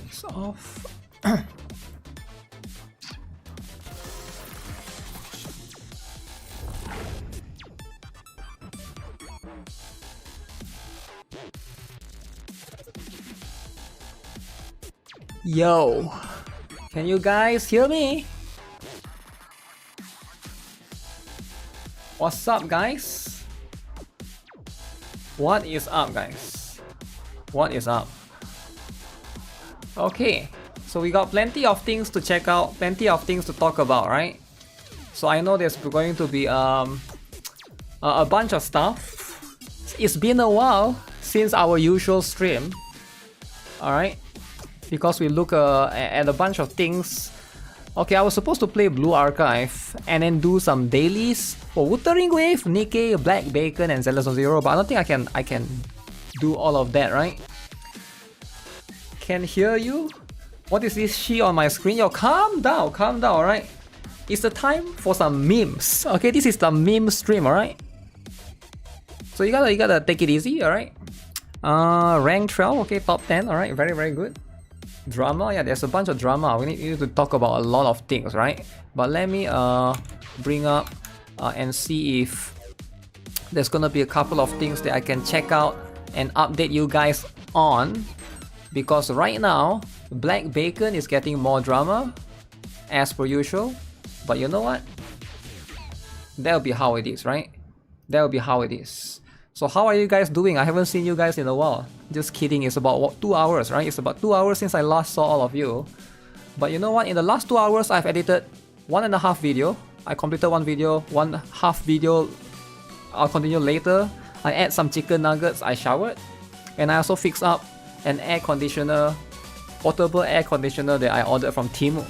It's off. Yo, can you guys hear me? What's up, guys? What is up, guys? What is up? Okay, so we got plenty of things to check out, plenty of things to talk about, right? So I know there's going to be a bunch of stuff. It's been a while since our usual stream, alright? Because we look at a bunch of things. Okay, I was supposed to play Blue Archive and then do some dailies for Wuthering with NIKKE, Black Bacon, and Zenless on Zero, but I don't think I can do all of that, right? Can hear you? What is this she on my screen? Yo, calm down, alright? It's the time for some memes. Okay, this is the meme stream, alright? So you gotta take it easy, alright? Rank 12, okay, top 10, alright, very, very good. Drama, yeah, there's a bunch of drama. We need to talk about a lot of things, right? But let me bring up and see if there's gonna be a couple of things that I can check out and update you guys on. Because right now, Black Bacon is getting more drama, as per usual. But you know what? That'll be how it is, right? That'll be how it is. So how are you guys doing? I haven't seen you guys in a while. Just kidding, it's about what, 2 hours, right? It's about 2 hours since I last saw all of you. But you know what? In the last 2 hours, I've edited 1.5 video. I completed 1 video, 1/2 video I'll continue later. I add some chicken nuggets, I showered. And I also fixed up an air conditioner, portable air conditioner that I ordered from Temu.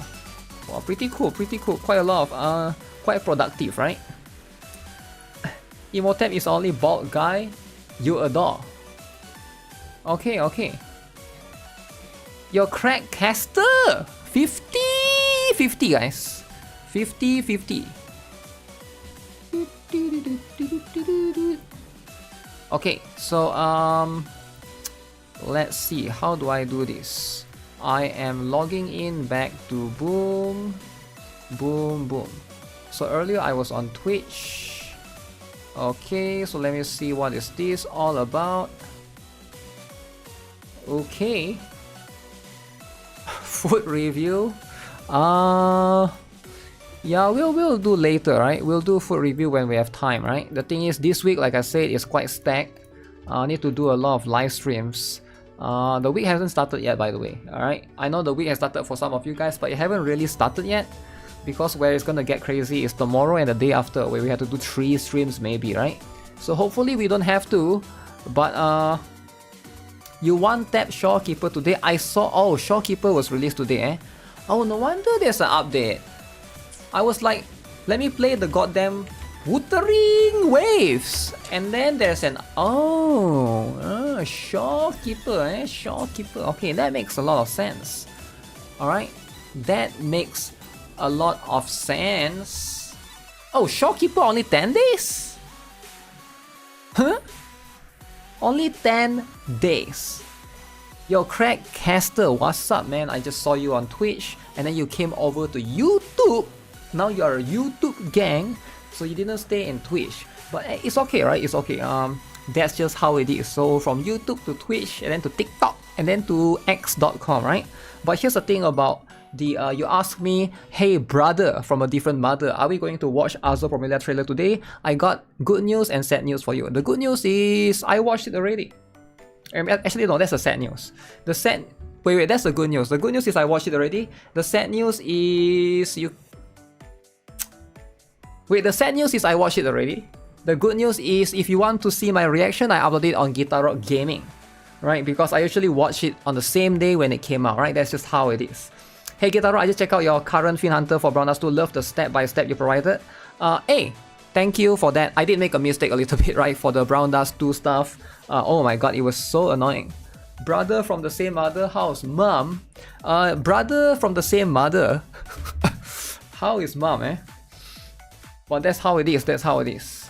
Wow, pretty cool, pretty cool. Quite a lot of, quite productive, right? Emotep is only bald guy you adore. Okay, okay. Your crack caster! 50-50, guys. 50-50. Okay, so let's see, how do I do this? I am logging in back to boom. So earlier I was on Twitch. Okay, so let me see what is this all about. Okay. Food review. Yeah, we'll do later, right? We'll do food review when we have time, right? The thing is, this week, like I said, is quite stacked. I need to do a lot of live streams. The week hasn't started yet, by the way, alright? I know the week has started for some of you guys, but it haven't really started yet. Because where it's gonna get crazy is tomorrow and the day after, where we have to do 3 streams maybe, right? So hopefully we don't have to, but you one-tap Shorekeeper today. I saw, oh, Shorekeeper was released today, eh? Oh, no wonder there's an update. I was like, let me play the goddamn Wuthering Waves, and then there's an, Shorekeeper, eh? Shorekeeper. Okay, that makes a lot of sense. Alright, that makes a lot of sense. Oh, Shorekeeper only 10 days? Huh? Only 10 days. Yo, Crack Caster, what's up, man? I just saw you on Twitch, and then you came over to YouTube. Now you're a YouTube gang, so you didn't stay in Twitch. But it's okay, right? It's okay. That's just how it is. So from YouTube to Twitch, and then to TikTok, and then to x.com, right? But here's the thing about the you asked me, hey brother from a different mother, are we going to watch Azo Promelia trailer today? I got good news and sad news for you. The good news is I watched it already. Actually no, that's the sad news. The sad, wait, that's the good news. The good news is I watched it already. The sad news is you. Wait, the sad news is I watched it already. The good news is if you want to see my reaction, I uploaded it on GuitarRock Gaming, right? Because I usually watch it on the same day when it came out, right? That's just how it is. Hey GuitarRock, I just checked out your current Fin Hunter for Brown Dust 2. Love the step-by-step you provided. Hey, thank you for that. I did make a mistake a little bit, right? For the Brown Dust 2 stuff. Oh my god, it was so annoying. Brother from the same mother, how's mom? Brother from the same mother. How is mom, eh? But that's how it is, that's how it is.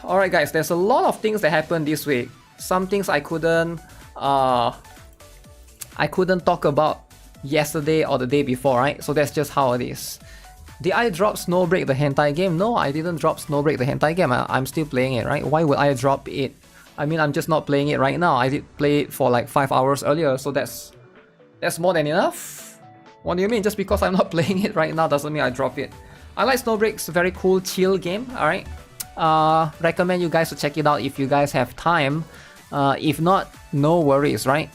Alright guys, there's a lot of things that happened this week. Some things I couldn't I couldn't talk about yesterday or the day before, right? So that's just how it is. Did I drop Snowbreak the hentai game? No, I didn't drop Snowbreak the hentai game. I'm still playing it, right? Why would I drop it? I mean, I'm just not playing it right now. I did play it for like 5 hours earlier, so that's more than enough. What do you mean? Just because I'm not playing it right now doesn't mean I drop it. I like Snowbreak's very cool chill game, alright? Recommend you guys to check it out if you guys have time. If not, no worries, right?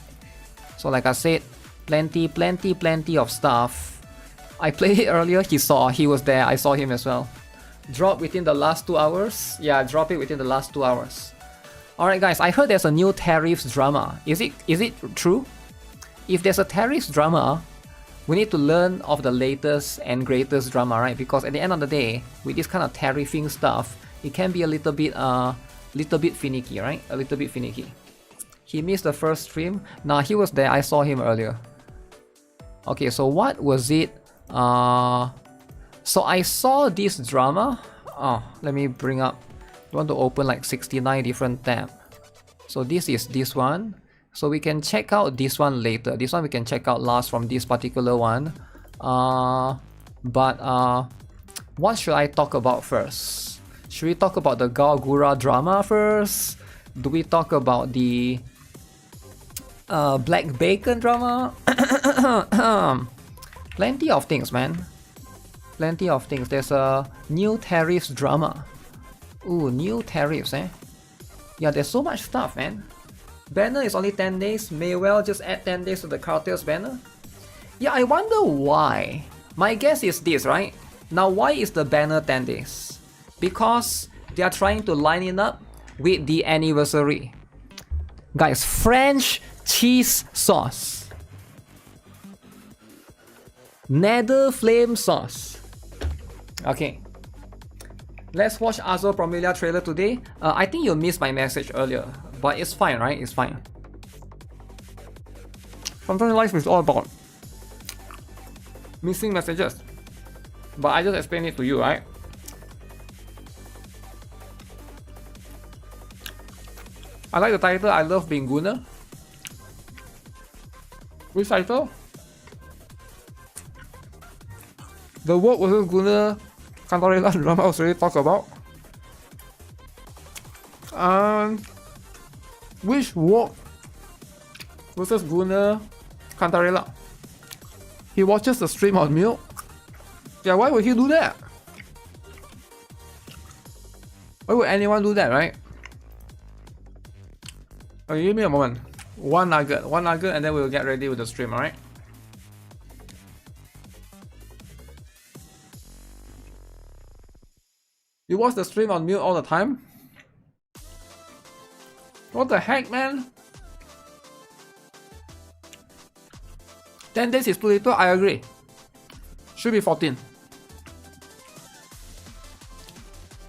So like I said, plenty of stuff. I played it earlier, he was there, I saw him as well. Drop within the last 2 hours? Yeah, drop it within the last 2 hours. Alright guys, I heard there's a new tariffs drama. Is it true? If there's a tariffs drama, we need to learn of the latest and greatest drama, right? Because at the end of the day, with this kind of tariffing stuff, it can be a little bit finicky, right? A little bit finicky. He missed the first stream. Nah, he was there, I saw him earlier. Okay, so what was it? So I saw this drama. Oh, let me bring up. I want to open like 69 different tabs. So this is this one. So we can check out this one later. This one we can check out last from this particular one. What should I talk about first? Should we talk about the Gargura drama first? Do we talk about the Black Bacon drama? Plenty of things, man. Plenty of things. There's a new tariffs drama. Ooh, new tariffs, eh? Yeah, there's so much stuff, man. Banner is only 10 days. May well just add 10 days to the Cartels banner. Yeah, I wonder why. My guess is this, right? Now, why is the banner 10 days? Because they are trying to line it up with the anniversary. Guys, French cheese sauce. Nether flame sauce. Okay. Let's watch Azo Promilia trailer today. I think you missed my message earlier, but it's fine, right? It's fine. Sometimes life is all about missing messages. But I just explained it to you, right? I like the title. I love being Gunner. Which title? The work versus Gunner Cantarella drama I was already talked about. Which work versus Gunner Cantarella? He watches the stream on mute. Yeah, why would he do that? Why would anyone do that, right? Okay, give me a moment. One nugget, and then we'll get ready with the stream, alright? You watch the stream on mute all the time? What the heck, man? 10 days is too little, I agree. Should be 14.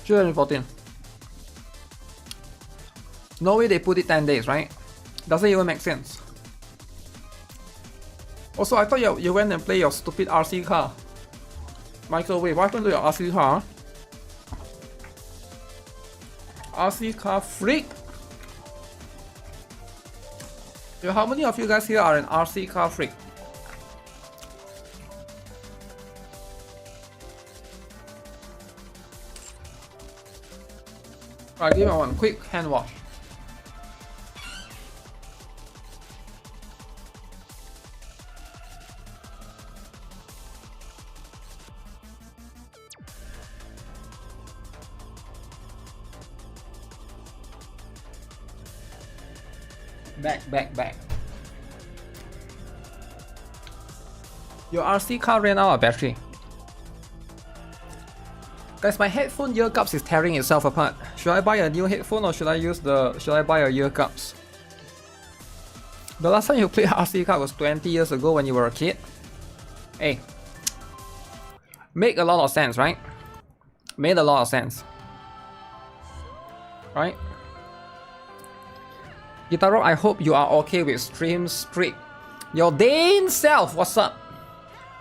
Should be 14. No way they put it 10 days, right? Doesn't even make sense. Also, I thought you went and played your stupid RC car. Microwave, what happened to your RC car? RC car freak? Yo, how many of you guys here are an RC car freak? Alright, give me one quick hand wash. Back. Your RC car ran out of battery. Guys, my headphone ear cups is tearing itself apart. Should I buy a new headphone or should I buy a ear cups? The last time you played RC car was 20 years ago when you were a kid. Hey, make a lot of sense, right? Made a lot of sense, right? GuitarRock, I hope you are okay with stream streak. Your Dane self, what's up?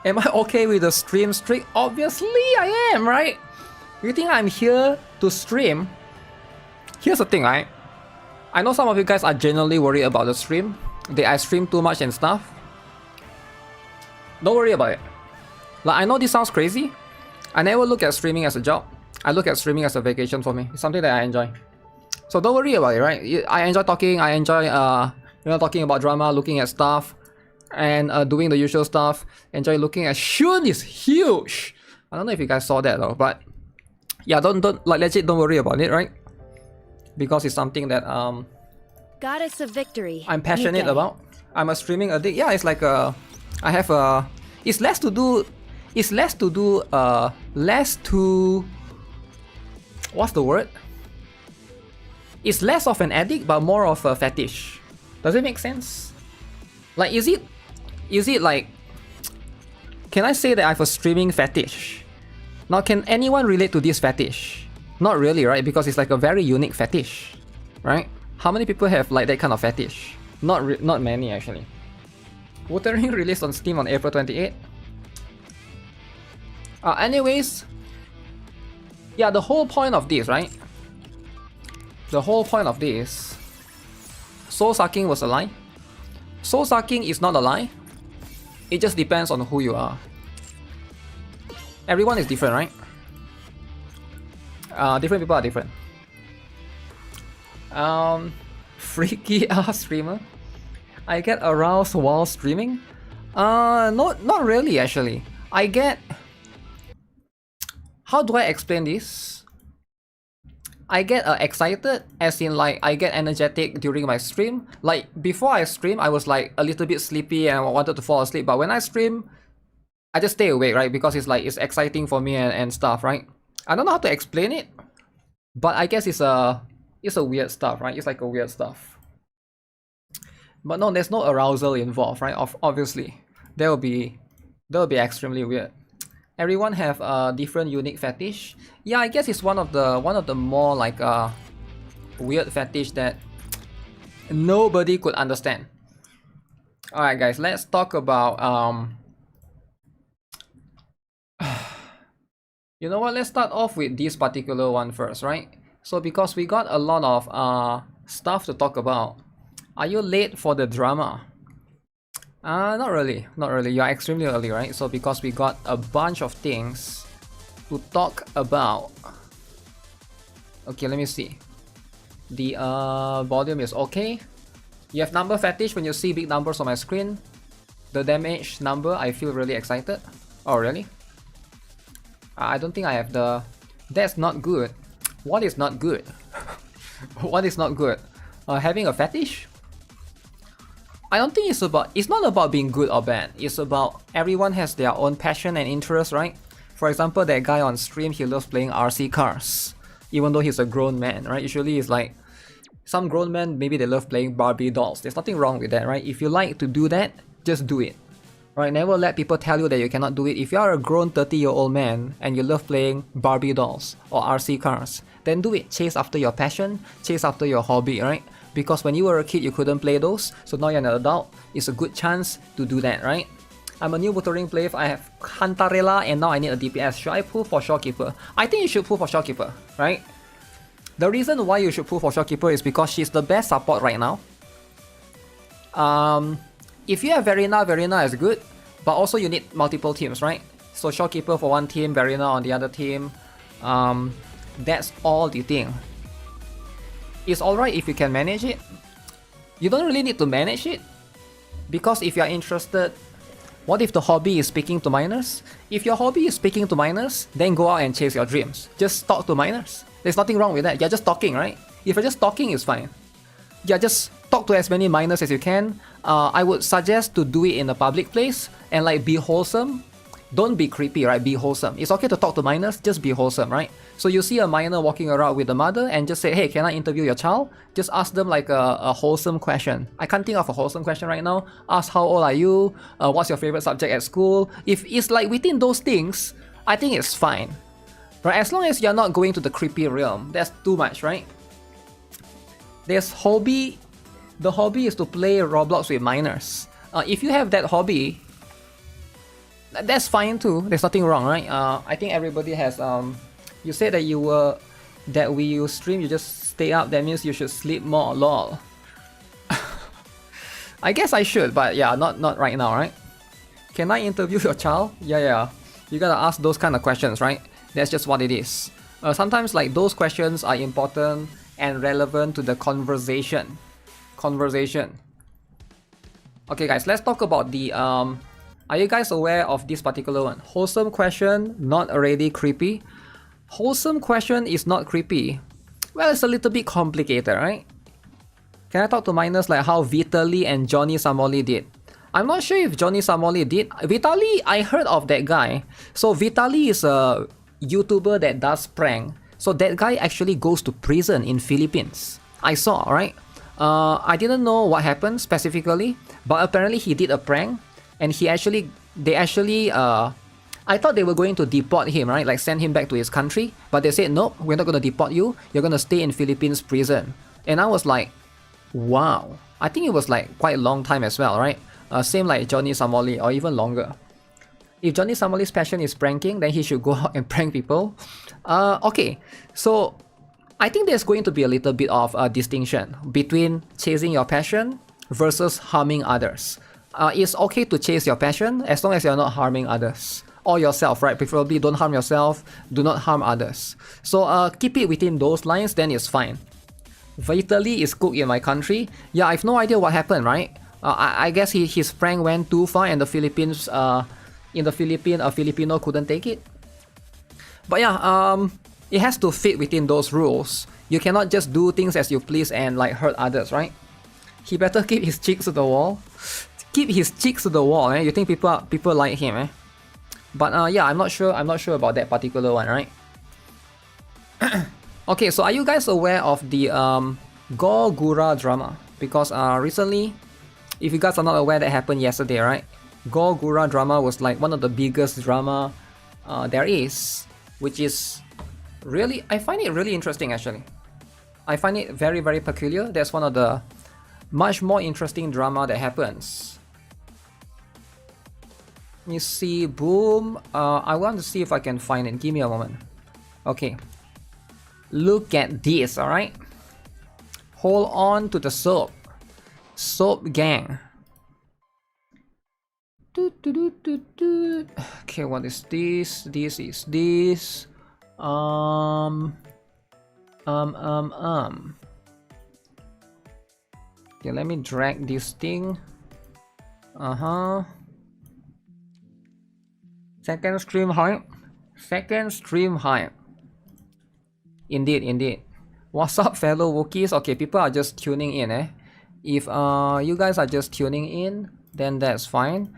Am I okay with the stream streak? Obviously I am, right? You think I'm here to stream? Here's the thing, right? I know some of you guys are genuinely worried about the stream. That I stream too much and stuff. Don't worry about it. Like, I know this sounds crazy. I never look at streaming as a job. I look at streaming as a vacation for me. It's something that I enjoy. So don't worry about it, right? I enjoy talking. I enjoy talking about drama, looking at stuff, and doing the usual stuff. Enjoy looking at Shun is huge. I don't know if you guys saw that though, but yeah, don't like legit don't worry about it, right? Because it's something that Goddess of Victory. I'm passionate NIKKE. about. I'm a streaming addict. Yeah, it's like it's less to what's the word? It's less of an addict but more of a fetish. Does it make sense? Like, is it like, can I say that I have a streaming fetish? Now, can anyone relate to this fetish? Not really, right? Because it's like a very unique fetish, right? How many people have like that kind of fetish? Not many actually. Wuthering released on Steam on April 28. Anyways, yeah, the whole point of this, right? The whole point of this, soul sucking was a lie. Soul sucking is not a lie. It just depends on who you are. Everyone is different, right? Different people are different. Freaky ass streamer. I get aroused while streaming. Not really actually. I get. How do I explain this? I get excited, as in like I get energetic during my stream. Like before I stream, I was like a little bit sleepy and I wanted to fall asleep. But when I stream, I just stay awake, right? Because it's like it's exciting for me and stuff, right? I don't know how to explain it, but I guess it's a weird stuff, right? It's like a weird stuff. But no, there's no arousal involved, right? Obviously, that will be extremely weird. Everyone have a different unique fetish. Yeah, I guess it's one of the more like weird fetish that nobody could understand. All right, guys, let's talk about you know what? Let's start off with this particular one first, right? So because we got a lot of stuff to talk about. Are you late for the drama? Not really. You're extremely early, right? So because we got a bunch of things to talk about. Okay, let me see. The volume is okay. You have number fetish when you see big numbers on my screen. The damage number, I feel really excited. Oh, really? I don't think I have the... That's not good. What is not good? What is not good? Having a fetish? I don't think it's not about being good or bad. It's about everyone has their own passion and interest, right? For example, that guy on stream, he loves playing RC cars, even though he's a grown man, right? Usually it's like some grown men, maybe they love playing Barbie dolls. There's nothing wrong with that, right? If you like to do that, just do it. Right? Never let people tell you that you cannot do it. If you are a grown 30-year-old man and you love playing Barbie dolls or RC cars, then do it. Chase after your passion, chase after your hobby, right? Because when you were a kid, you couldn't play those, so now you're an adult, it's a good chance to do that, right? I'm a new Wuthering player, I have Cantarella, and now I need a DPS. Should I pull for Shopkeeper? I think you should pull for Shopkeeper, right? The reason why you should pull for Shopkeeper is because she's the best support right now. If you have Verena, Verena is good, but also you need multiple teams, right? So Shopkeeper for one team, Verena on the other team. That's all the thing. It's alright if you can manage it. You don't really need to manage it, because if you're interested, what if the hobby is speaking to minors? If your hobby is speaking to minors, then go out and chase your dreams. Just talk to minors. There's nothing wrong with that. You're just talking, right? If you're just talking, it's fine. Yeah, just talk to as many minors as you can. I would suggest to do it in a public place and like be wholesome. Don't be creepy, right? Be wholesome. It's okay to talk to minors, just be wholesome, right? So you see a minor walking around with the mother and just say, hey, can I interview your child? Just ask them like a wholesome question. I can't think of a wholesome question right now. Ask how old are you? What's your favorite subject at school? If it's like within those things, I think it's fine. Right? As long as you're not going to the creepy realm, that's too much, right? There's hobby. The hobby is to play Roblox with minors. If you have that hobby, that's fine too. There's nothing wrong, right? I think everybody has. You said that when you stream, you just stay up. That means you should sleep more. Lol. I guess I should, but yeah, not right now, right? Can I interview your child? Yeah. You gotta ask those kind of questions, right? That's just what it is. Sometimes like those questions are important and relevant to the conversation. Okay guys, let's talk about the are you guys aware of this particular one? Wholesome question, not already creepy. Wholesome question is not creepy. Well, it's a little bit complicated, right? Can I talk to minors like how Vitaly and Johnny Samoli did? I'm not sure if Johnny Samoli did. Vitaly, I heard of that guy. So Vitaly is a YouTuber that does prank. So that guy actually goes to prison in Philippines. I saw, right? I didn't know what happened specifically, but apparently he did a prank, and I thought they were going to deport him, right? Like send him back to his country, but they said, nope, we're not going to deport you. You're going to stay in Philippines prison. And I was like, wow. I think it was like quite a long time as well, right? Same like Johnny Samoli, or even longer. If Johnny Samoli's passion is pranking, then he should go out and prank people. Okay, so I think there's going to be a little bit of a distinction between chasing your passion versus harming others. It's okay to chase your passion as long as you're not harming others. Or yourself, right? Preferably don't harm yourself, do not harm others. So keep it within those lines, then it's fine. Vitaly is cooked in my country. Yeah, I have no idea what happened, right? I guess his prank went too far and the Philippines, a Filipino couldn't take it. But yeah, it has to fit within those rules. You cannot just do things as you please and like hurt others, right? He better keep his cheeks to the wall. Keep his cheeks to the wall, eh? You think people like him, eh? But yeah, I'm not sure about that particular one, right? Okay, so are you guys aware of the Gogura drama? Because recently, if you guys are not aware, that happened yesterday, right? Gogura drama was like one of the biggest drama there is, which is really, I find it really interesting actually. I find it very, very peculiar. That's one of the much more interesting drama that happens. Let me see, boom. I want to see if I can find it. Give me a moment. Okay. Look at this, alright? Hold on to the soap. Soap gang. Okay, what is this? This is this. Okay, let me drag this thing. Second stream hype. Indeed. What's up, fellow Wookiees? Okay, people are just tuning in, eh? If you guys are just tuning in, then that's fine.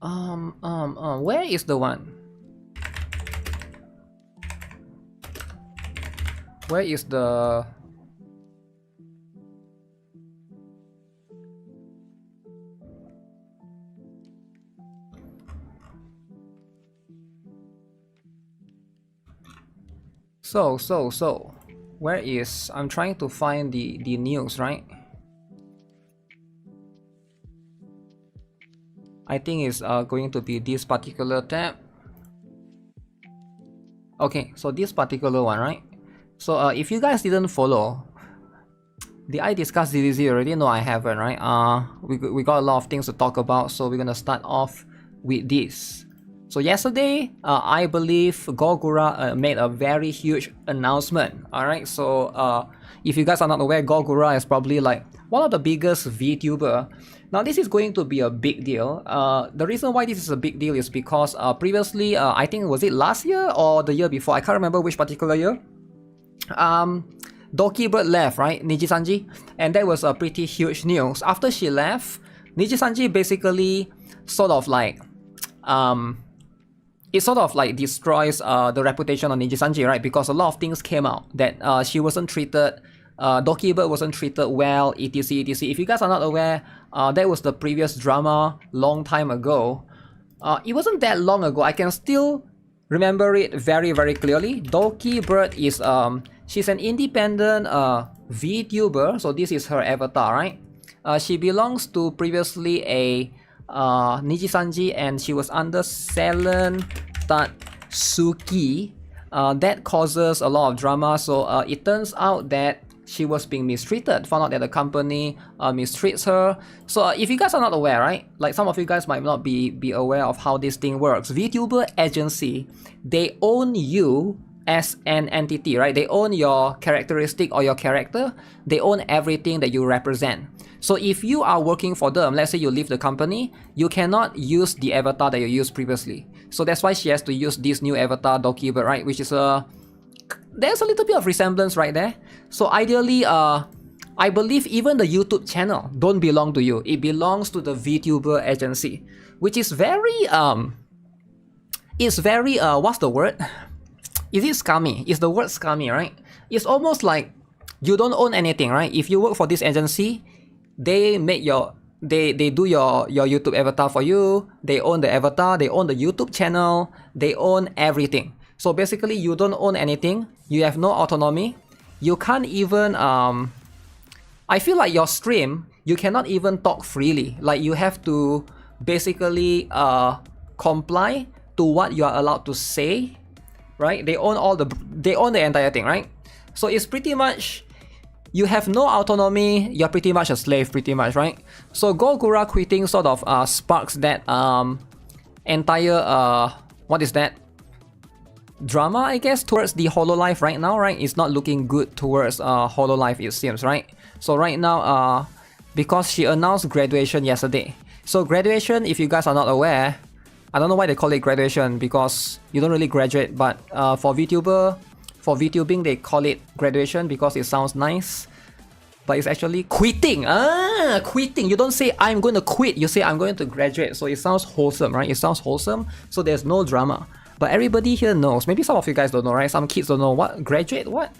Where is the one? Where is the... So, where is... I'm trying to find the news, right? I think it's going to be this particular tab. Okay, so this particular one, right? So if you guys didn't follow, did I discuss ZZZ already? No, I haven't, right? We got a lot of things to talk about, so we're gonna start off with this. So yesterday, I believe Gogura made a very huge announcement. Alright, so if you guys are not aware, Gogura is probably like one of the biggest VTuber. Now this is going to be a big deal. The reason why this is a big deal is because previously, I think was it last year or the year before? I can't remember which particular year. Doki Bird left, right? Nijisanji, and that was a pretty huge news. After she left, Nijisanji basically sort of like it sort of like destroys the reputation of Nijisanji, right? Because a lot of things came out that she wasn't treated, Doki Bird wasn't treated well, etc, etc. If you guys are not aware, that was the previous drama long time ago. It wasn't that long ago. I can still remember it very, very clearly. Doki Bird is she's an independent VTuber, so this is her avatar, right? She belongs to previously a Nijisanji, and she was under Selen Tatsuki. That causes a lot of drama. So it turns out that she was being mistreated, found out that the company mistreats her. So if you guys are not aware, right, like some of you guys might not be aware of how this thing works. VTuber agency, they own you as an entity, right? They own your characteristic or your character. They own everything that you represent. So if you are working for them, let's say you leave the company, you cannot use the avatar that you used previously. So that's why she has to use this new avatar, Dokibird, right? Which is there's a little bit of resemblance right there. So ideally, I believe even the YouTube channel don't belong to you. It belongs to the VTuber agency, which is very it's very what's the word? Is it scummy? Is the word scummy, right? It's almost like you don't own anything, right? If you work for this agency, they make they do your YouTube avatar for you. They own the avatar, they own the YouTube channel, they own everything. So basically you don't own anything, you have no autonomy, you can't even I feel like your stream, you cannot even talk freely. Like you have to basically comply to what you are allowed to say, right? They own the entire thing, right? So it's pretty much, you have no autonomy, you're pretty much a slave, pretty much, right? So Gogura quitting sort of sparks that entire what is that? Drama, I guess, towards the Hololive right now, right? It's not looking good towards Hololive, it seems, right? So right now, because she announced graduation yesterday. So graduation, if you guys are not aware, I don't know why they call it graduation, because you don't really graduate, but for VTubing, they call it graduation because it sounds nice. But it's actually quitting. Quitting. You don't say I'm going to quit, you say I'm going to graduate. So it sounds wholesome, right? It sounds wholesome, so there's no drama. But everybody here knows. Maybe some of you guys don't know, right? Some kids don't know. What? Graduate? What?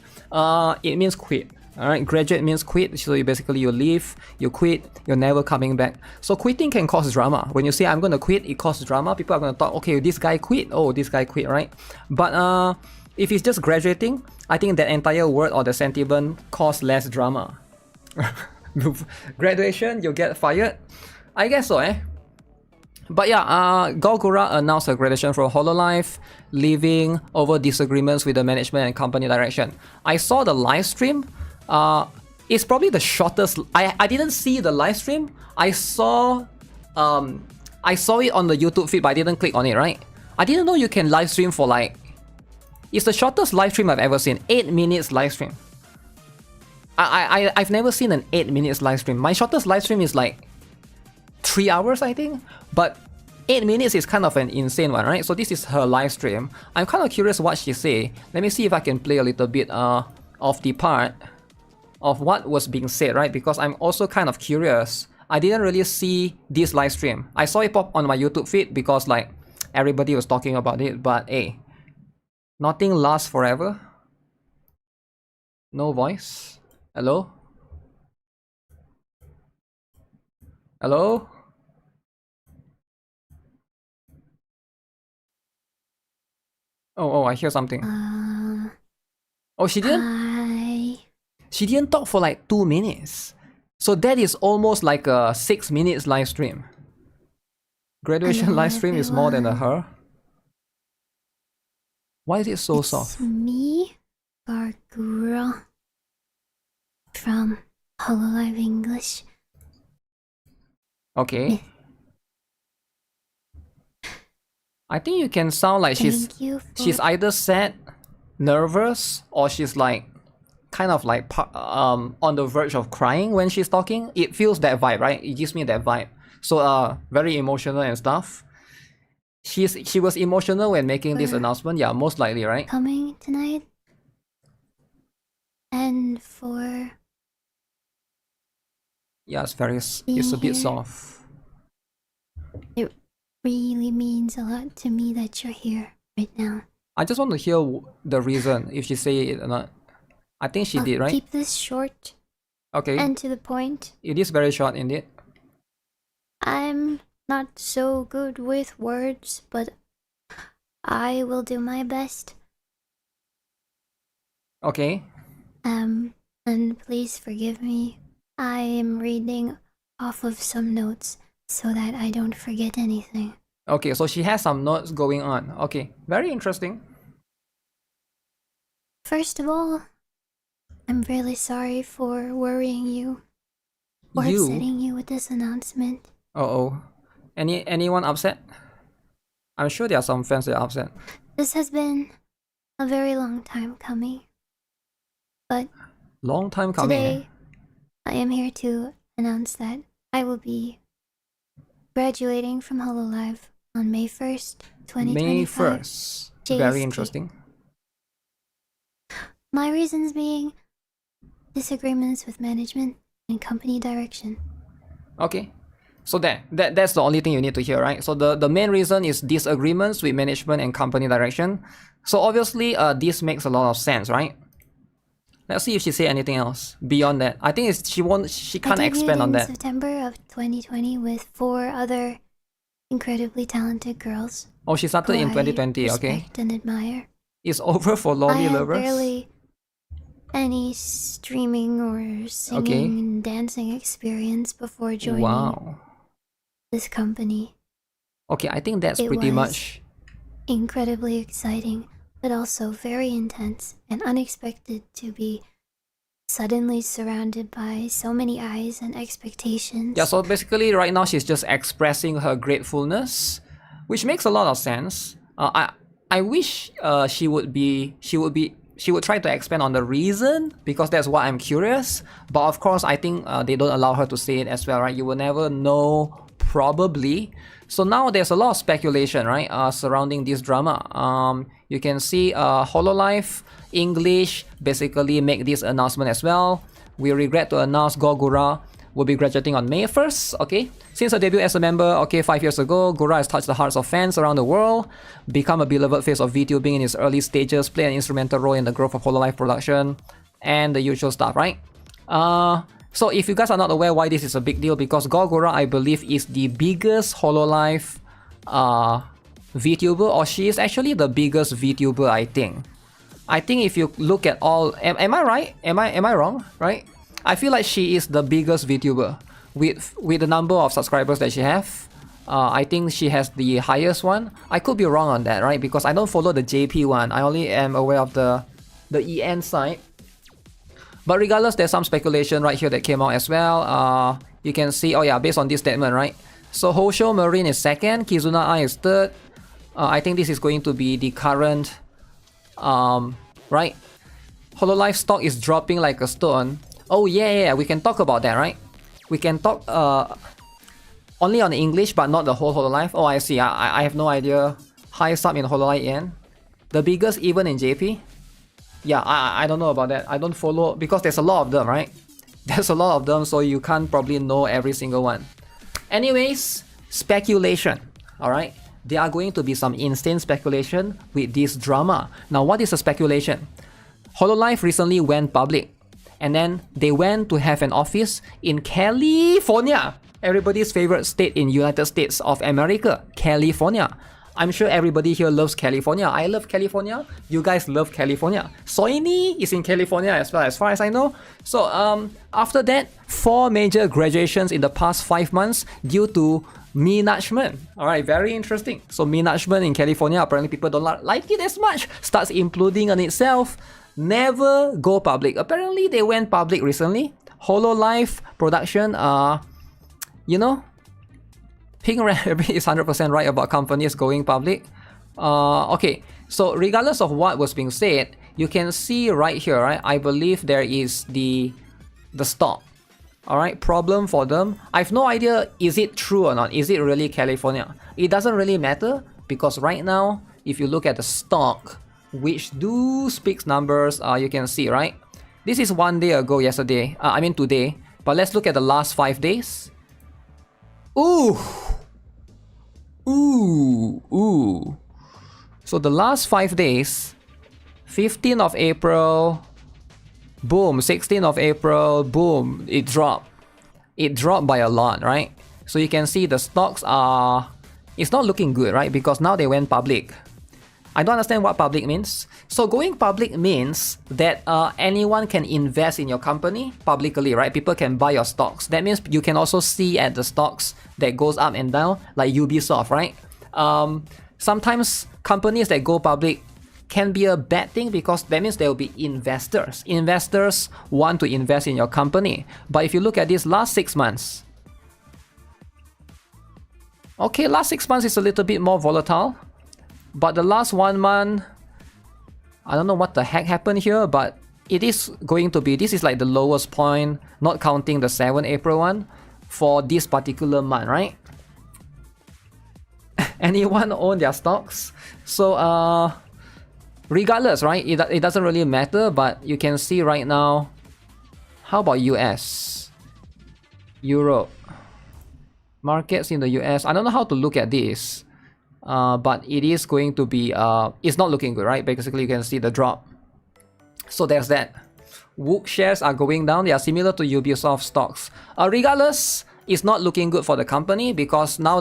It means quit. Alright, graduate means quit. So you basically you leave, you quit, you're never coming back. So quitting can cause drama. When you say I'm gonna quit, it causes drama. People are gonna talk, okay, this guy quit. Oh, this guy quit, right? But if it's just graduating, I think that entire word or the sentiment cause less drama. Graduation, you get fired? I guess so, eh? But yeah, Gogura announced her graduation from Hololive, leaving over disagreements with the management and company direction. I saw the live stream. It's probably the shortest. I didn't see the live stream. I saw it on the YouTube feed, but I didn't click on it, right? I didn't know you can live stream for like... It's the shortest live stream I've ever seen. 8 minutes live stream. I've never seen an 8 minutes live stream. My shortest live stream is like 3 hours, I think. But 8 minutes is kind of an insane one, right? So this is her live stream. I'm kind of curious what she say. Let me see if I can play a little bit of the part of what was being said, right? Because I'm also kind of curious. I didn't really see this live stream. I saw it pop on my YouTube feed because like everybody was talking about it. But hey, nothing lasts forever. No voice. Hello? Hello? Oh, I hear something. Oh, she didn't talk for like 2 minutes. So that is almost like a 6 minutes live stream. Graduation live stream is more than a her. Why is it so soft? It's me, Gogura, from Hololive English. Okay. I think you can sound like she's either sad, nervous, or she's like kind of like on the verge of crying when she's talking. It feels that vibe, right? It gives me that vibe. So very emotional and stuff. She was emotional when making this announcement. Yeah, most likely, right? Coming tonight. And for... Yeah, it's a bit soft. It really means a lot to me that you're here right now. I just want to hear the reason, if she say it or not. I think she did, right? Keep this short. Okay. And to the point. It is very short indeed. I'm not so good with words, but I will do my best. Okay. And please forgive me. I am reading off of some notes so that I don't forget anything. Okay, so she has some notes going on. Okay, very interesting. First of all, I'm really sorry for worrying you or upsetting you with this announcement. Uh-oh. Anyone upset? I'm sure there are some fans that are upset. This has been a very long time coming. But long time coming. Today, I am here to announce that I will be graduating from Hololive on May 1st, 2025. May 1st. JST. Very interesting. My reasons being disagreements with management and company direction. Okay. So that's the only thing you need to hear, right? So the main reason is disagreements with management and company direction. So obviously this makes a lot of sense, right? Let's see if she say anything else beyond that. I think she can't expand on that. I debuted in September of 2020 with 4 other incredibly talented girls. Oh, she started in 2020, okay. Respect and admire. It's over for lolly lovers. I had barely any streaming or singing and dancing experience before joining this company. Okay, I think that's pretty much incredibly exciting, but also very intense and unexpected to be suddenly surrounded by so many eyes and expectations. Yeah, so basically right now she's just expressing her gratefulness, which makes a lot of sense. I wish she would try to expand on the reason, because that's what I'm curious. But of course, I think they don't allow her to say it as well, right? You will never know, probably. So now there's a lot of speculation, right, surrounding this drama. You can see Hololive English basically make this announcement as well. We regret to announce Gogura will be graduating on May 1st, okay? Since her debut as a member, 5 years ago, Gura has touched the hearts of fans around the world, become a beloved face of VTubing in its early stages, play an instrumental role in the growth of Hololive production, and the usual stuff, right? So if you guys are not aware why this is a big deal, because Gogura, I believe, is the biggest Hololive VTuber, or she is actually the biggest VTuber, I think. I think if you look at all... Am I right? Am I wrong? Right? I feel like she is the biggest VTuber. With the number of subscribers that she have, I think she has the highest one. I could be wrong on that, right? Because I don't follow the JP one. I only am aware of the EN side. But regardless, there's some speculation right here that came out as well. You can see, based on this statement, right? So Hosho Marine is second, Kizuna Ai is third. I think this is going to be the current, right? Hololive stock is dropping like a stone. Oh yeah, we can talk about that, right? We can talk only on English, but not the whole Hololive. Oh, I see. I have no idea. Highest sub in Hololive EN. The biggest even in JP. Yeah, I don't know about that. I don't follow, because there's a lot of them, right? There's a lot of them, so you can't probably know every single one. Anyways, speculation, alright? There are going to be some insane speculation with this drama. Now, what is a speculation? Hololive recently went public, and then they went to have an office in California. Everybody's favorite state in United States of America, California. I'm sure everybody here loves California. I love California. You guys love California. Soini is in California as well, as far as I know. So after that, 4 major graduations in the past 5 months due to management. Alright, very interesting. So management in California, apparently people don't like it as much. Starts imploding on itself. Never go public. Apparently they went public recently. Hololive production, you know, Pink Rabbit is 100% right about companies going public. Okay, so regardless of what was being said, you can see right here, right? I believe there is the stock. Alright, problem for them. I have no idea, is it true or not? Is it really California? It doesn't really matter, because right now, if you look at the stock, which do speaks numbers, you can see, right? This is 1 day ago, yesterday. I mean today. But let's look at the last 5 days. Ooh! Ooh! So the last 5 days, 15th of April, boom, 16th of April, boom, it dropped. It dropped by a lot, right? So you can see the stocks are... It's not looking good, right? Because now they went public. I don't understand what public means. So going public means that anyone can invest in your company publicly, right? People can buy your stocks. That means you can also see at the stocks that goes up and down, like Ubisoft, right? Sometimes companies that go public can be a bad thing because that means there will be investors. Investors want to invest in your company. But if you look at this last 6 months, okay, last 6 months is a little bit more volatile. But the last 1 month, I don't know what the heck happened here, but it is going to be, this is like the lowest point, not counting the 7 April one, for this particular month, right? Anyone own their stocks? So, regardless, right? It doesn't really matter, but you can see right now. How about US? Europe. Markets in the US. I don't know how to look at this. But it is going to be, it's not looking good, right? Basically, you can see the drop. So there's that. WOOC shares are going down. They are similar to Ubisoft stocks. Regardless, it's not looking good for the company because now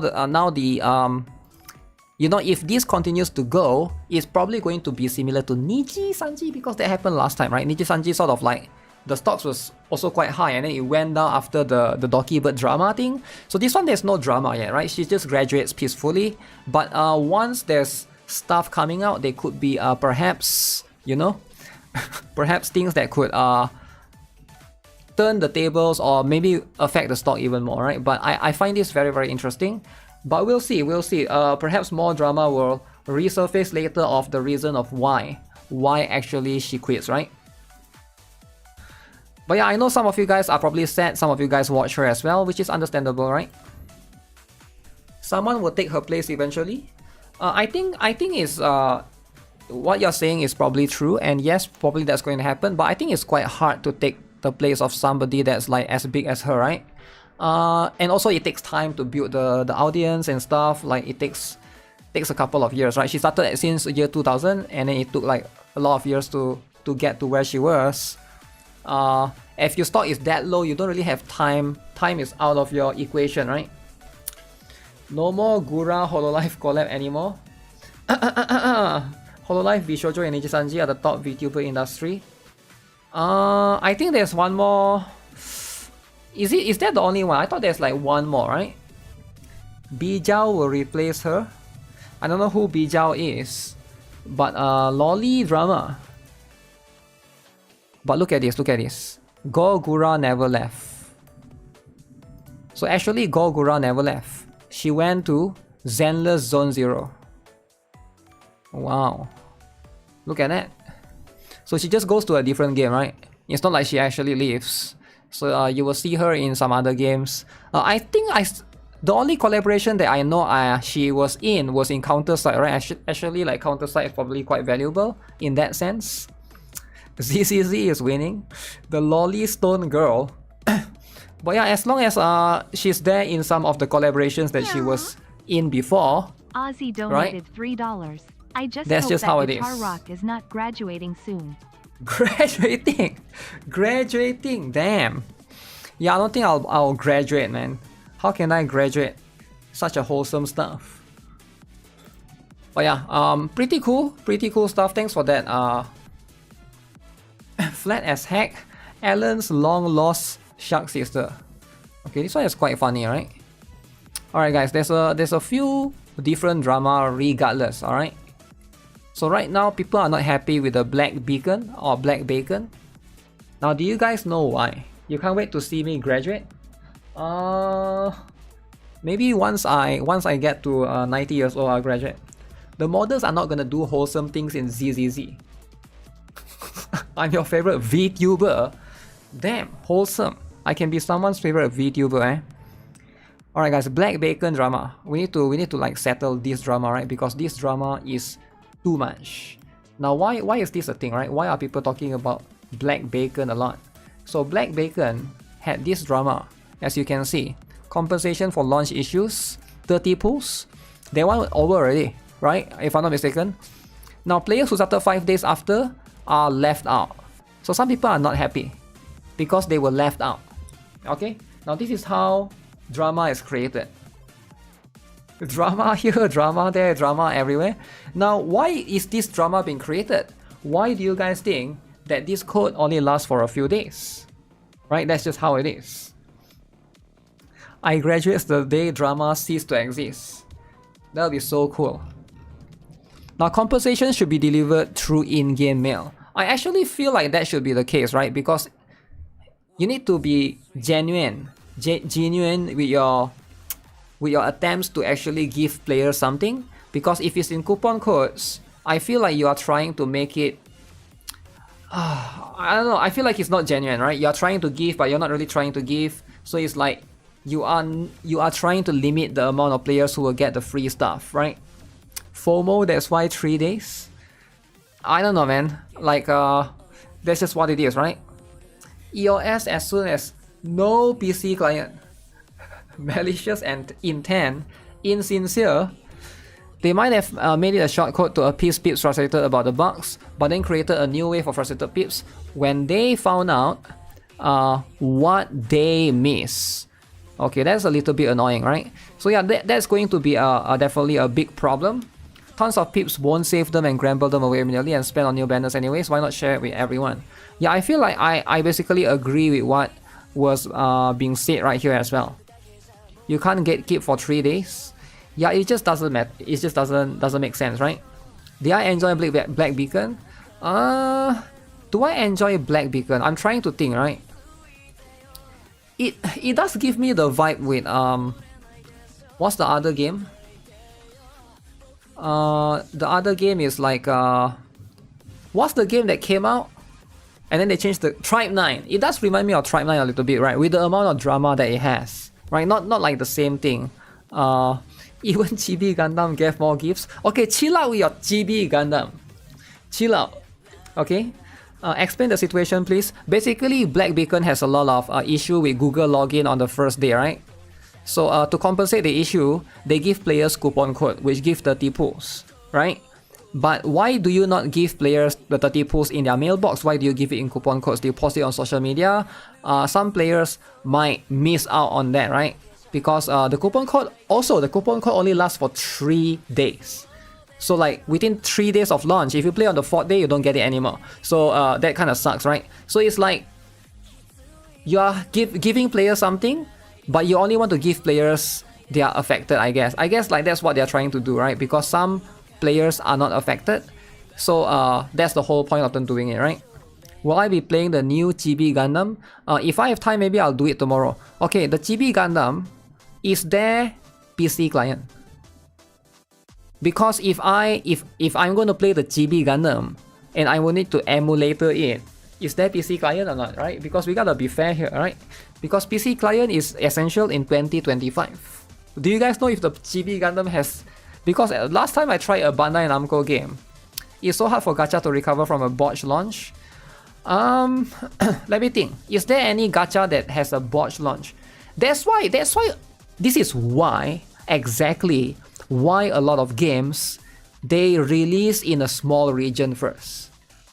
you know, if this continues to go, it's probably going to be similar to Niji Sanji because that happened last time, right? Niji Sanji sort of like, the stocks was also quite high and then it went down after the Doki Bird drama thing. So this one, there's no drama yet, right? She just graduates peacefully. But once there's stuff coming out, there could be perhaps, you know, perhaps things that could turn the tables or maybe affect the stock even more, right? But I find this very, very interesting. But we'll see. Perhaps more drama will resurface later of the reason of why actually she quits, right? But yeah, I know some of you guys are probably sad, some of you guys watch her as well, which is understandable, right? Someone will take her place eventually. I think is what you're saying is probably true, and yes, probably that's going to happen, but I think it's quite hard to take the place of somebody that's like as big as her, right? And also it takes time to build the audience and stuff, like it takes a couple of years, right? She started since year 2000 and then it took like a lot of years to get to where she was. If your stock is that low, you don't really have time. Time is out of your equation, right? No more Gura Hololive collab anymore. Hololive, Bishojo, and Niji Sanji are the top VTuber industry. I think there's one more. Is that the only one? I thought there's like one more, right? Bijao will replace her. I don't know who Bijao is, but Lolly drama. But look at this, Gogura never left. So actually Gogura never left. She went to Zenless Zone 0. Wow. Look at that. So she just goes to a different game, right? It's not like she actually leaves. So you will see her in some other games. I think the only collaboration that I know she was in Counter-Strike, right? Actually, like Counter-Strike is probably quite valuable in that sense. ZZZ is winning. The Lolly Stone Girl. But yeah, as long as she's there in some of the collaborations that she was in before, Ozzy donated right? $3. I just That's hope just that how it is. GuitarRock is not graduating soon. Graduating, damn. Yeah, I don't think I'll graduate, man. How can I graduate? Such a wholesome stuff. But yeah, pretty cool stuff. Thanks for that. Flat as heck. Alan's long lost shark sister. Okay, this one is quite funny, right? Alright guys, there's a few different drama regardless, alright? So right now people are not happy with the black beacon or black bacon. Now do you guys know why? You can't wait to see me graduate? Maybe once I get to 90 years old, I'll graduate. The modders are not gonna do wholesome things in ZZZ. I'm your favorite VTuber. Damn, wholesome. I can be someone's favorite VTuber, eh? Alright guys, black bacon drama. We need to like settle this drama, right? Because this drama is too much. Now why is this a thing, right? Why are people talking about black bacon a lot? So black bacon had this drama, as you can see. Compensation for launch issues, 30 pulls. They went over already, right? If I'm not mistaken. Now players who started 5 days after are left out. So some people are not happy because they were left out. Okay? Now this is how drama is created. Drama here, drama there, drama everywhere. Now why is this drama being created? Why do you guys think that this code only lasts for a few days? Right? That's just how it is. I graduate the day drama ceased to exist. That'll be so cool. Now, compensation should be delivered through in-game mail. I actually feel like that should be the case, right? Because you need to be genuine with your attempts to actually give players something. Because if it's in coupon codes, I feel like you are trying to make it. I don't know. I feel like it's not genuine, right? You are trying to give, but you're not really trying to give. So it's like you are trying to limit the amount of players who will get the free stuff, right? FOMO, that's why 3 days. I don't know, man. Like, that's just what it is, right? EOS as soon as no PC client. Malicious and intent, insincere. They might have made it a shortcode to appease peeps frustrated about the bugs, but then created a new wave of frustrated peeps when they found out what they miss. Okay, that's a little bit annoying, right? So yeah, that's going to be definitely a big problem. Tons of peeps won't save them and grumble them away immediately and spend on new banners anyways. Why not share it with everyone? Yeah, I feel like I basically agree with what was being said right here as well. You can't gatekeep for 3 days. Yeah, it just doesn't matter. It just doesn't make sense, right? Did I enjoy Black Beacon? Do I enjoy Black Beacon? I'm trying to think, right? It does give me the vibe with what's the other game? The other game is like what's the game that came out and then they changed the Tribe 9. It does remind me of Tribe 9 a little bit, right? With the amount of drama that it has, right? Not like the same thing. Even Chibi Gundam gave more gifts. Okay, chill out with your Chibi Gundam. Chill out. Okay? Explain the situation, please. Basically, Black Beacon has a lot of issue with Google login on the first day, right? So to compensate the issue, they give players coupon code, which give 30 pulls, right? But why do you not give players the 30 pulls in their mailbox? Why do you give it in coupon codes? Do you post it on social media? Some players might miss out on that, right? Because the coupon code only lasts for 3 days. So like within 3 days of launch, if you play on the 4th day, you don't get it anymore. So that kind of sucks, right? So it's like you are giving players something, but you only want to give players they are affected, I guess. I guess like that's what they're trying to do, right? Because some players are not affected. So that's the whole point of them doing it, right? Will I be playing the new Chibi Gundam? If I have time, maybe I'll do it tomorrow. Okay, the Chibi Gundam is there PC client. Because if I'm going to play the Chibi Gundam and I will need to emulate it, is there PC client or not, right? Because we gotta be fair here, right? Because PC client is essential in 2025. Do you guys know if the Chibi Gundam has... Because last time I tried a Bandai Namco game, it's so hard for gacha to recover from a botched launch. Let me think. Is there any gacha that has a botched launch? This is why exactly why a lot of games they release in a small region first.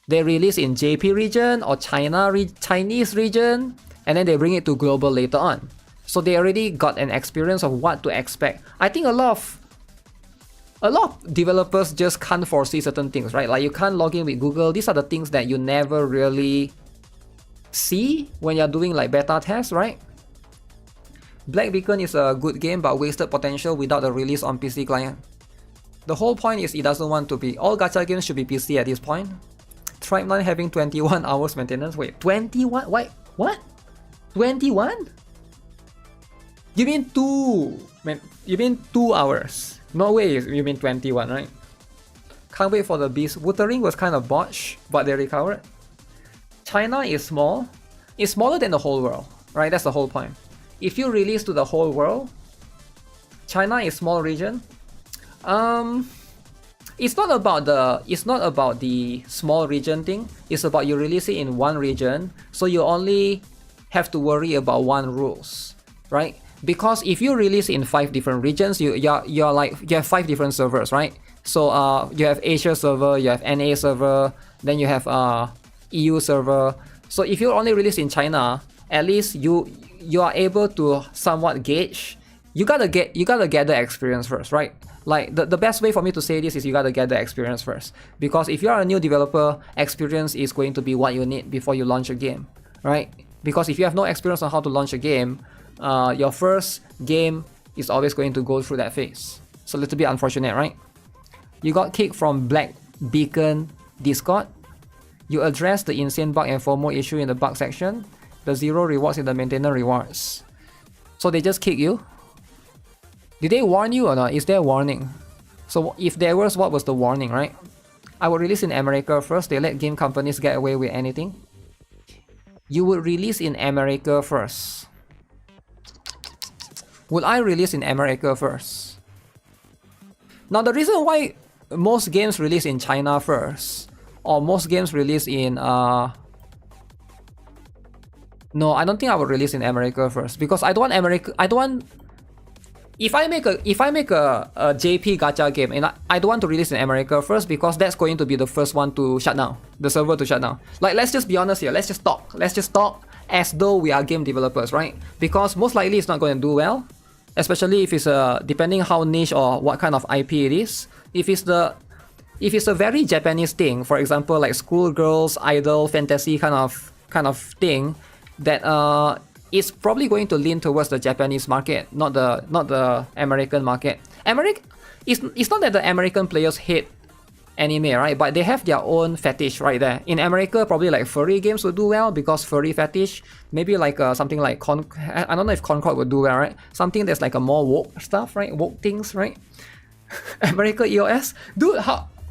They release in JP region or Chinese region, and then they bring it to global later on. So they already got an experience of what to expect. I think a lot of developers just can't foresee certain things, right? Like you can't log in with Google. These are the things that you never really see when you're doing like beta tests, right? Black Beacon is a good game but wasted potential without the release on PC client. The whole point is it doesn't want to be. All gacha games should be PC at this point. Tribe 9 having 21 hours maintenance. Wait, 21? Wait, what? 21? You mean 2? Man, you mean 2 hours? No way you mean 21, right? Can't wait for the beast. Wuthering was kind of botched, but they recovered. China is small. It's smaller than the whole world, right? That's the whole point. If you release to the whole world, China is small region. It's not about the small region thing. It's about you release it in one region, so you only have to worry about one rules, right? Because if you release in 5 different regions, you have 5 different servers, right? So you have Asia server, you have NA server, then you have EU server. So if you only release in China, at least you are able to somewhat gauge. You gotta get the experience first, right? Like the best way for me to say this is you gotta get the experience first. Because if you are a new developer, experience is going to be what you need before you launch a game, right? Because if you have no experience on how to launch a game, your first game is always going to go through that phase. It's a little bit unfortunate, right? You got kicked from Black Beacon Discord. You address the insane bug and FOMO issue in the bug section. The 0 rewards in the maintainer rewards. So they just kick you? Did they warn you or not? Is there a warning? So if there was, what was the warning, right? I would release in America first. They let game companies get away with anything. You would release in America first. Would I release in America first? Now the reason why most games release in China first, or most games release in no, I don't think I would release in America first, because I don't want America. I don't want. If I make a JP gacha game and I don't want to release in America first, because that's going to be the first one to shut down, the server to shut down. Like, let's just be honest here. Let's just talk as though we are game developers, right? Because most likely it's not going to do well, especially if it's depending how niche or what kind of IP it is. If it's a very Japanese thing, for example, like schoolgirls, idol, fantasy kind of thing, that it's probably going to lean towards the Japanese market, not the American market. It's not that the American players hate anime, right? But they have their own fetish right there. In America, probably like furry games would do well because furry fetish. Maybe like something like I don't know if Concord would do well, right? Something that's like a more woke stuff, right? Woke things, right? America EOS, dude.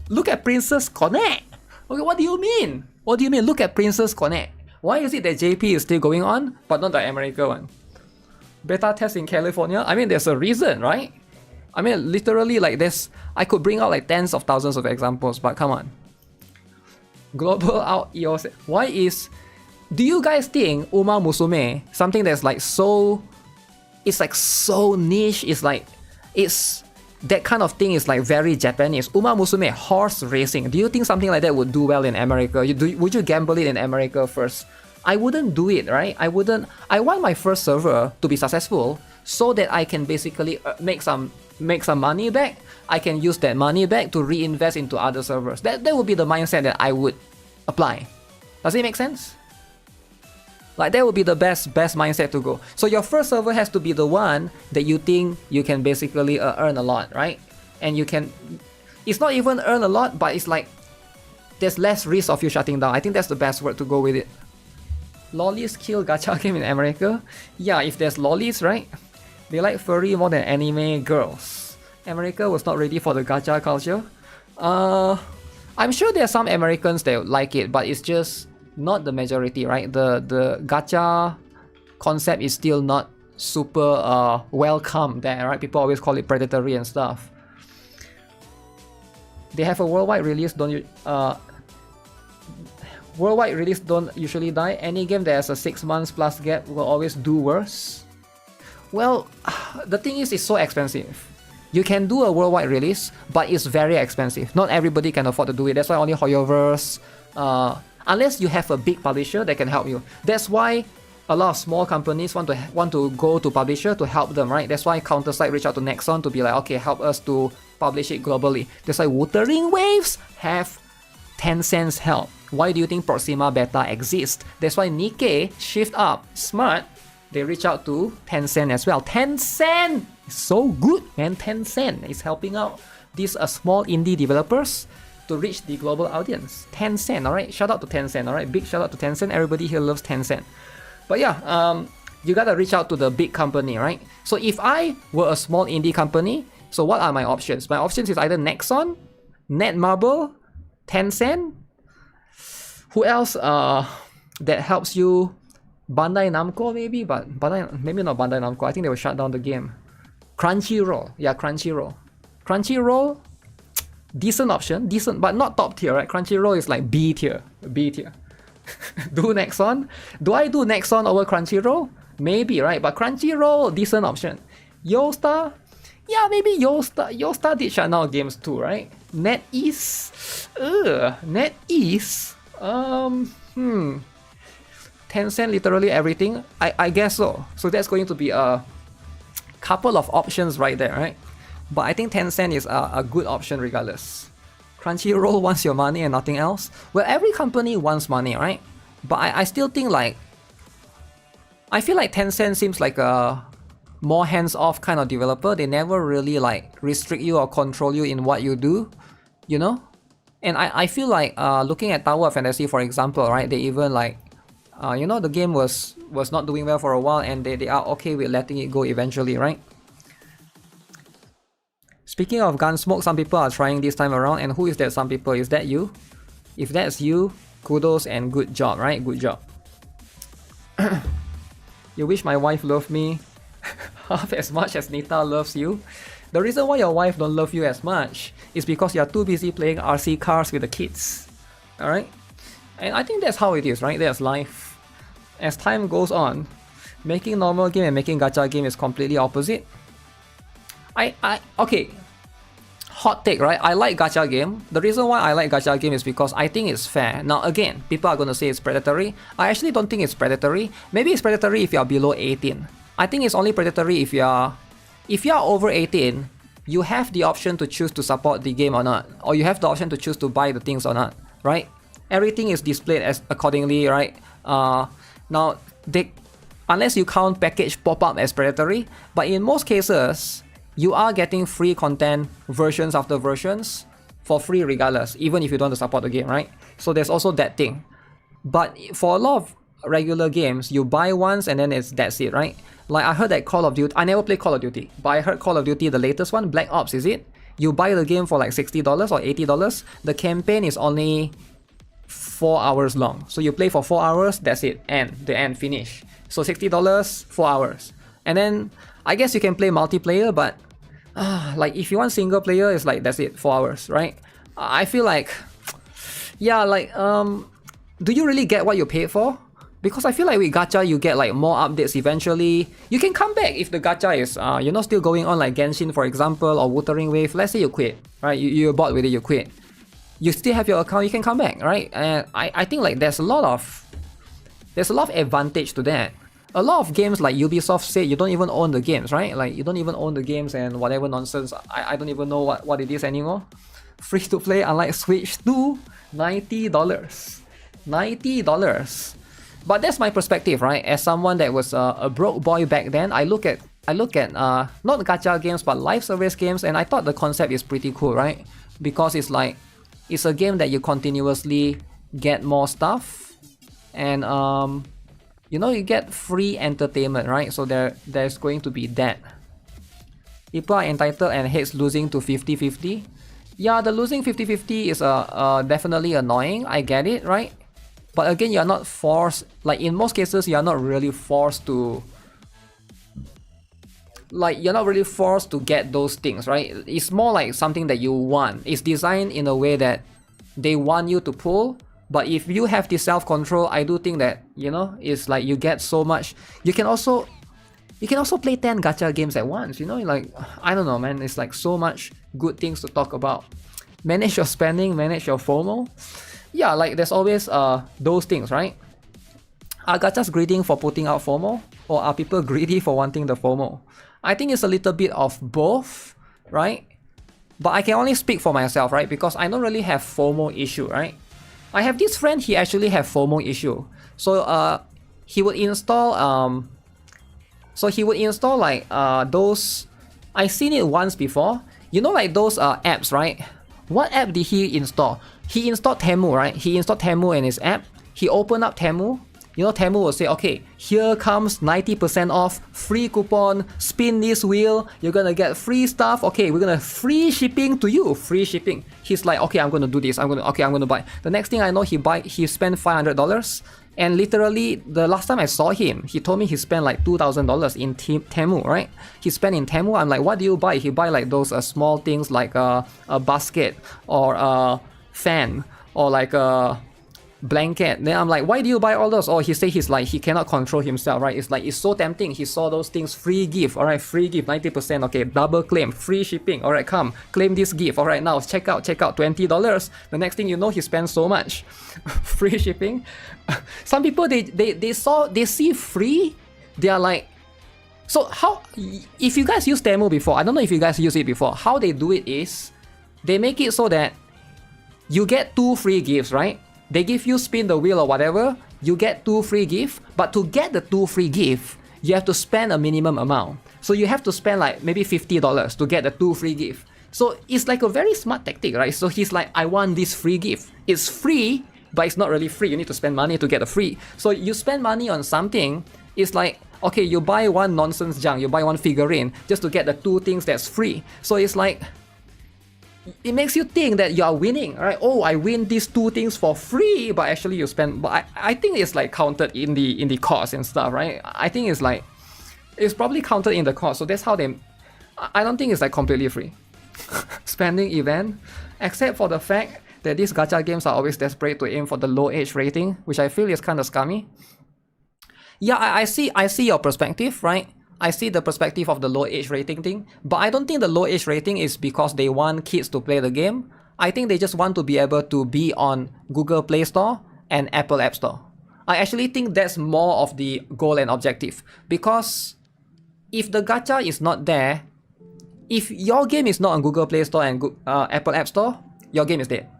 Look at Princess Connect. Okay, what do you mean? What do you mean? Look at Princess Connect. Why is it that JP is still going on, but not the America one? Beta test in California? I mean, there's a reason, right? I mean, literally, like this, I could bring out like tens of thousands of examples, but come on. Global out EOS. Why is... Do you guys think Uma Musume, something that's like so... It's like so niche, it's that kind of thing is like very Japanese. Uma Musume, horse racing. Do you think something like that would do well in America? Would you gamble it in America first? I wouldn't do it, right? I want my first server to be successful so that I can basically make some money back. I can use that money back to reinvest into other servers. That would be the mindset that I would apply. Does it make sense? Like, that would be the best mindset to go. So your first server has to be the one that you think you can basically earn a lot, right? And you can... It's not even earn a lot, but it's like... There's less risk of you shutting down. I think that's the best word to go with it. Lollies kill gacha game in America? Yeah, if there's lollies, right? They like furry more than anime girls. America was not ready for the gacha culture. I'm sure there are some Americans that like it, but it's just... not the majority, right? The gacha concept is still not super welcome there, right? People always call it predatory and stuff. They have a worldwide release, worldwide release don't usually die. Any game that has a 6 months plus gap will always do worse. Well, the thing is, it's so expensive. You can do a worldwide release, but it's very expensive. Not everybody can afford to do it. That's why only Hoyoverse, unless you have a big publisher that can help you. That's why a lot of small companies want to go to publisher to help them, right? That's why Counter-Strike reached out to Nexon to be like, okay, help us to publish it globally. That's why Wuthering Waves have Tencent's help. Why do you think Proxima Beta exists? That's why NIKKE, Shift Up, Smart, they reach out to Tencent as well. Tencent is so good, man. Tencent is helping out these small indie developers to reach the global audience. Tencent, alright? Shout out to Tencent, alright? Big shout out to Tencent. Everybody here loves Tencent. But yeah, you gotta reach out to the big company, right? So if I were a small indie company, so what are my options? My options is either Nexon, Netmarble, Tencent. Who else that helps you? Bandai Namco maybe, but maybe not Bandai Namco. I think they will shut down the game. Crunchyroll. Yeah, Crunchyroll. Crunchyroll, decent option, decent, but not top tier, right? Crunchyroll is like B tier. Do Nexon? Do I do Nexon over Crunchyroll? Maybe, right? But Crunchyroll, decent option. Yostar? Yeah, maybe Yostar did shut down games too, right? NetEase? NetEase? Tencent, literally everything? I guess so. So that's going to be a couple of options right there, right? But I think Tencent is a good option regardless. Crunchyroll wants your money and nothing else. Well, every company wants money, right? But I still think like... I feel like Tencent seems like a more hands-off kind of developer. They never really like restrict you or control you in what you do. you know? And I feel like looking at Tower of Fantasy, for example, right? They even like, you know, the game was not doing well for a while, and they are okay with letting it go eventually, right? Speaking of Gunsmoke, some people are trying this time around, and who is that some people? Is that you? If that's you, kudos and good job, right? Good job. You wish my wife loved me half as much as Nita loves you. The reason why your wife don't love you as much is because you're too busy playing RC cars with the kids. Alright? And I think that's how it is, right? That's life. As time goes on, making normal game and making gacha game is completely opposite. Okay. Hot take, right? I like gacha game. The reason why I like gacha game is because I think it's fair. Now again, people are gonna say it's predatory. I actually don't think it's predatory. Maybe it's predatory if you're below 18. I think it's only predatory if you're over 18, you have the option to choose to support the game or not. Or you have the option to choose to buy the things or not, right? Everything is displayed as accordingly, right? Now, unless you count package pop-up as predatory, but in most cases, you are getting free content versions after versions for free regardless, even if you don't want to support the game, right? So there's also that thing. But for a lot of regular games, you buy once and then that's it, right? Like I heard that Call of Duty, I never played Call of Duty, but I heard Call of Duty, the latest one, Black Ops, is it? You buy the game for like $60 or $80. The campaign is only 4 hours long. So you play for 4 hours, that's it, finish. So $60, 4 hours. And then I guess you can play multiplayer, but like if you want single player, it's like that's it, 4 hours, right? I feel like, yeah, like do you really get what you paid for? Because I feel like with gacha, you get like more updates eventually. You can come back if the gacha is you know, still going on, like Genshin for example, or Wuthering Wave. Let's say you quit, right? You're bored with it, you quit. You still have your account, you can come back, right? And I think like there's a lot of advantage to that. A lot of games like Ubisoft say you don't even own the games, right? Like you don't even own the games and whatever nonsense. I don't even know what it is anymore. Free to play, unlike Switch 2, $90. $90. But that's my perspective, right? As someone that was a broke boy back then, I look at not gacha games but live service games, and I thought the concept is pretty cool, right? Because it's like it's a game that you continuously get more stuff, and you know, you get free entertainment, right? So there's going to be that. People are entitled and hates losing to 50-50. Yeah, the losing 50-50 is definitely annoying. I get it, right? But again, you're not forced, like in most cases, you're not really forced to, get those things, right? It's more like something that you want. It's designed in a way that they want you to pull, but if you have the self-control, I do think that, you know, it's like you get so much. You can also play 10 gacha games at once, you know, like, I don't know, man, it's like so much good things to talk about. Manage your spending, manage your FOMO. Yeah, like there's always those things, right? Are gachas greedy for putting out FOMO? Or are people greedy for wanting the FOMO? I think it's a little bit of both, right? But I can only speak for myself, right? Because I don't really have FOMO issue, right? I have this friend, he actually have FOMO issue. So he would install like those, I seen it once before. You know, like those apps, right? What app did he install? He installed Temu, right? He installed Temu in his app. He opened up Temu. You know, Temu will say, okay, here comes 90% off, free coupon, spin this wheel, you're gonna get free stuff, okay, we're gonna free shipping to you, free shipping. He's like, okay, I'm gonna do this, I'm gonna buy. The next thing I know, he spent $500, and literally, the last time I saw him, he told me he spent like $2,000 in Temu, right? He spent in Temu. I'm like, what do you buy? He buy like those small things like a basket or a fan or like a blanket. Then I'm like, why do you buy all those? Or he say he's like, he cannot control himself, right? It's like, it's so tempting. He saw those things, free gift, all right, free gift, 90%, okay, double claim, free shipping, all right, come, claim this gift, all right, now check out, $20. The next thing you know, he spends so much. Free shipping. Some people, they see free, they are like, so how, if you guys use Temu before, I don't know if you guys use it before, how they do it is, they make it so that you get 2 free gifts, right? They give you spin the wheel or whatever, you get 2 free gifts, but to get the 2 free gifts, you have to spend a minimum amount. So you have to spend like maybe $50 to get the 2 free gifts. So it's like a very smart tactic, right? So he's like, I want this free gift. It's free, but it's not really free. You need to spend money to get a free. So you spend money on something, it's like, okay, you buy one nonsense junk, you buy one figurine just to get the 2 things that's free. So it's like, it makes you think that you are winning, right? Oh, I win these 2 things for free, but actually you spend. But I think it's like counted in the cost and stuff, right? I think it's like, it's probably counted in the cost. So that's how they. I don't think it's like completely free. Spending event, except for the fact that these gacha games are always desperate to aim for the low age rating, which I feel is kind of scummy. Yeah, I see your perspective, right? I see the perspective of the low age rating thing, but I don't think the low age rating is because they want kids to play the game. I think they just want to be able to be on Google Play Store and Apple App Store. I actually think that's more of the goal and objective, because if the gacha is not there, if your game is not on Google Play Store and Apple App Store, your game is dead.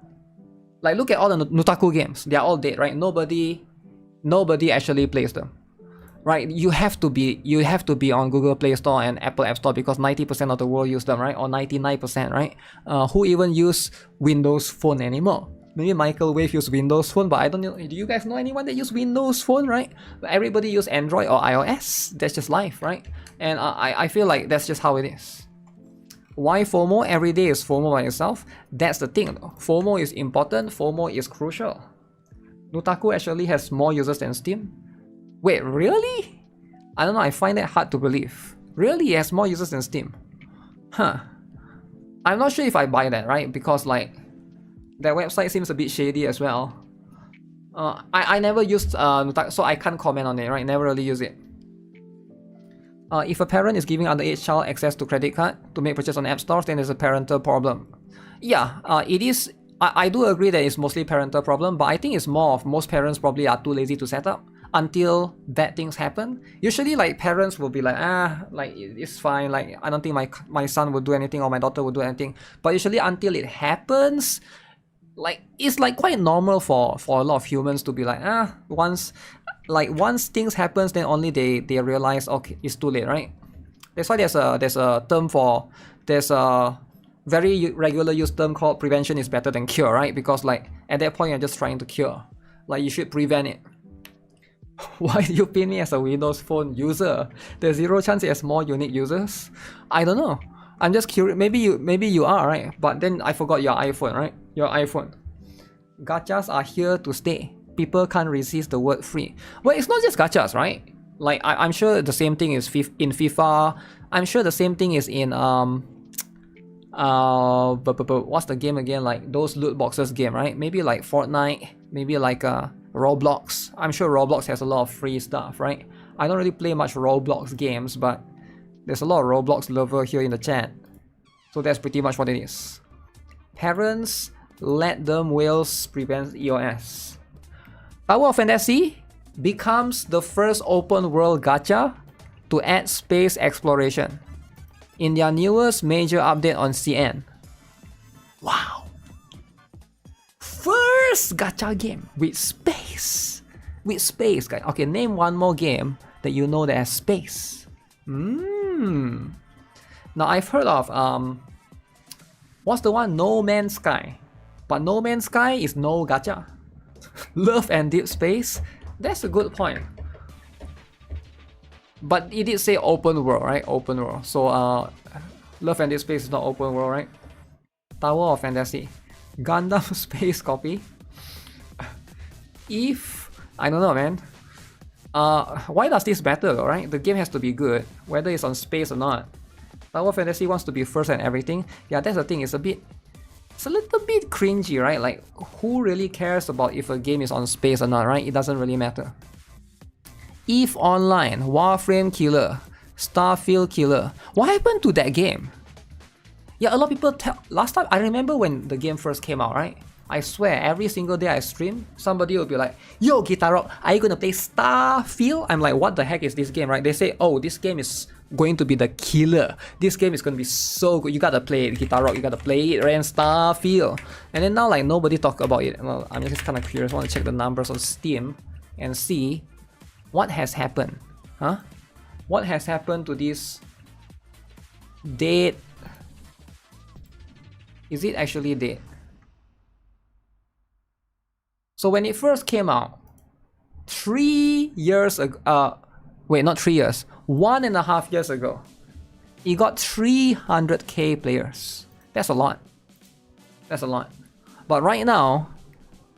Like, look at all the Nutaku games, they are all dead, right? Nobody actually plays them. Right, you have to be on Google Play Store and Apple App Store because 90% of the world use them, right? Or 99%, right? Who even use Windows Phone anymore? Maybe Michael Wave use Windows Phone, but I don't know. Do you guys know anyone that use Windows Phone, right? Everybody use Android or iOS. That's just life, right? And I feel like that's just how it is. Why FOMO? Every day is FOMO by itself. That's the thing, though. FOMO is important. FOMO is crucial. Nutaku actually has more users than Steam. Wait, really? I don't know, I find that hard to believe. Really, it has more users than Steam. Huh. I'm not sure if I buy that, right? Because like, their website seems a bit shady as well. I never used Nutaku, so I can't comment on it, right? Never really use it. If a parent is giving underage child access to credit card to make purchase on app stores, then there's a parental problem. Yeah, it is. I do agree that it's mostly parental problem, but I think it's more of most parents probably are too lazy to set up until bad things happen. Usually, like, parents will be like, like, it's fine, like, I don't think my son will do anything or my daughter will do anything. But usually until it happens, like, it's like quite normal for a lot of humans to be like, once things happens, then only they realize, okay, it's too late, right? That's why there's a term for, there's a very regular use term called prevention is better than cure, right? Because like, at that point, you're just trying to cure. Like, you should prevent it. Why do you pin me as a Windows Phone user? There's zero chance it has more unique users? I don't know. I'm just curious. Maybe you are, right? But then I forgot your iPhone, right? Your iPhone. Gachas are here to stay. People can't resist the word free. Well, it's not just gachas, right? Like, I'm sure the same thing is in FIFA. I'm sure the same thing is in what's the game again? Like those loot boxes game, right? Maybe like Fortnite. Maybe like Roblox. I'm sure Roblox has a lot of free stuff, right? I don't really play much Roblox games, but there's a lot of Roblox lover here in the chat. So that's pretty much what it is. Parents, let them whales prevent EOS. Tower of Fantasy becomes the first open world gacha to add space exploration in their newest major update on CN. Wow. First gacha game with space. With space, guys. Okay, name one more game that you know that has space. Now I've heard of what's the one? No Man's Sky. But No Man's Sky is no gacha. Love and Deep Space. That's a good point. But it did say open world, right? Open world. So Love and Deep Space is not open world, right? Tower of Fantasy. Gundam Space copy. If I don't know, man. Why does this matter, right? The game has to be good, whether it's on space or not. Tower of Fantasy wants to be first and everything. Yeah, that's the thing. It's a little bit cringy, right? Like, who really cares about if a game is on space or not, right? It doesn't really matter. EVE Online, Warframe Killer, Starfield Killer. What happened to that game? Yeah, a lot of people tell. Last time, I remember when the game first came out, right? I swear, every single day I stream, somebody will be like, yo, GuitarRock, are you gonna play Starfield? I'm like, what the heck is this game, right? They say, oh, this game is going to be the killer. This game is gonna be so good. You gotta play it, GuitarRock, you gotta play it, right? Starfield. And then now, like, nobody talk about it. Well, I'm just kind of curious. I want to check the numbers on Steam and see what has happened. Huh? What has happened to this dead Is it actually dead? So when it first came out, 3 years ago, wait, not 3 years, 1.5 years ago, it got 300k players. That's a lot. That's a lot. But right now,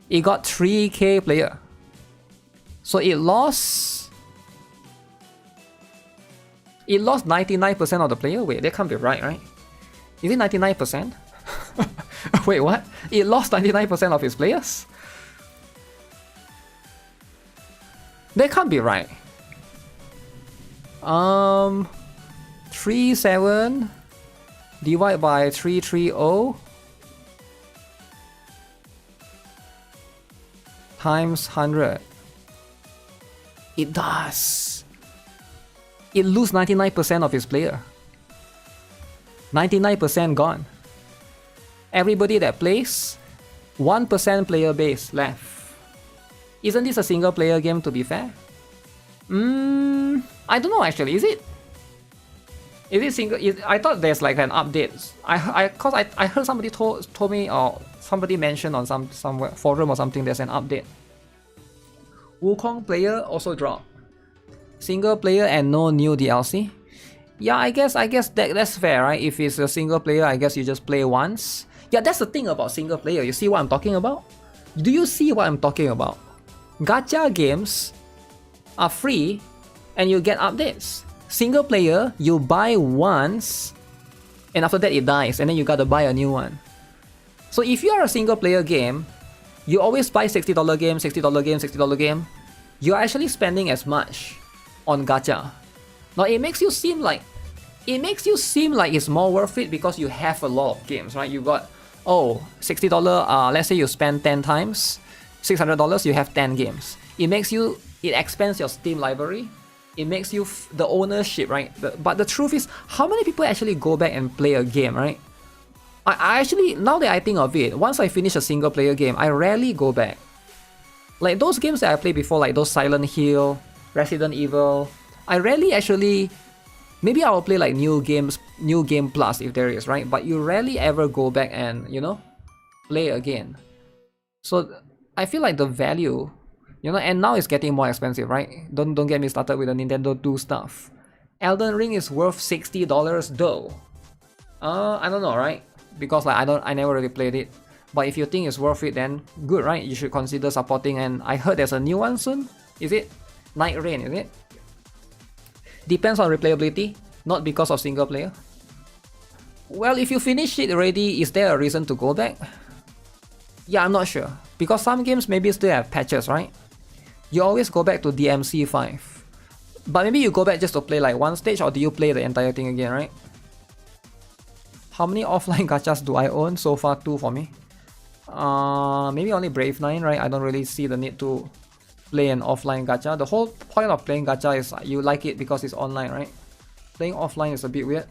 it got 3k player. So it lost 99% of the player. Wait, that can't be right, right? Is it 99%? Wait, what? It lost 99% of its players? That can't be right. 37 divided by 330 times 100. It does. It lose 99% of its player. 99% gone. Everybody that plays, 1% player base left. Isn't this a single player game, to be fair? I don't know actually. Is it? Is it single? I thought there's like an update. I heard somebody told me, or somebody mentioned on somewhere forum or something, there's an update. Wukong player also dropped. Single player and no new DLC. Yeah, I guess that's fair, right? If it's a single player, I guess you just play once. Yeah, that's the thing about single player. You see what I'm talking about? Do you see what I'm talking about? Gacha games are free and you get updates. Single player, you buy once and after that it dies and then you gotta buy a new one. So if you are a single player game, you always buy $60 game, $60 game, $60 game. You're actually spending as much on gacha. Now it makes you seem like it's more worth it because you have a lot of games, right? You got $60. Let's say you spend 10 times, $600. You have 10 games. It expands your Steam library. It makes you the ownership, right? But the truth is, how many people actually go back and play a game, right? I actually, now that I think of it, once I finish a single player game, I rarely go back. Like those games that I played before, like those Silent Hill, Resident Evil, I rarely actually, maybe I'll play like new game plus if there is, right? But you rarely ever go back and, you know, play again. So I feel like the value, you know, and now it's getting more expensive, right? Don't get me started with the Nintendo 2 stuff. Elden Ring is worth $60 though. I don't know, right? Because like I never really played it. But if you think it's worth it, then good, right? You should consider supporting. And I heard there's a new one soon. Is it? Night Rain, is it? Depends on replayability, not because of single player. Well, if you finish it already, is there a reason to go back? Yeah, I'm not sure. Because some games maybe still have patches, right? You always go back to DMC 5. But maybe you go back just to play like one stage, or do you play the entire thing again, right? How many offline gachas do I own? So far, 2 for me. Maybe only Brave 9, right? I don't really see the need to play an offline gacha. The whole point of playing gacha is you like it because it's online, right? Playing offline is a bit weird.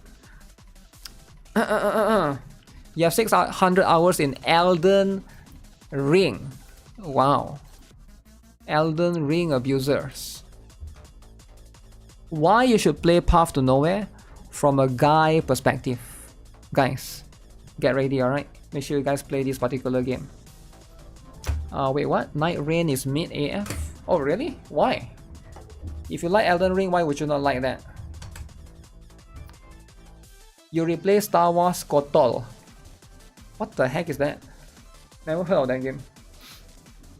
You have 600 hours in Elden Ring. Wow. Elden Ring abusers. Why you should play Path to Nowhere from a guy perspective. Guys, get ready, alright? Make sure you guys play this particular game. Wait, what? Night Rain is mid AF? Oh, really? Why? If you like Elden Ring, why would you not like that? You replay Star Wars KOTOR. What the heck is that? Never heard of that game.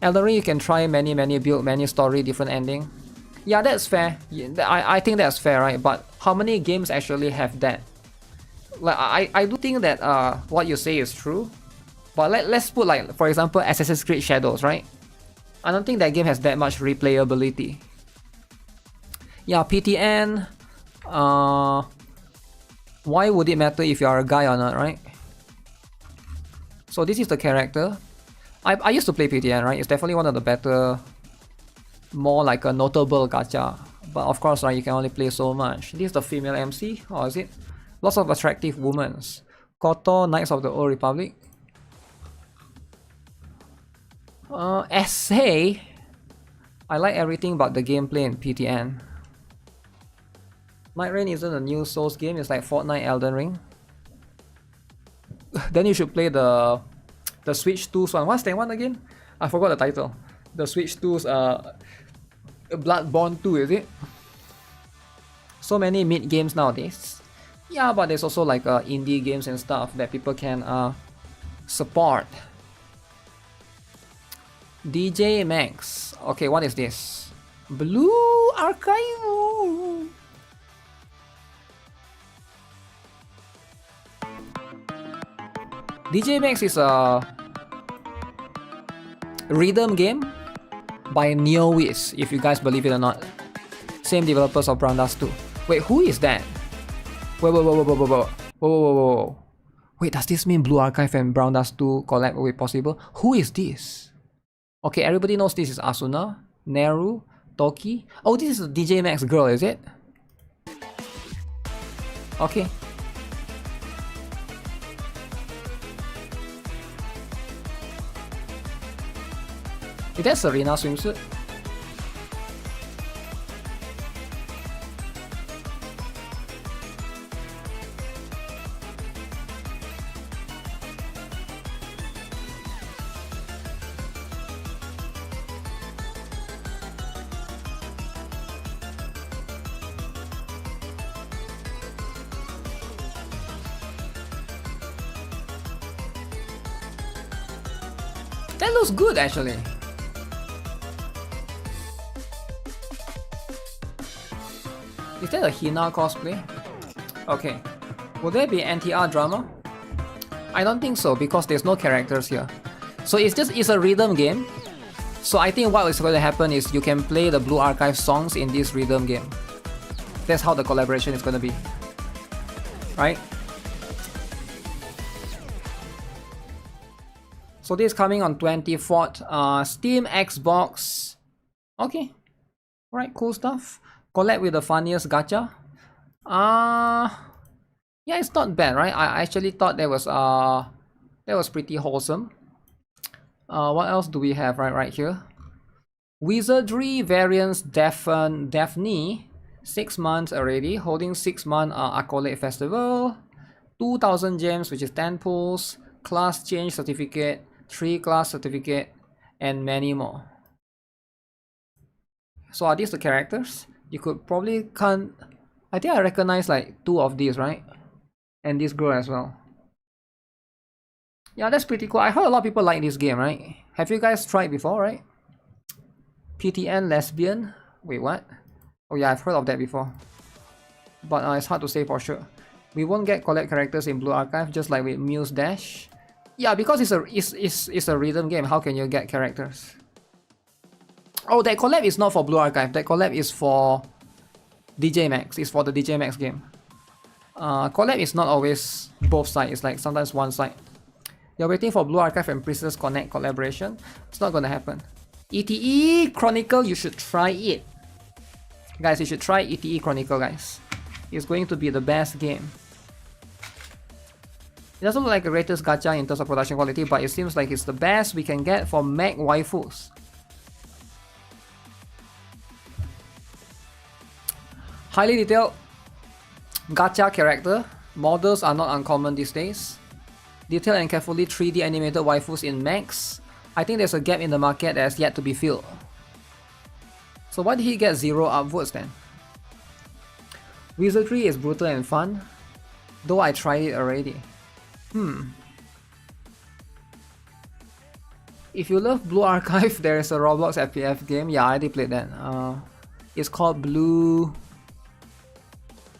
Elden Ring, you can try many build, many story, different ending. Yeah, that's fair. I think that's fair, right? But how many games actually have that? Like I do think that what you say is true. But let's put like, for example, Assassin's Creed Shadows, right? I don't think that game has that much replayability. Yeah, PTN. Why would it matter if you are a guy or not, right? So this is the character. I used to play PTN, right? It's definitely one of the better, more like a notable gacha. But of course, right, you can only play so much. This is the female MC, or is it? Lots of attractive women. KOTOR, Knights of the Old Republic. Essay. I like everything but the gameplay in PTN. Night Rain isn't a new Souls game, it's like Fortnite, Elden Ring. then you should play the Switch 2's one. What's that one again? I forgot the title. The Switch 2's Bloodborne 2, is it? So many mid games nowadays. Yeah, but there's also like indie games and stuff that people can support. DJ Max. Okay, what is this? Blue Archive. DJ Max is a rhythm game by NeoWiz, if you guys believe it or not. Same developers of Brown Dust 2. Wait, who is that? Whoa. Wait, does this mean Blue Archive and Brown Dust 2 collab will be possible? Who is this? Okay, everybody knows this is Asuna, Neru, Toki. Oh, this is a DJ Max girl, is it? Okay. Is that Serena swimsuit? That looks good actually. Is that a Hina cosplay? Okay. Will there be NTR drama? I don't think so because there's no characters here. So it's a rhythm game. So I think what is going to happen is you can play the Blue Archive songs in this rhythm game. That's how the collaboration is going to be. Right? So this is coming on 24th. Steam, Xbox. Okay. Alright, cool stuff. Collab with the funniest gacha. Yeah, it's not bad, right? I actually thought that was pretty wholesome. What else do we have right here? Wizardry variants Daphne. 6 months already. Holding 6-month Accolade Festival. 2000 gems, which is 10 pulls. Class change certificate. 3 class certificate. And many more. So are these the characters? You could probably can't. I think I recognize like 2 of these, right? And this girl as well. Yeah, that's pretty cool. I heard a lot of people like this game, right? Have you guys tried before, right? PTN lesbian. Wait, what? Oh yeah, I've heard of that before. But it's hard to say for sure. We won't get collect characters in Blue Archive, just like with Muse Dash. Yeah, because it's a rhythm game. How can you get characters? Oh, that collab is not for Blue Archive. That collab is for DJ Max. It's for the DJ Max game. Collab is not always both sides. It's like sometimes one side. You're waiting for Blue Archive and Princess Connect collaboration. It's not gonna happen. ETE Chronicle, you should try it. Guys, you should try ETE Chronicle, guys. It's going to be the best game. It doesn't look like the greatest gacha in terms of production quality, but it seems like it's the best we can get for mech waifus. Highly detailed gacha character. Models are not uncommon these days. Detailed and carefully 3D animated waifus in mechs. I think there's a gap in the market that has yet to be filled. So why did he get 0 upvotes then? Wizardry is brutal and fun, though I tried it already. If you love Blue Archive, there is a Roblox FPF game. Yeah, I already played that. It's called Blue...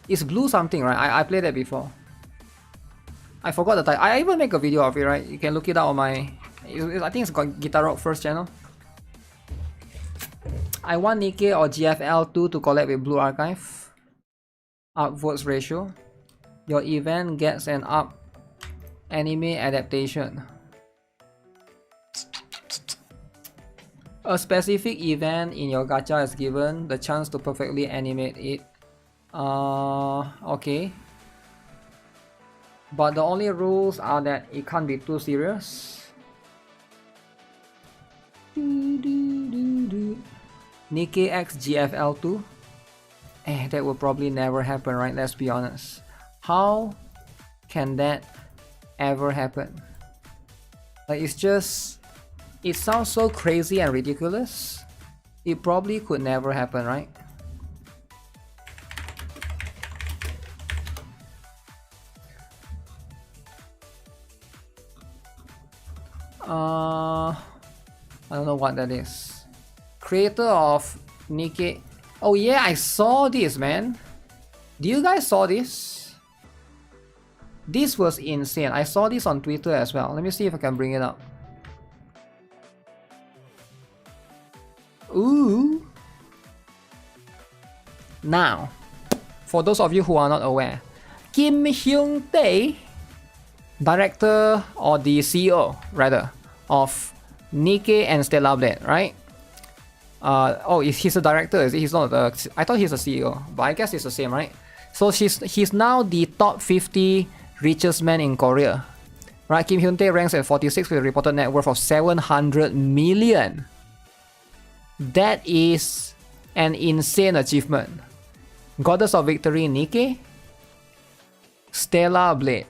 It's Blue something, right? I played that before. I forgot the title. I even make a video of it, right? You can look it out on my... I think it's called GuitarRock first channel. I want NIKKE or GFL2 to collab with Blue Archive. Upvotes ratio. Your event gets an up anime adaptation. A specific event in your gacha is given the chance to perfectly animate it. Okay. But the only rules are that it can't be too serious. NIKKE X GFL2. That will probably never happen, right? Let's be honest. How can that ever happen. Like it's just, it sounds so crazy and ridiculous. It probably could never happen, right? I don't know what that is. Creator of NIKKE. Oh yeah, I saw this, man. Do you guys saw this? This was insane. I saw this on Twitter as well. Let me see if I can bring it up. Ooh. Now, for those of you who are not aware, Kim Hyung-tae, director or the CEO rather of NIKKE and Stellar Blade, right? Oh, he's a director, is he? He's not the. I thought he's a CEO, but I guess it's the same, right? So he's now the top 50 richest man in Korea, right? Kim Hyun-tae ranks at 46 with a reported net worth of 700 million. That is an insane achievement. Goddess of Victory NIKKE, Stellar Blade.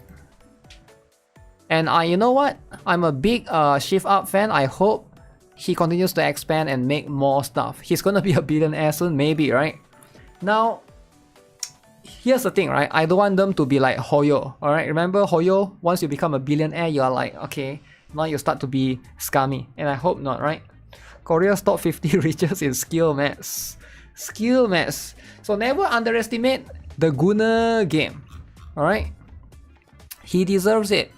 And you know what? I'm a big Shift Up fan. I hope he continues to expand and make more stuff. He's gonna be a billionaire soon, maybe, right? Now, here's the thing, right? I don't want them to be like Hoyo, alright? Remember Hoyo? Once you become a billionaire, you're like, okay, now you start to be scummy. And I hope not, right? Korea's top 50 richest in skill maths. Skill maths. So never underestimate the Gunner game, alright? He deserves it.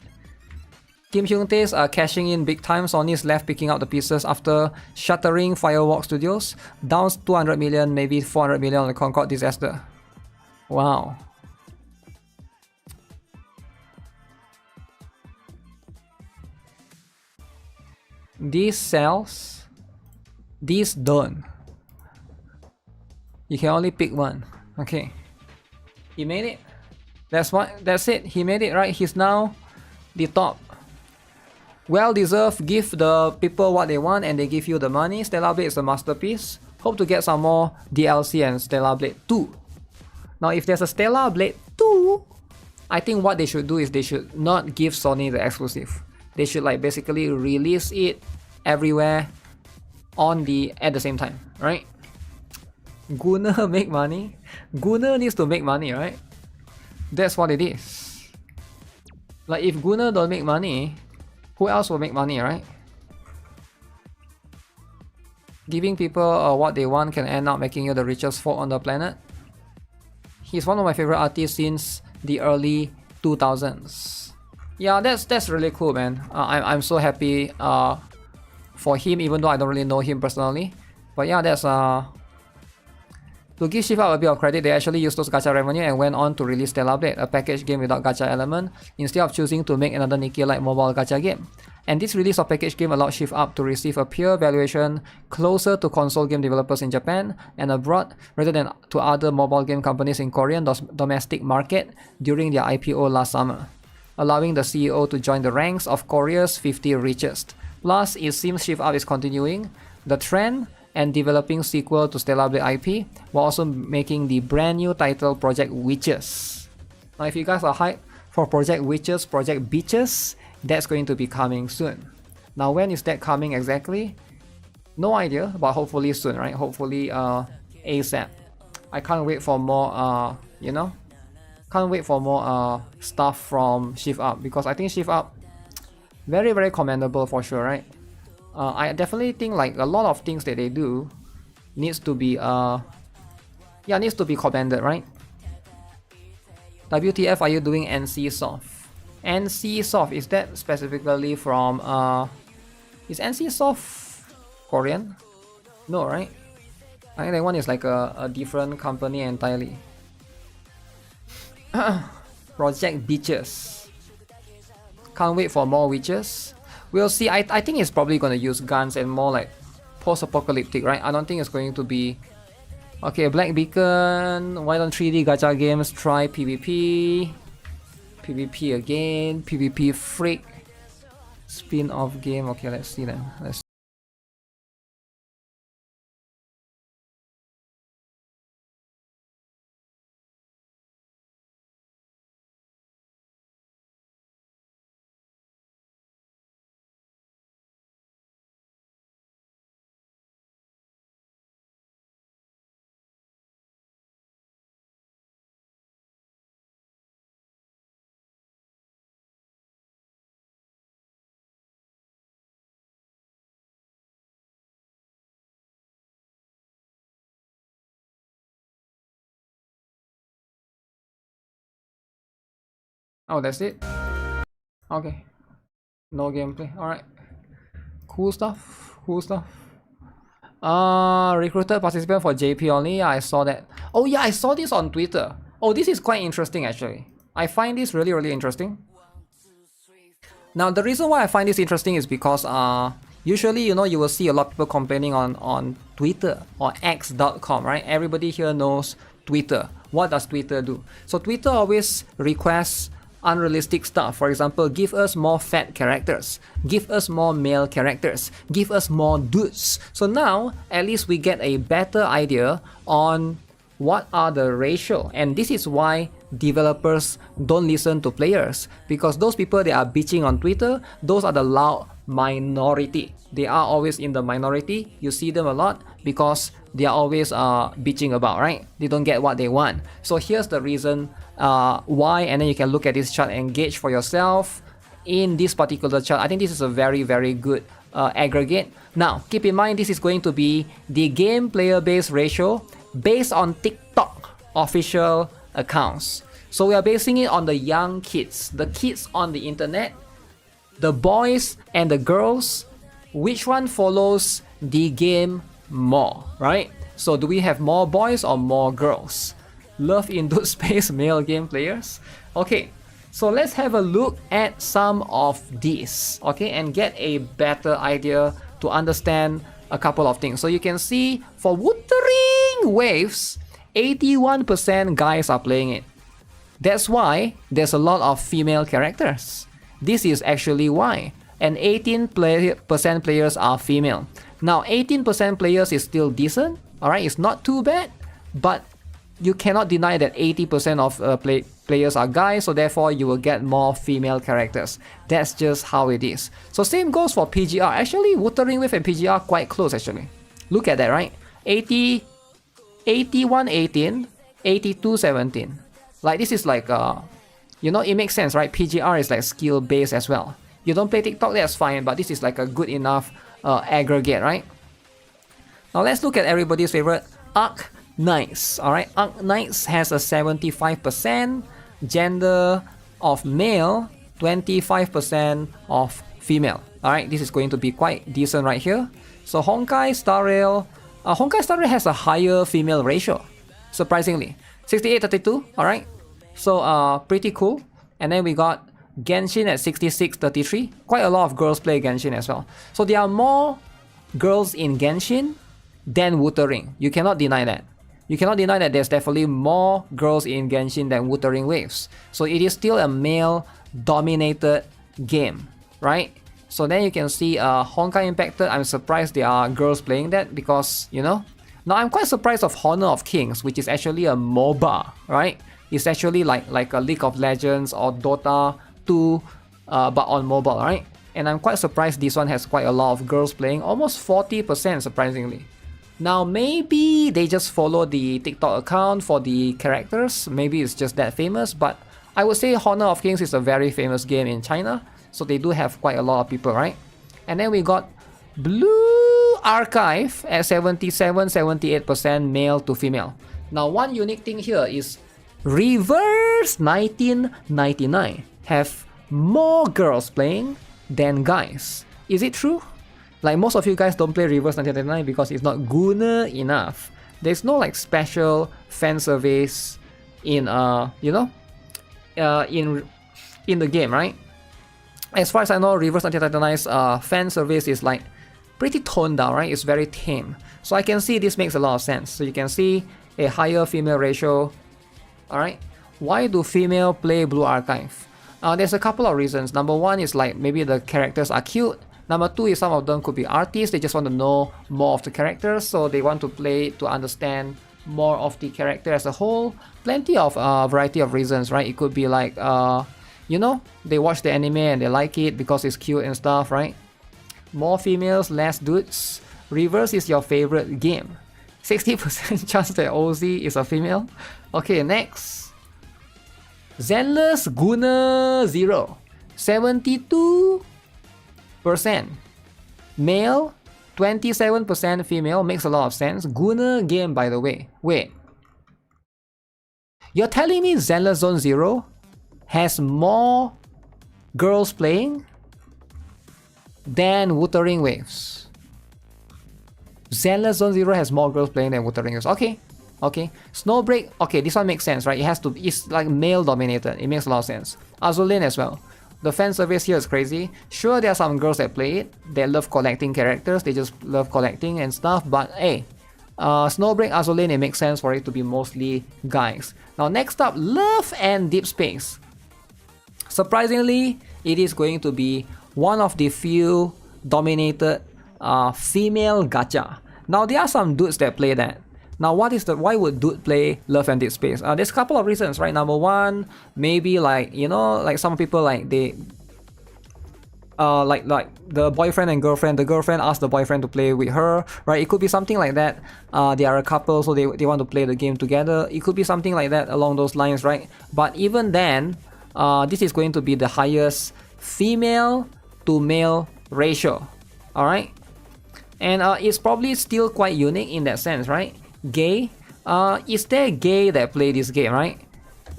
Kim Hyung-tae's cashing in big time. Sony's left picking up the pieces after shuttering Firewalk Studios. Down 200 million, maybe 400 million on the Concorde disaster. Wow. These sells, these don't. You can only pick one. Okay. He made it. That's it. He made it, right? He's now the top. Well deserved. Give the people what they want and they give you the money. Stellar Blade is a masterpiece. Hope to get some more DLC and Stellar Blade 2. Now if there's a Stellar Blade 2, I think what they should do is they should not give Sony the exclusive. They should like basically release it everywhere at the same time, right? Gunner make money. Gunner needs to make money, right? That's what it is. Like if Gunner don't make money, who else will make money, right? Giving people what they want can end up making you the richest folk on the planet. He's one of my favorite artists since the early 2000s. Yeah, that's really cool, man. I'm so happy for him, even though I don't really know him personally. But yeah, that's to give Shift Up a bit of credit, they actually used those gacha revenue and went on to release Stellar Blade, a package game without gacha element, instead of choosing to make another NIKKE-like mobile gacha game. And this release of package game allowed Shift Up to receive a peer valuation closer to console game developers in Japan and abroad, rather than to other mobile game companies in Korean domestic market during their IPO last summer, allowing the CEO to join the ranks of Korea's 50 richest. Plus, it seems Shift Up is continuing the trend and developing sequel to Stellar Blade IP, while also making the brand new title Project Witches. Now if you guys are hyped for Project Witches, Project Beaches, that's going to be coming soon. Now when is that coming exactly? No idea, but hopefully soon, right? Hopefully ASAP. I can't wait for more, you know? Can't wait for more stuff from Shift Up, because I think Shift Up, very, very commendable for sure, right? I definitely think like a lot of things that they do needs to be needs to be commended, right? WTF are you doing NCSoft? NCSoft, is that specifically from is NCSoft Korean? No, right? I think that one is like a different company entirely. Project Beaches. Can't wait for more witches. We'll see. I think it's probably gonna use guns and more like post-apocalyptic, right? I don't think it's going to be... Okay, Black Beacon. Why don't 3D gacha games try PvP? PvP again. PvP freak. Spin-off game. Okay, let's see then. Let's Oh, that's it. Okay. No gameplay. Alright. Cool stuff. Cool stuff. Recruited participant for JP only. Yeah, I saw that. Oh yeah, I saw this on Twitter. Oh, this is quite interesting actually. I find this really interesting. Now, the reason why I find this interesting is because usually, you know, you will see a lot of people complaining on Twitter or X.com, right? Everybody here knows Twitter. What does Twitter do? So Twitter always requests unrealistic stuff. For example, give us more fat characters, give us more male characters, give us more dudes. So now at least we get a better idea on what are the ratio, and this is why developers don't listen to players, because those people that are bitching on Twitter, those are the loud minority. They are always in the minority. You see them a lot because they are always bitching about, right? They don't get what they want. So here's the reason why, and then you can look at this chart and gauge for yourself. In this particular chart, I think this is a very good aggregate. Now keep in mind, this is going to be the game player base ratio based on TikTok official accounts. So we are basing it on the young kids, the kids on the internet, the boys and the girls. Which one follows the game more, right? So do we have more boys or more girls? Love in dude space male game players. Okay, so let's have a look at some of these, okay, and get a better idea to understand a couple of things. So you can see for Wuthering Waves, 81% guys are playing it. That's why there's a lot of female characters. This is actually why. And 18% players are female. Now 18% players is still decent, alright, it's not too bad, but you cannot deny that 80% of players are guys, so therefore you will get more female characters. That's just how it is. So same goes for PGR. Actually, Wuthering Wave and PGR are quite close actually. Look at that, right? 80, 81, 18, 82, 17. Like this is like, you know, it makes sense, right? PGR is like skill based as well. You don't play TikTok, that's fine, but this is like a good enough aggregate, right? Now let's look at everybody's favorite, Arc Knights. Alright, Arc Knights has a 75% gender of male, 25% of female. Alright, this is going to be quite decent right here. So Honkai Star Rail, Honkai Star Rail has a higher female ratio, surprisingly. 68-32, alright. So pretty cool. And then we got Genshin at 66-33. Quite a lot of girls play Genshin as well. So there are more girls in Genshin than Wuthering. You cannot deny that. You cannot deny that there's definitely more girls in Genshin than Wuthering Waves. So it is still a male-dominated game, right? So then you can see Honkai Impacted. I'm surprised there are girls playing that because, you know. Now I'm quite surprised of Honor of Kings, which is actually a MOBA, right? It's actually like a League of Legends or Dota 2, but on mobile, right? And I'm quite surprised this one has quite a lot of girls playing, almost 40% surprisingly. Now maybe they just follow the TikTok account for the characters, maybe it's just that famous, but I would say Honor of Kings is a very famous game in China, so they do have quite a lot of people, right? And then we got Blue Archive at 77-78% male to female. Now one unique thing here is Reverse 1999 have more girls playing than guys. Is it true? Like most of you guys don't play Reverse 1999 because it's not guna enough. There's no like special fan service in you know, in the game, right? As far as I know, Reverse 1999's fan service is like pretty toned down, right? It's very tame. So I can see this makes a lot of sense. So you can see a higher female ratio. Alright, why do female play Blue Archive? There's a couple of reasons. Number one is like maybe the characters are cute. Number two is some of them could be artists. They just want to know more of the characters, so they want to play to understand more of the character as a whole. Plenty of variety of reasons, right? It could be like, you know, they watch the anime and they like it because it's cute and stuff, right? More females, less dudes. Reverse is your favorite game. 60% chance that OZ is a female. Okay, next. Zenless Guna 0. 72% male, 27% female. Makes a lot of sense. Guna game, by the way. Wait. You're telling me Zenless Zone 0 has more girls playing than Wuthering Waves. Zenless Zone Zero has more girls playing than Wuthering Waves. Okay, okay. Snowbreak, okay, this one makes sense, right? It has to, it's like male dominated. It makes a lot of sense. Azulane as well. The fan service here is crazy. Sure, there are some girls that play it. They love collecting characters. They just love collecting and stuff. But hey, Snowbreak, Azulane, it makes sense for it to be mostly guys. Now next up, Love and Deep Space. Surprisingly, it is going to be one of the few dominated female gacha. Now there are some dudes that play that. Now why would dude play Love and Deep Space? There's a couple of reasons, right? Number one, maybe like, you know, like some people like they like the boyfriend and girlfriend, the girlfriend asks the boyfriend to play with her, right? It could be something like that. They are a couple, so they want to play the game together. It could be something like that along those lines, right? But even then, this is going to be the highest female to male ratio, all right? And it's probably still quite unique in that sense, right? Gay, is there gay that play this game, right?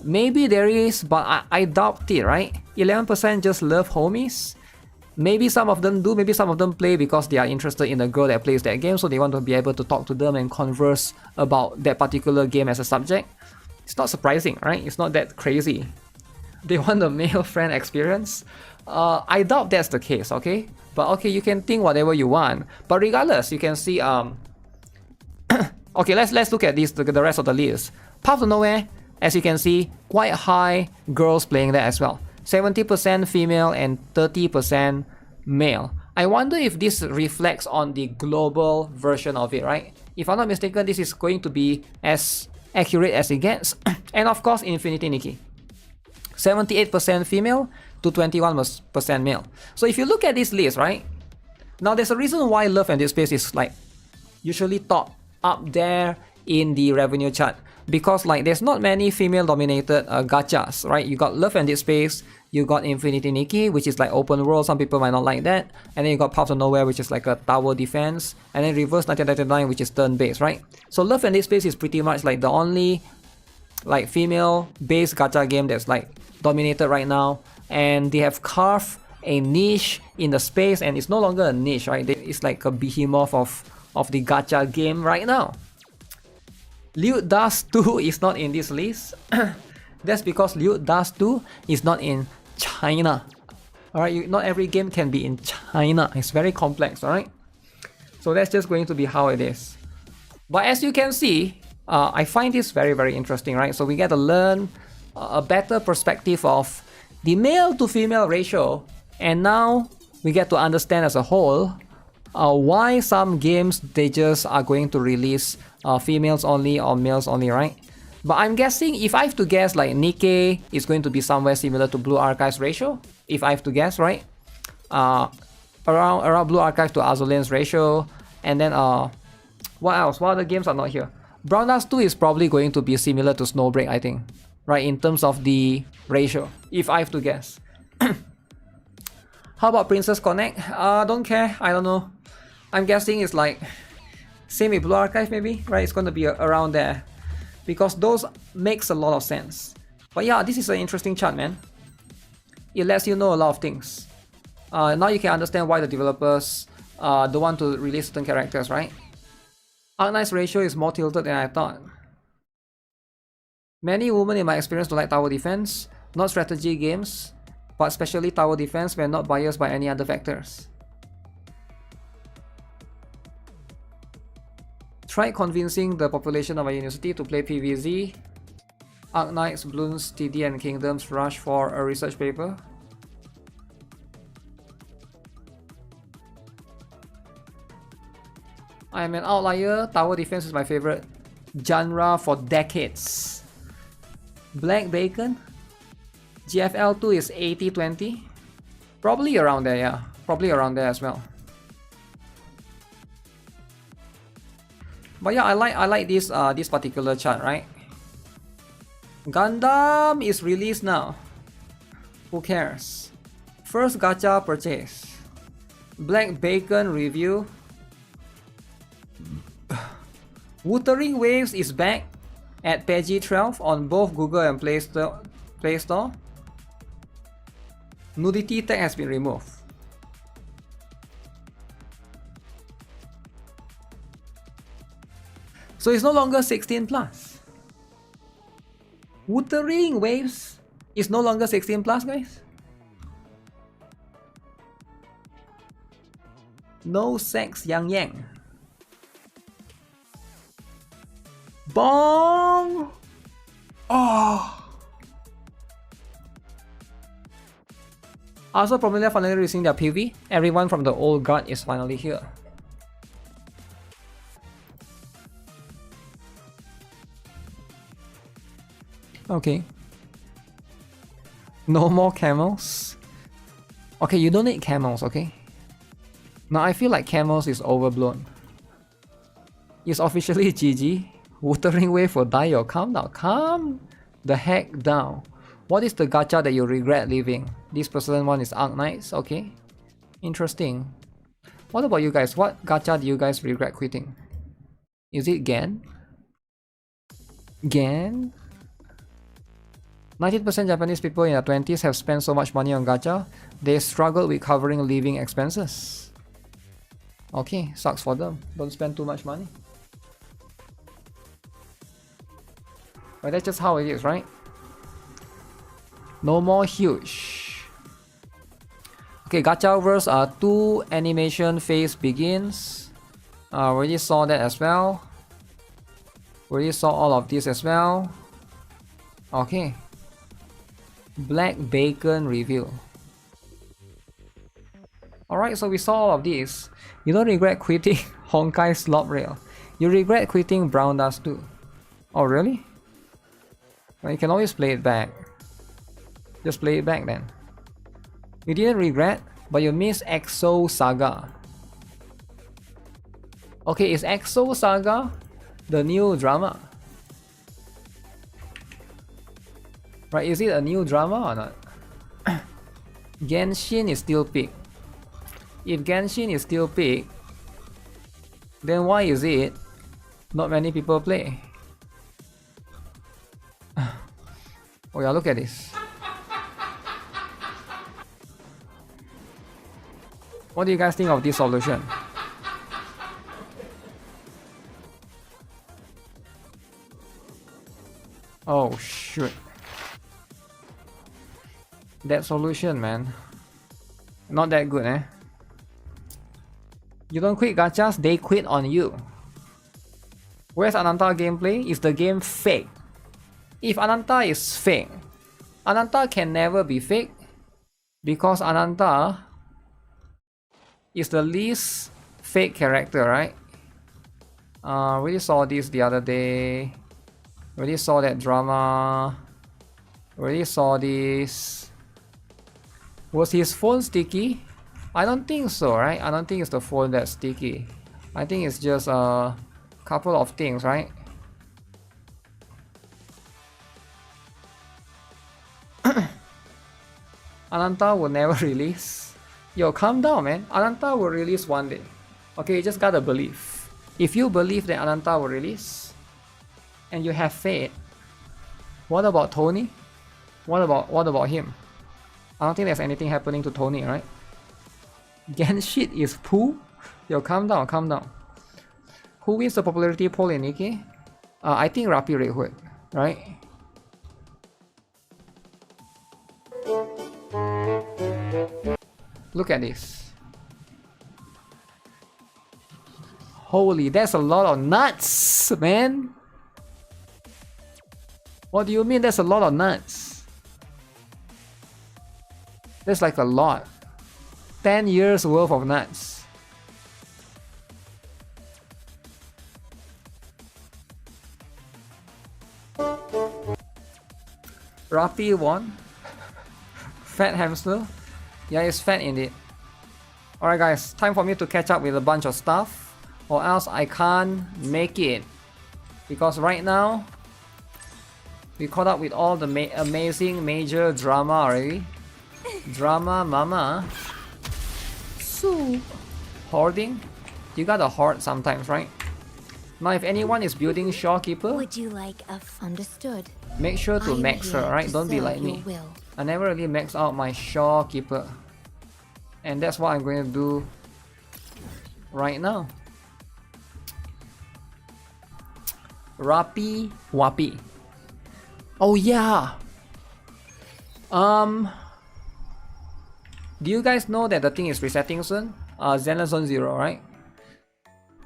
Maybe there is, but I doubt it, right? 11% just love homies. Maybe some of them do, maybe some of them play because they are interested in the girl that plays that game, so they want to be able to talk to them and converse about that particular game as a subject. It's not surprising, right? It's not that crazy. They want a male friend experience. I doubt that's the case, okay? But okay, you can think whatever you want. But regardless, you can see okay, let's look at this, the rest of the list. Path of Nowhere, as you can see, quite high girls playing that as well. 70% female and 30% male. I wonder if this reflects on the global version of it, right? If I'm not mistaken, this is going to be as accurate as it gets. And of course, Infinity Nikki. 78% female to 21% male. So if you look at this list, right? Now there's a reason why Love and Deep Space is like usually top up there in the revenue chart, because like there's not many female dominated gachas, right? You got Love and Deep Space, you got Infinity Nikki, which is like open world, some people might not like that, and then you got Path of Nowhere, which is like a tower defense, and then Reverse 1999, which is turn based, right? So Love and Deep Space is pretty much like the only like female based gacha game that's like dominated right now, and they have carved a niche in the space, and it's no longer a niche, right? It's like a behemoth of the gacha game right now. Lewd Dust 2 is not in this list. That's because Lewd Dust 2 is not in China. Alright, not every game can be in China. It's very complex, alright? So that's just going to be how it is. But as you can see, I find this very, very interesting, right? So we get to learn a better perspective of the male to female ratio, and now we get to understand as a whole why some games they just are going to release females only or males only, right? But I'm guessing, if I have to guess, like NIKKE is going to be somewhere similar to Blue Archive's ratio, if I have to guess, right? Around Blue Archive to Azulane's ratio, and then what else? What other games are not here? Brown Dust 2 is probably going to be similar to Snowbreak, I think, right, in terms of the ratio, if I have to guess. How about Princess Connect? Don't care, I don't know. I'm guessing it's like same with Blue Archive maybe, right? It's going to be around there, because those makes a lot of sense. But yeah, this is an interesting chart, man. It lets you know a lot of things. Now you can understand why the developers don't want to release certain characters, right? Arknight's ratio is more tilted than I thought. Many women in my experience don't like tower defense, not strategy games, but especially tower defense when not biased by any other factors. Tried convincing the population of my university to play PvZ. Arknights, Bloons, TD and Kingdoms rush for a research paper. I am an outlier. Tower defense is my favorite genre for decades. Black Bacon. GFL2 is 80-20. Probably around there, yeah. Probably around there as well. But yeah, I like this this particular chart, right? Gundam is released now. Who cares? First gacha purchase. Black Bacon review. Wuthering Waves is back at PEGI 12 on both Google and Play Store. Nudity tag has been removed. So it's no longer 16 plus. Wuthering waves is no longer 16 plus, guys. No sex yang yang. Bong! Oh! Also, Promelia finally releasing their PV. Everyone from the old guard is finally here. Okay. No more camels. Okay, you don't need camels, okay? Now I feel like camels is overblown. It's officially GG. Wuthering wave will die or calm down. Calm the heck down. What is the gacha that you regret leaving? This person one is Arknights, okay. Interesting. What about you guys? What gacha do you guys regret quitting? Is it Gen? Gen? 90% Japanese people in their 20s have spent so much money on gacha, they struggle with covering living expenses. Okay, sucks for them. Don't spend too much money. But that's just how it is, right? No more huge. Okay, Gachaverse 2 animation phase begins. Already saw that as well. Already saw all of this as well. Okay. Black Bacon review. Alright, so we saw all of this. You don't regret quitting Honkai Slop Rail. You regret quitting Brown Dust too. Oh really? Well, you can always play it back. Just play it back then. You didn't regret, but you missed Exo Saga. Okay, is Exo Saga the new drama? Right, is it a new drama or not? Genshin is still big. If Genshin is still big, then why is it not many people play? Oh yeah, look at this. What do you guys think of this solution? Oh shoot. That solution, man. Not that good, eh? You don't quit gachas, they quit on you. Where's Ananta gameplay? Is the game fake? If Ananta is fake, Ananta can never be fake because Ananta is the least fake character, right? Really saw this the other day. Really saw that drama. Really saw this. Was his phone sticky? I don't think so, right? I don't think it's the phone that's sticky. I think it's just a couple of things, right? Ananta will never release. Yo, calm down, man. Ananta will release one day. Okay, you just gotta believe. If you believe that Ananta will release, and you have faith, what about Tony? What about him? I don't think there's anything happening to Tony, right? Genshit is poo? Yo, calm down, calm down. Who wins the popularity poll in NIKKE? I think Rapi Red Hood, right? Look at this. Holy, that's a lot of nuts, man. What do you mean that's a lot of nuts? That's like a lot. 10 years worth of nuts. Rapi won. Fat hamster. Yeah, it's fat indeed. Alright guys, time for me to catch up with a bunch of stuff, or else I can't make it. Because right now, we caught up with all the amazing major drama already. Drama mama. Soup. Hoarding. You gotta hoard sometimes, right? Now if anyone is building Shorekeeper, Would you like a understood? make sure to I'm max her, here right? to Don't be serve like your me. will. I never really max out my Shorekeeper. And that's what I'm going to do right now. Rapi Wapi. Oh yeah. Do you guys know that the thing is resetting soon? Zenless Zone 0, right?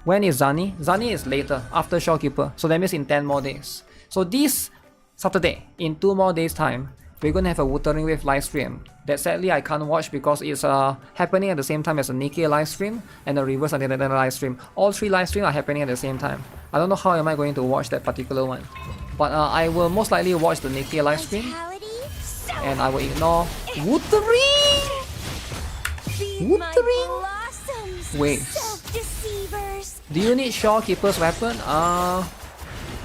When is Zani? Zani is later, after Shorekeeper. So that means in 10 more days. So this Saturday, in 2 more days time, we're gonna have a Wuthering Wave live stream. That sadly I can't watch because it's happening at the same time as a NIKKE live stream and a Reverse Anti-Titan live stream. All 3 live streams are happening at the same time. I don't know how am I going to watch that particular one. But I will most likely watch the NIKKE live stream. And I will ignore Wuthering! Wuthering waves. Do you need Shorekeeper's weapon?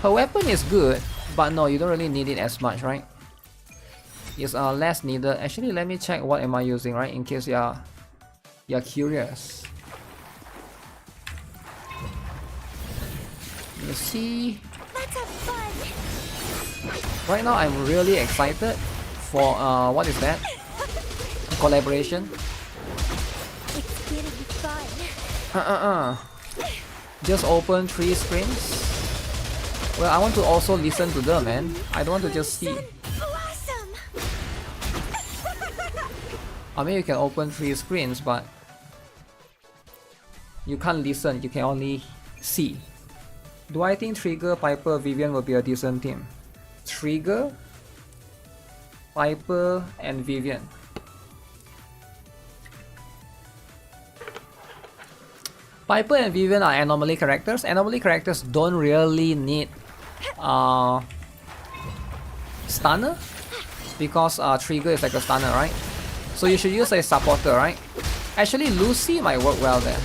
Her weapon is good, but no, you don't really need it as much, right? It's less needed. Actually, let me check what am I using, right? In case you're curious. Let's see. Right now, I'm really excited for what is that? Collaboration. Just open 3 screens. Well, I want to also listen to them, man. I don't want to just see. I mean, you can open 3 screens, but you can't listen. You can only see. Do I think Trigger, Piper, Vivian will be a decent team? Trigger, Piper, and Vivian. Piper and Vivian are anomaly characters. Anomaly characters don't really need stunner because Trigger is like a stunner, right? So you should use a supporter, right? Actually, Lucy might work well there.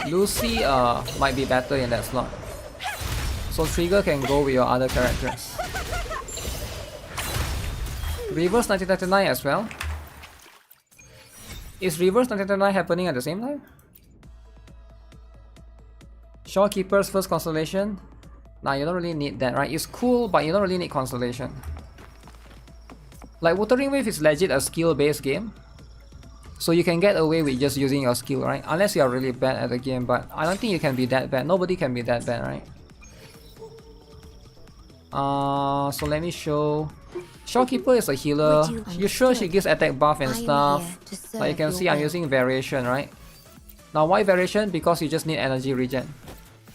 Lucy might be better in that slot. So Trigger can go with your other characters. Reverse 1999 as well. Is Reverse 1999 happening at the same time? Shorekeeper's first constellation? Nah, you don't really need that, right? It's cool, but you don't really need constellation. Like Wuthering Wave is legit a skill-based game. So you can get away with just using your skill, right? Unless you are really bad at the game, but I don't think you can be that bad. Nobody can be that bad, right? So let me show. Shorekeeper is a healer. You sure she gives attack buff and stuff? Like you can see, I'm using variation, right? Now why variation? Because you just need energy regen.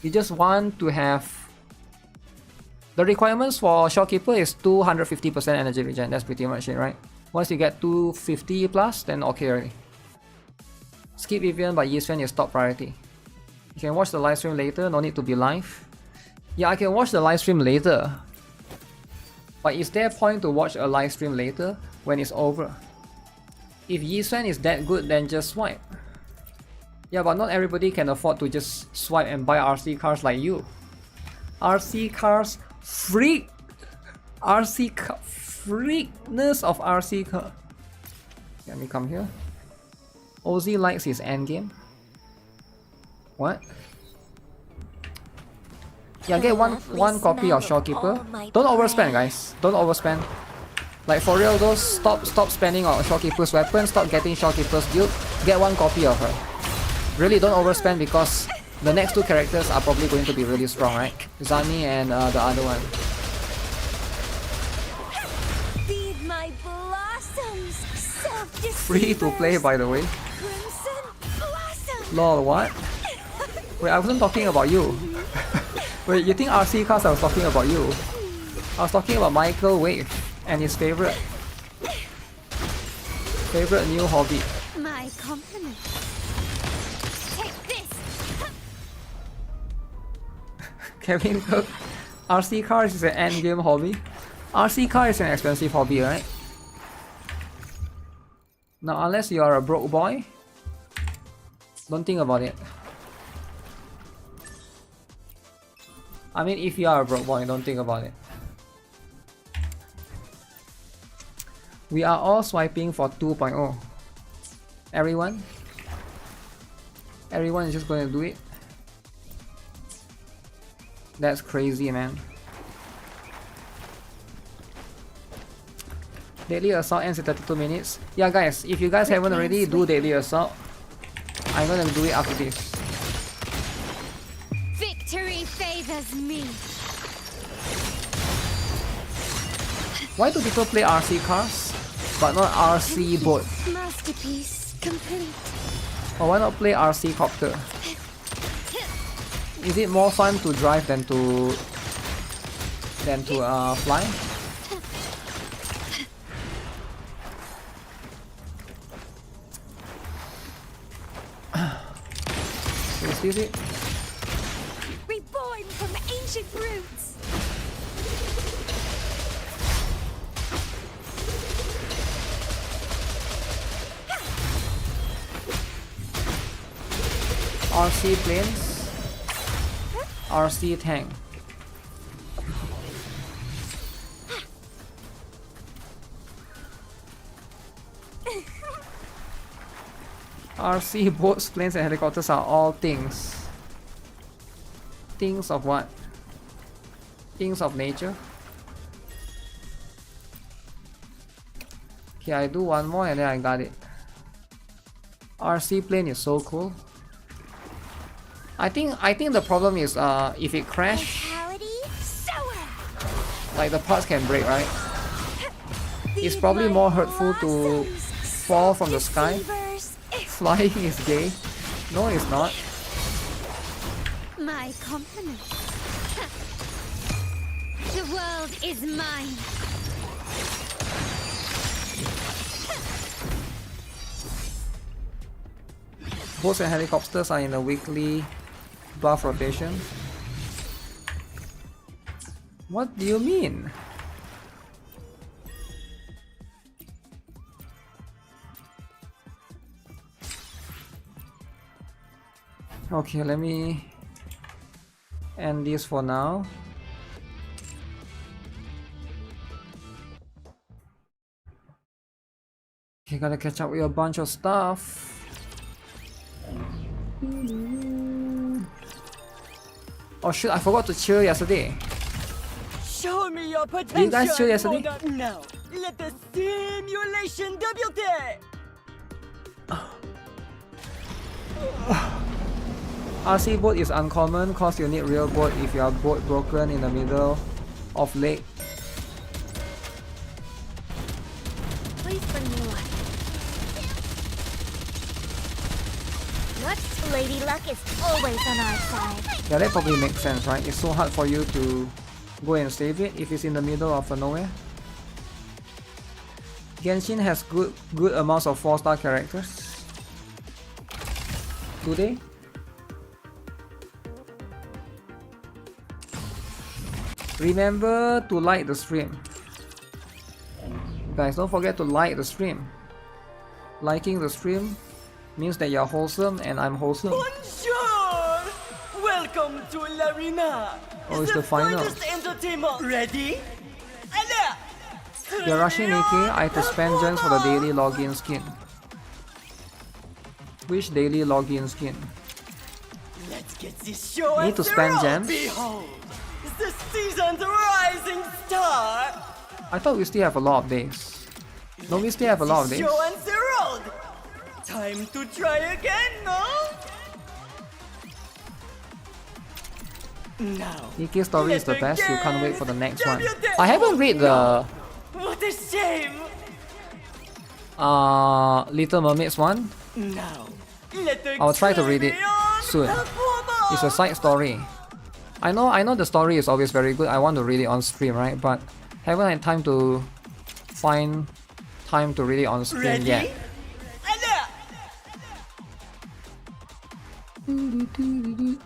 You just want to have. The requirements for Shorekeeper is 250% energy regen. That's pretty much it, right? Once you get 250 plus, then okay already. Skip Vivian, but Yisuen is top priority. You can watch the live stream later. No need to be live. Yeah, I can watch the live stream later. But is there a point to watch a live stream later when it's over? If Yisuen is that good, then just swipe. Yeah, but not everybody can afford to just swipe and buy RC cars like you. RC cars freak! Freakness of RC car. Let me come here. Ozzy likes his endgame. What? Yeah, get one copy of Shorekeeper. Don't overspend, guys. Don't overspend. Like for real, those stop spending on Shorekeeper's weapon. Stop getting Shorekeeper's guild. Get 1 copy of her. Really, don't overspend because the next 2 characters are probably going to be really strong, right? Zani and the other one. Free to play, by the way. Lol, what? Wait, I wasn't talking about you. Wait, you think RC cars I was talking about you? I was talking about Michael Wave and his favorite new hobby. My compliments. Take this. Kevin Cook, RC cars is an endgame hobby. RC car is an expensive hobby, right? Now, unless you are a broke boy, don't think about it. I mean, if you are a broke boy, don't think about it. We are all swiping for 2.0. Everyone? Everyone is just gonna do it? That's crazy, man. Daily Assault ends in 32 minutes. Yeah, guys, if you guys haven't already, do Daily Assault. I'm gonna do it after this. Victory favors me. Why do people play RC cars, but not RC boat? Masterpiece complete. Or why not play RC copter? Is it more fun to drive than to fly? Is it? Reborn from ancient roots. RC planes, RC tank. RC boats, planes and helicopters are all things. Things of what? Things of nature. Okay, I do one more and then I got it. RC plane is so cool. I think the problem is if it crash, like the parts can break, right? It's probably more hurtful to fall from the sky. Flying is gay. No, it's not. My compliments. The world is mine. Boats and helicopters are in a weekly buff rotation. What do you mean? Okay, let me end this for now. Okay, gotta catch up with a bunch of stuff. Oh shit, I forgot to chill yesterday. Show me your potential. Did you guys chill yesterday? Now, let the simulation debut. RC boat is uncommon cause you need real boat if your boat broken in the middle of lake. Please bring me one. What's Lady Luck is always on our side. Yeah, that probably makes sense, right? It's so hard for you to go and save it if it's in the middle of nowhere. Genshin has good amounts of 4-star characters. Do they? Remember to like the stream. Guys, don't forget to like the stream. Liking the stream means that you're wholesome and I'm wholesome. Bonjour! Welcome to L'arena. Oh, it's the final. finest entertainment. Ready? Allez! You're rushing NIKKE, I have to spend gems for the daily login skin. Which daily login skin? Let's get this show Need to on the spend road. gems? Behold, the season's rising star. I thought we still have a lot of days. No, we still have a lot of days. Show on the road. Time to try again, no? Now. NIKKE story is the let best, you can't wait again. for the next one. Debut I haven't read the What a shame. Little Mermaids one. Now. Let the I'll try to read it Caribbean soon. perform. It's a side story. I know the story is always very good. I want to read it on stream, right? But haven't had time to find time to read it on stream Ready? yet. Allez!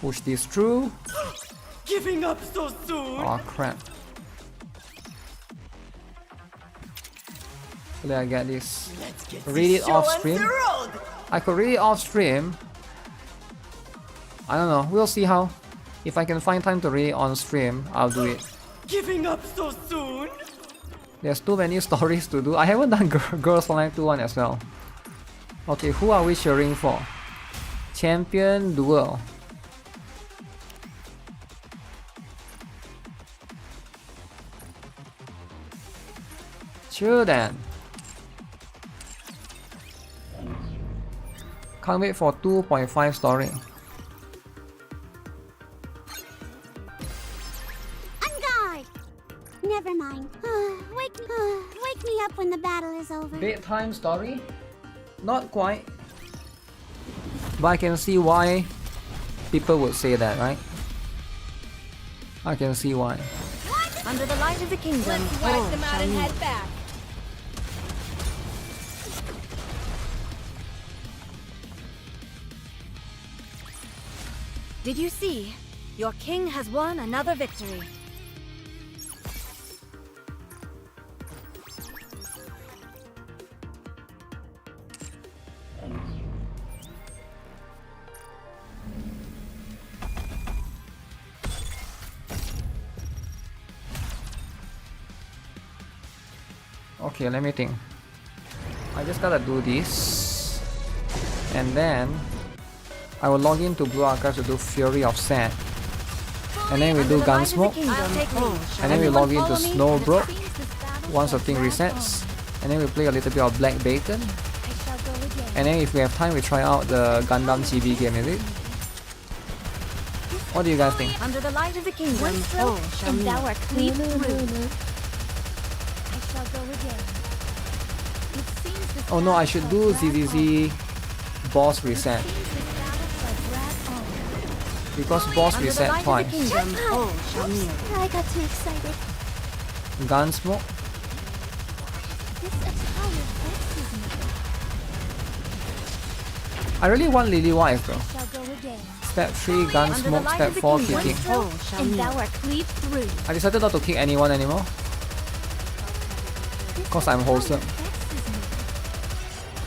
Push this through. Giving up so soon? Oh crap. Let I get this. Let's get Read this it show off on stream. the road. I could read it off stream. I don't know. We'll see how. If I can find time to read it on stream, I'll do it. Giving up so soon? There's too many stories to do. I haven't done Girls Online 2 one as well. Okay, who are we cheering for? Champion Duel. Sure then. Can't wait for 2.5 story. Never mind. Wake me up when the battle is over. Bedtime story? Not quite. But I can see why people would say that, right? I can see why. Under the light of the kingdom. Let's wipe them out and head back. Did you see? Your king has won another victory. Okay, let me think. I just gotta do this. And then I will log into Blue Archive to do Fury of Sand. And then we do Gunsmoke. And then we log into Snowbrook once the thing resets. And then we play a little bit of Black Bacon. And then if we have time we try out the Gundam GB game, is it? What do you guys think? Under the light of the kingdom. One stroke, and thou art clean through. Oh no, I should do ZZZ boss reset. Because boss reset twice. I got too excited. Gunsmoke. I really want Lily Wise though. Step 3 Gunsmoke, step 4 kicking. And thou art cleaved through. I decided not to kick anyone anymore. Cause I'm wholesome.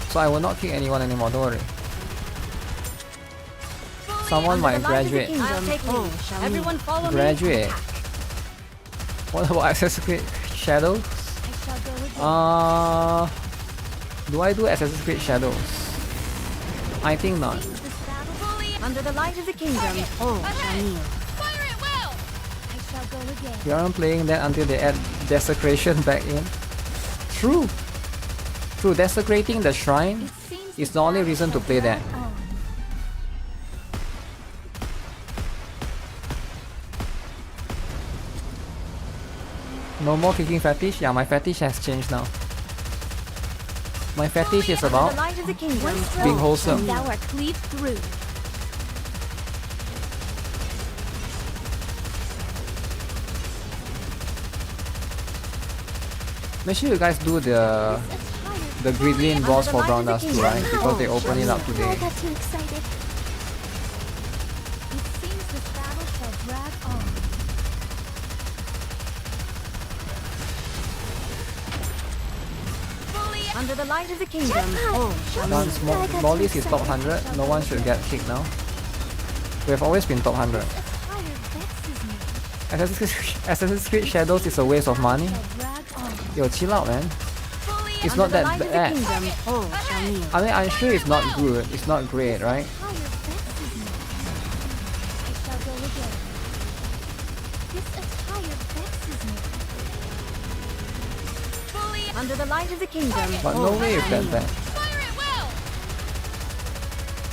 So I will not kick anyone anymore, don't worry. Someone might graduate. Everyone follow me. Graduate. What about Assassin's Creed Shadows? Do I do Assassin's Creed Shadows? I think not. Under the light of the kingdom. Fire it well. I shall go again. We aren't playing that until they add desecration back in. True. True, desecrating the shrine is the only reason to play that. No more kicking fetish? Yeah, my fetish has changed now. My fetish is about being wholesome. Thou art cleaved through. Make sure you guys do the Gridlin boss for Brown Dust too, right? Because they open it up today. I got too excited. It seems this battle shall drag on. Under the light of the kingdom. Gunsmoke. Lollies is top 100. No one should get kicked now. We have always been top 100. Assassin's Creed Shadows is a waste of money. Yo, chill out, man. It's not that bad. I mean, I'm sure it's not good. It's not great, right? Under the light of the kingdom. But no way it's that bad. Fire it well.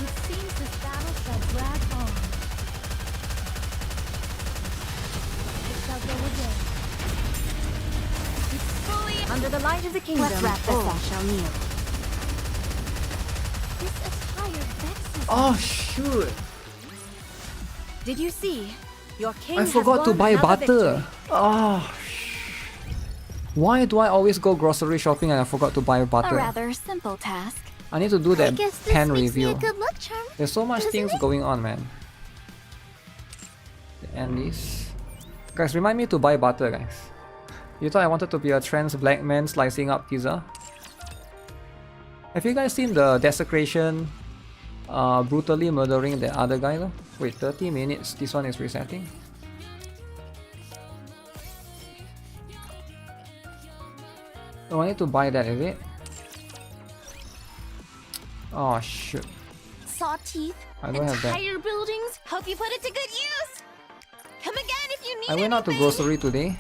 It seems this battle shall drag on. I shall go again. It's fully under the light of the kingdom. Let's wrap this up. Shall kneel. This attire vexes Oh shoot! Did you see? Your king I has forgot to won buy another butter. victory. Oh. Why do I always go grocery shopping and I forgot to buy a butter? rather simple task. I need to do I that guess this pen makes me review. a good luck charm. There's so much doesn't things it? going on, man. And this. Guys, remind me to buy butter, guys. You thought I wanted to be a trans black man slicing up pizza? Have you guys seen the desecration brutally murdering the other guy though? Wait, 30 minutes. This one is resetting. Oh, I need to buy that, is it? Oh shoot. Saw teeth. I don't have that. Entire buildings. Hope you put it to good use. Come again if you need I went out to anything. grocery today,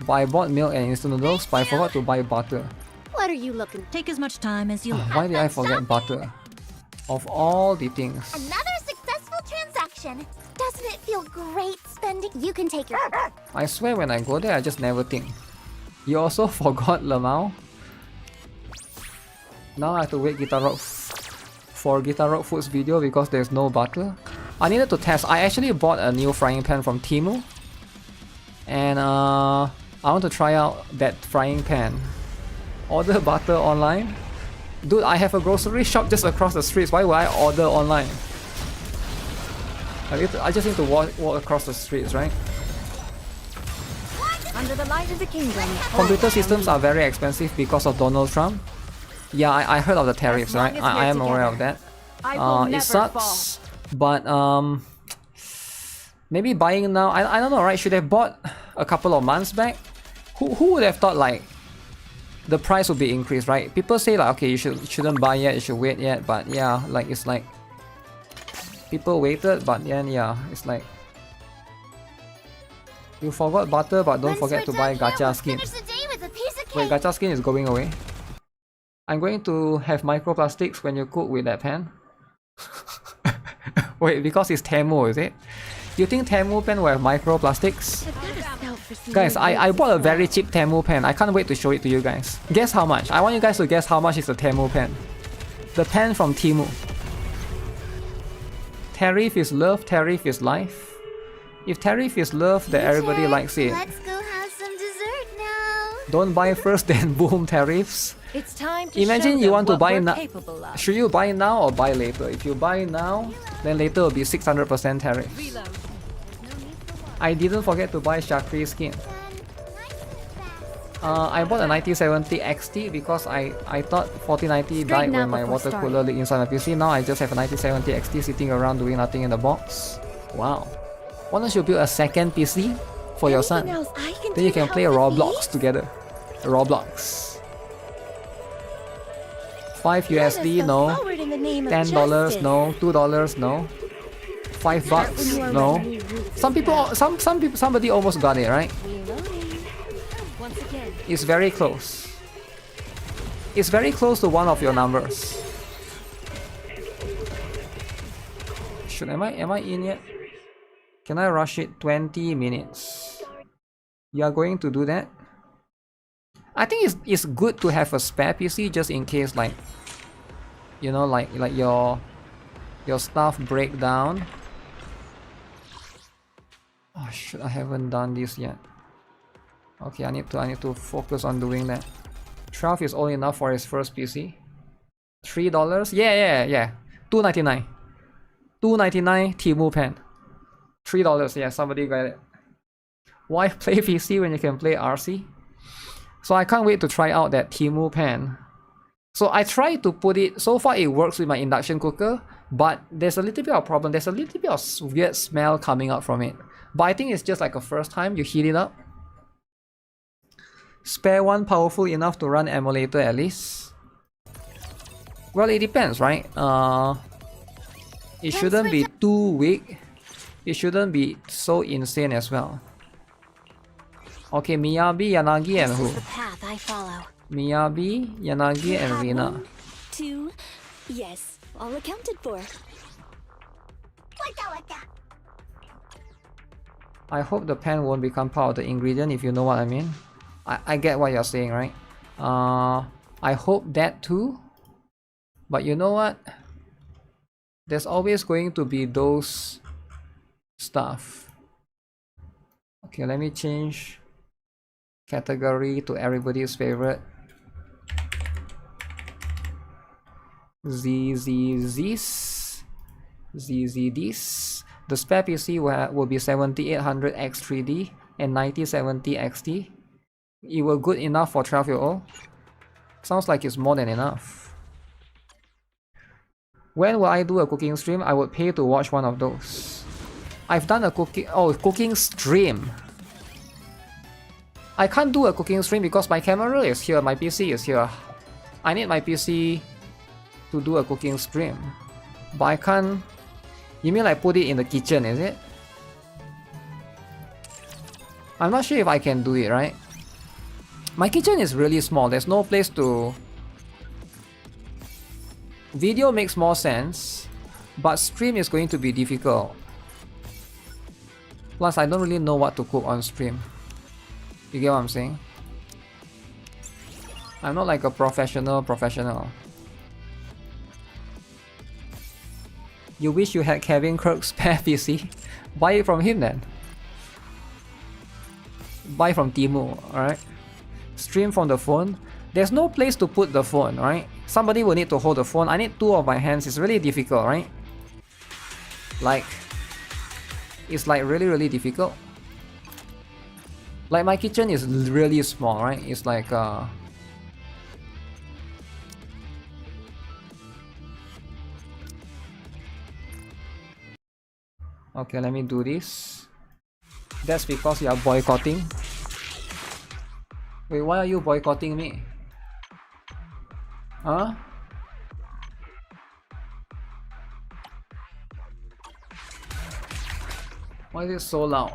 but I bought milk and instant noodles, but I forgot to buy butter. What are you looking? Take as much time as you like. Why did I forget butter? Of all the things. Another successful transaction. Doesn't it feel great spending? You can take your. I swear when I go there, I just never think. You also forgot Lamau? Now I have to wait GuitarRock for GuitarRock Food's video because there's no butter. I needed to test. I actually bought a new frying pan from Temu. And I want to try out that frying pan. Order butter online? Dude, I have a grocery shop just across the streets. Why would I order online? I just need to walk across the streets, right? Under the light of the kingdom. Computer systems are very expensive because of Donald Trump. Yeah, I heard of the tariffs, right? I am aware of that. It sucks, but maybe buying now. I don't know, right? Should have bought a couple of months back. Who would have thought like the price would be increased, right? People say like, okay, you shouldn't buy yet, you should wait yet. But yeah, like it's like people waited, but then yeah, it's like you forgot butter, but don't forget to buy gacha skin. Wait, gacha skin is going away. I'm going to have microplastics when you cook with that pan. Wait, because it's Temu, is it? You think Temu pen will have microplastics? Guys, I bought a very cheap Temu pen. I can't wait to show it to you guys. Guess how much? I want you guys to guess how much is the Temu pen. The pen from Temu. Tariff is love, tariff is life. If tariff is love, then everybody likes it. Let's go have some dessert now. Don't buy first, then boom, tariffs. It's time to Imagine show you them want to what buy we're now. capable of. Should you buy now or buy later? If you buy now, then later will be 600% tariff. I didn't forget to buy Shakri skin. I bought a 9070 XT because I thought 4090 died when my water cooler leaked inside my PC. Now I just have a 9070 XT sitting around doing nothing in the box. Wow. Why don't you build a second PC for your son? Then you can play Roblox together. Roblox. 5 USD, no. $10, no. $2, no. $5, no. Somebody almost got it, right? It's very close. It's very close to one of your numbers. Am I in yet? Can I rush it? 20 minutes. You are going to do that? I think it's good to have a spare PC just in case, like, you know, like your stuff break down. Oh shit, I haven't done this yet. Okay, I need to focus on doing that. 12 is all enough for his first PC. $3? Yeah. $2.99. $2.99 Temu pen. $3, yeah, somebody got it. Why play PC when you can play RC? So I can't wait to try out that Temu pen. So I tried to put it, so far it works with my induction cooker, but there's a little bit of problem. There's a little bit of weird smell coming out from it. But I think it's just like a first time you heat it up. Spare one powerful enough to run emulator at least. Well, it depends, right? It shouldn't be too weak. It shouldn't be so insane as well. Okay, Miyabi, Yanagi, and who? The path I follow. Miyabi, Yanagi, and Rina. 1, 2, yes, all accounted for. I hope the pen won't become part of the ingredient, if you know what I mean. I get what you're saying, right? I hope that too. But you know what? There's always going to be those stuff. Okay, let me change category to everybody's favorite. ZZZs. ZZDs. The spare PC will be 7800 X3D and 9070 XT. It will good enough for 12-year-old. Sounds like it's more than enough. When will I do a cooking stream? I would pay to watch one of those. I've done a cooking stream. I can't do a cooking stream because my camera is here, my PC is here. I need my PC to do a cooking stream. But I can't... You mean like put it in the kitchen, is it? I'm not sure if I can do it, right? My kitchen is really small, there's no place to... Video makes more sense, but stream is going to be difficult. Plus, I don't really know what to cook on stream. You get what I'm saying? I'm not like a professional. You wish you had Kevin Kirk's spare PC? Buy it from him then. Buy from Temu, alright? Stream from the phone. There's no place to put the phone, right? Somebody will need to hold the phone. I need two of my hands. It's really difficult, right? Like, it's like really difficult. Like my kitchen is really small, right? It's like okay, let me do this. That's because you are boycotting. Wait, why are you boycotting me? Huh? Why is it so loud?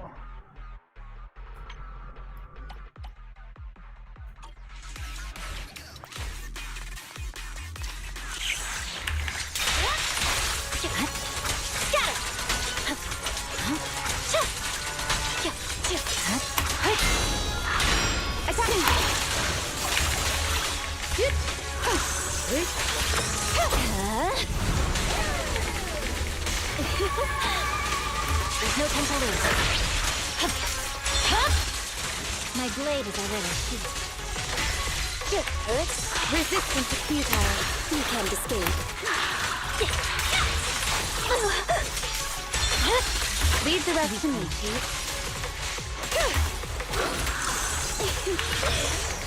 There's no time to lose. My blade is already sheathed. Resistance is futile. You can't escape. Leave the rest to me, Chief.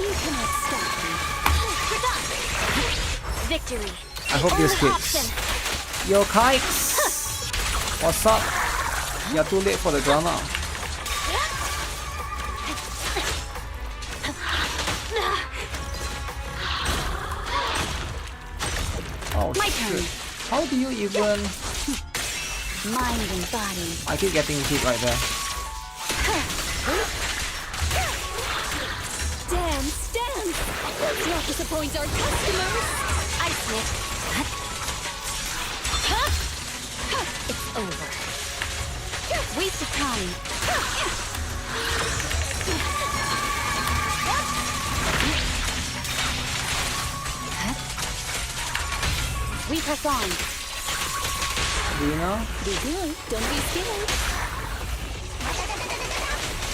You cannot stop me. We're done. Victory. I hope this fits. Yo, Kikes! What's up? You're too late for the drama. Oh shit. How do you even... Mind and body. I keep getting hit right there. Stand! Let's not disappoint our customers! Ice Smith. It's over. Waste of time. We press on. Do you know? Be good, don't be scared.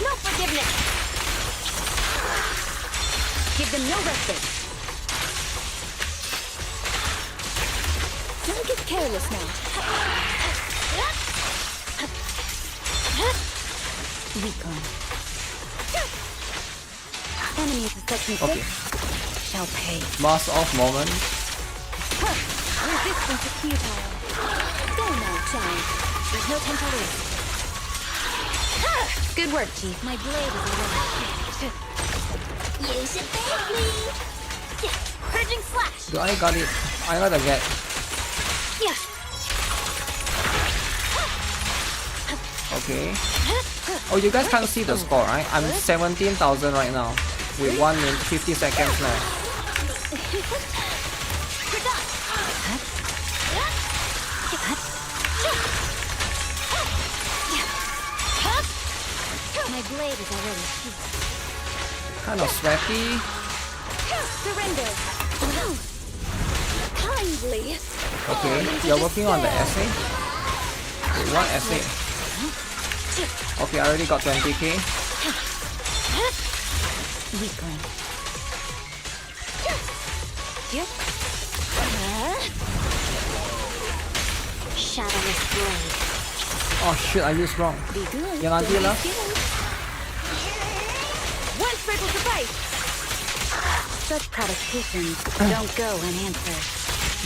No forgiveness. Give them no respite. Don't get careless now. Recon. Enemies of section 6 shall pay. Mask off moment. Resistance is futile. Go now, child. There's no time to lose. Good work, Chief. My blade is already. You should thank me. Purging slash. Do I got it? I gotta get. Yeah. Okay. Oh, you guys can't see the score, right? I'm 17,000 right now. With 1 minute 50 seconds left. My blade is already sheathed. Kind of sweaty. Surrender. Kindly. Okay, you're working on the essay? Wait, what essay? Okay, I already got 20k. Weakling. Yep. Shadowless blade. Oh shit, I used wrong. Be good. Yang nanti lah. One circle suffice. Such protestations don't go unanswered.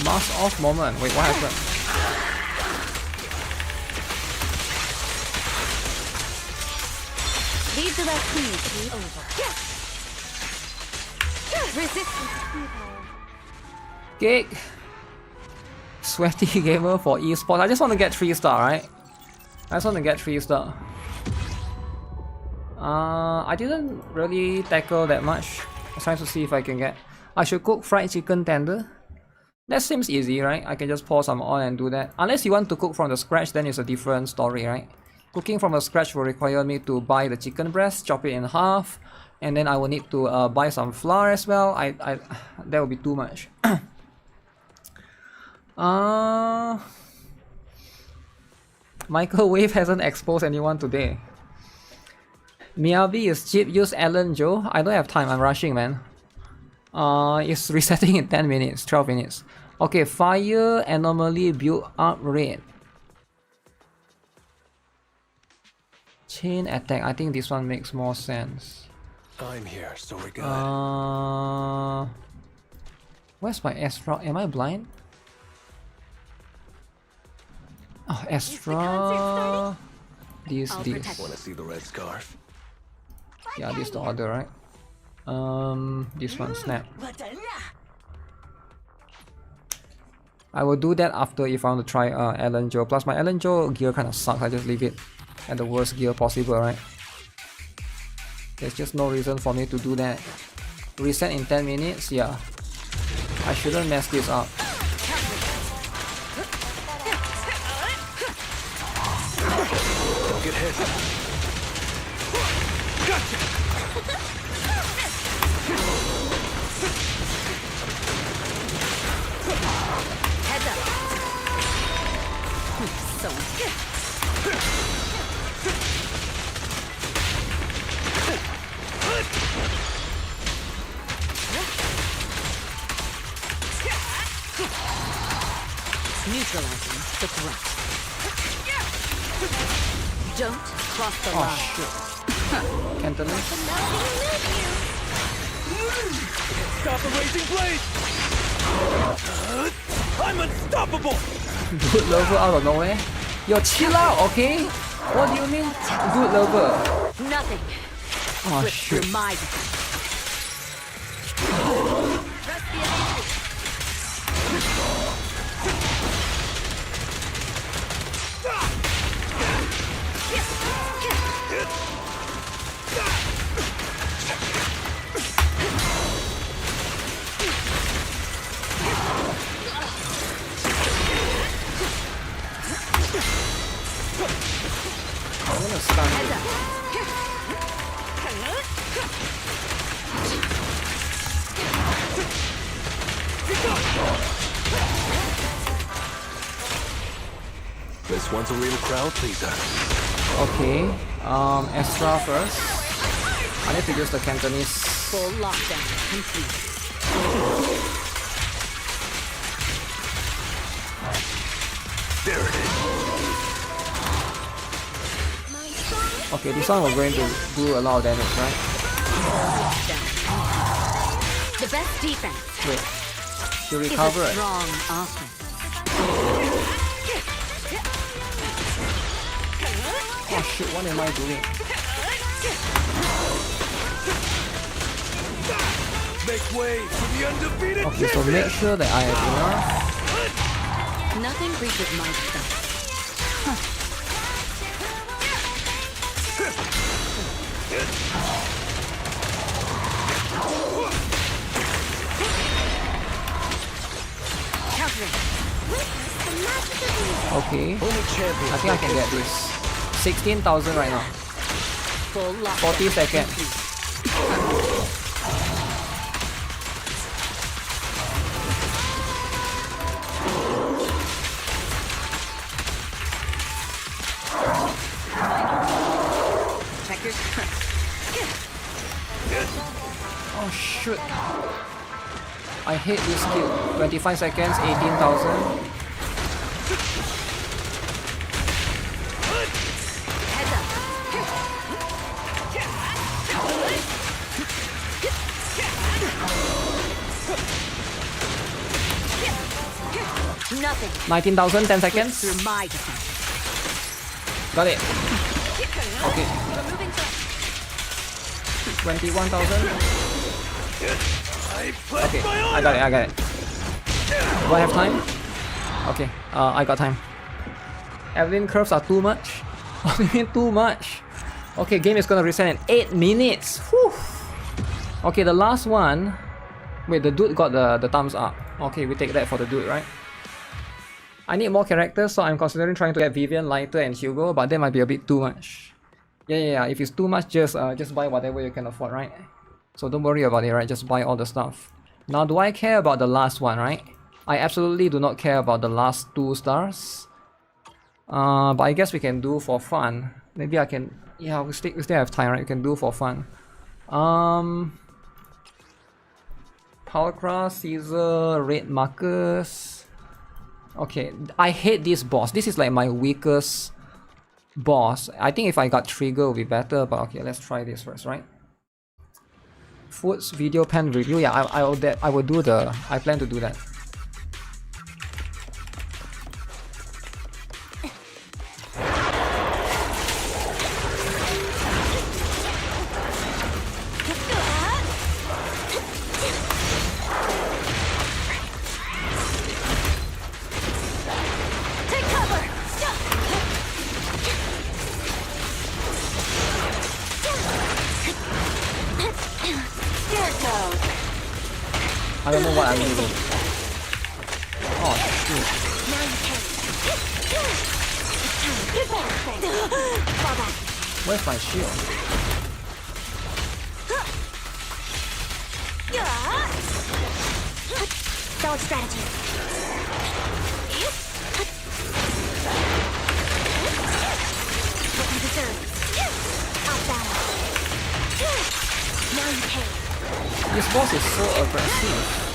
Mask off moment. Wait, what happened? Leave the left knee to be over. Resistance. Gig. Sweaty gamer for esports. I just want to get 3-star, right? I just want to get 3-star. I didn't really tackle that much. I was trying to see if I can get. I should cook fried chicken tender. That seems easy, right? I can just pour some oil and do that. Unless you want to cook from the scratch, then it's a different story, right? Cooking from the scratch will require me to buy the chicken breast, chop it in half, and then I will need to buy some flour as well. That will be too much. Microwave hasn't exposed anyone today. Miyabi is cheap. Use Alan Joe. I don't have time. I'm rushing, man. It's resetting in 10 minutes, 12 minutes. Okay, fire anomaly build up rate. Chain attack. I think this one makes more sense. I'm here, so we're good. Where's my Astra? Am I blind? Oh, Astra. This. Wanna see the red scarf? Yeah, this is the order, right? This one, snap. I will do that after if I want to try Alan Joe. Plus my Alan Joe gear kind of sucks. I just leave it at the worst gear possible, right? There's just no reason for me to do that. Reset in 10 minutes? Yeah. I shouldn't mess this up. Don't get hit. Gotcha. Heads up. So neutralizing the threat. Don't cross the line. Oh shit. Cantonese? Stop the racing blade! I'm unstoppable! Good lover out of nowhere? Yo, chill out, okay? What do you mean, good lover? Nothing. Oh Slip shit. through my defense. Press the I'm gonna stun you. This one's a real crowd pleaser. Okay, Astra first. I need to use the Cantonese. full lockdown complete. There it is. Okay, this one we're going to do a lot of damage, right? Lockdown. The best defense Wait, you is a recover it. strong offense. Oh shit, what am I doing? Make way for the undefeated Okay, so champion! make sure that I have enough. Nothing breaches my defense. Okay, Only champions I think I can get this. 16,000 right now. Full lockdown 40 seconds. complete. Check your Oh shoot. I hate this skill. 25 seconds, 18,000. heads up. Nothing 19,000, 10 seconds. through my defense. Got it. Okay. Removing threat. 21,000. Okay, I got it. Do I have time? Okay, I got time. Evelyn curves are too much. Too much. Okay, game is gonna reset in 8 minutes. Whew. Okay, the last one. Wait, the dude got the thumbs up. Okay, we take that for the dude, right? I need more characters, so I'm considering trying to get Vivian, Lighter, and Hugo, but that might be a bit too much. Yeah. If it's too much, just buy whatever you can afford, right? So don't worry about it, right? Just buy all the stuff. Now, do I care about the last one, right? I absolutely do not care about the last 2 stars. But I guess we can do for fun. Maybe I can. Yeah, we still have time, right? We can do for fun. Powercraft, Caesar, Red Marcus. Okay, I hate this boss. This is like my weakest boss. I think if I got Trigger it would be better, but okay, let's try this first, right? Food's video pen review. Yeah, I will do the. I plan to do that. I don't know what I'm doing. Oh shoot. Where's my shield? Solid strategy. What you deserve. Out battle. Now you pay. This boss is so aggressive.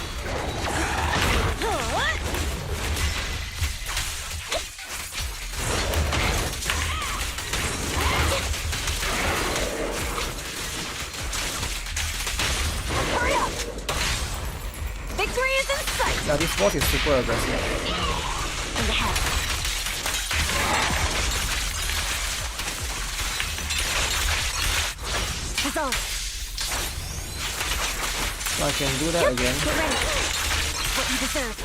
Hurry up! Victory is in sight! Yeah, this boss is super aggressive. In the head. Resolve. So I can do that again. Get ready. What you deserve.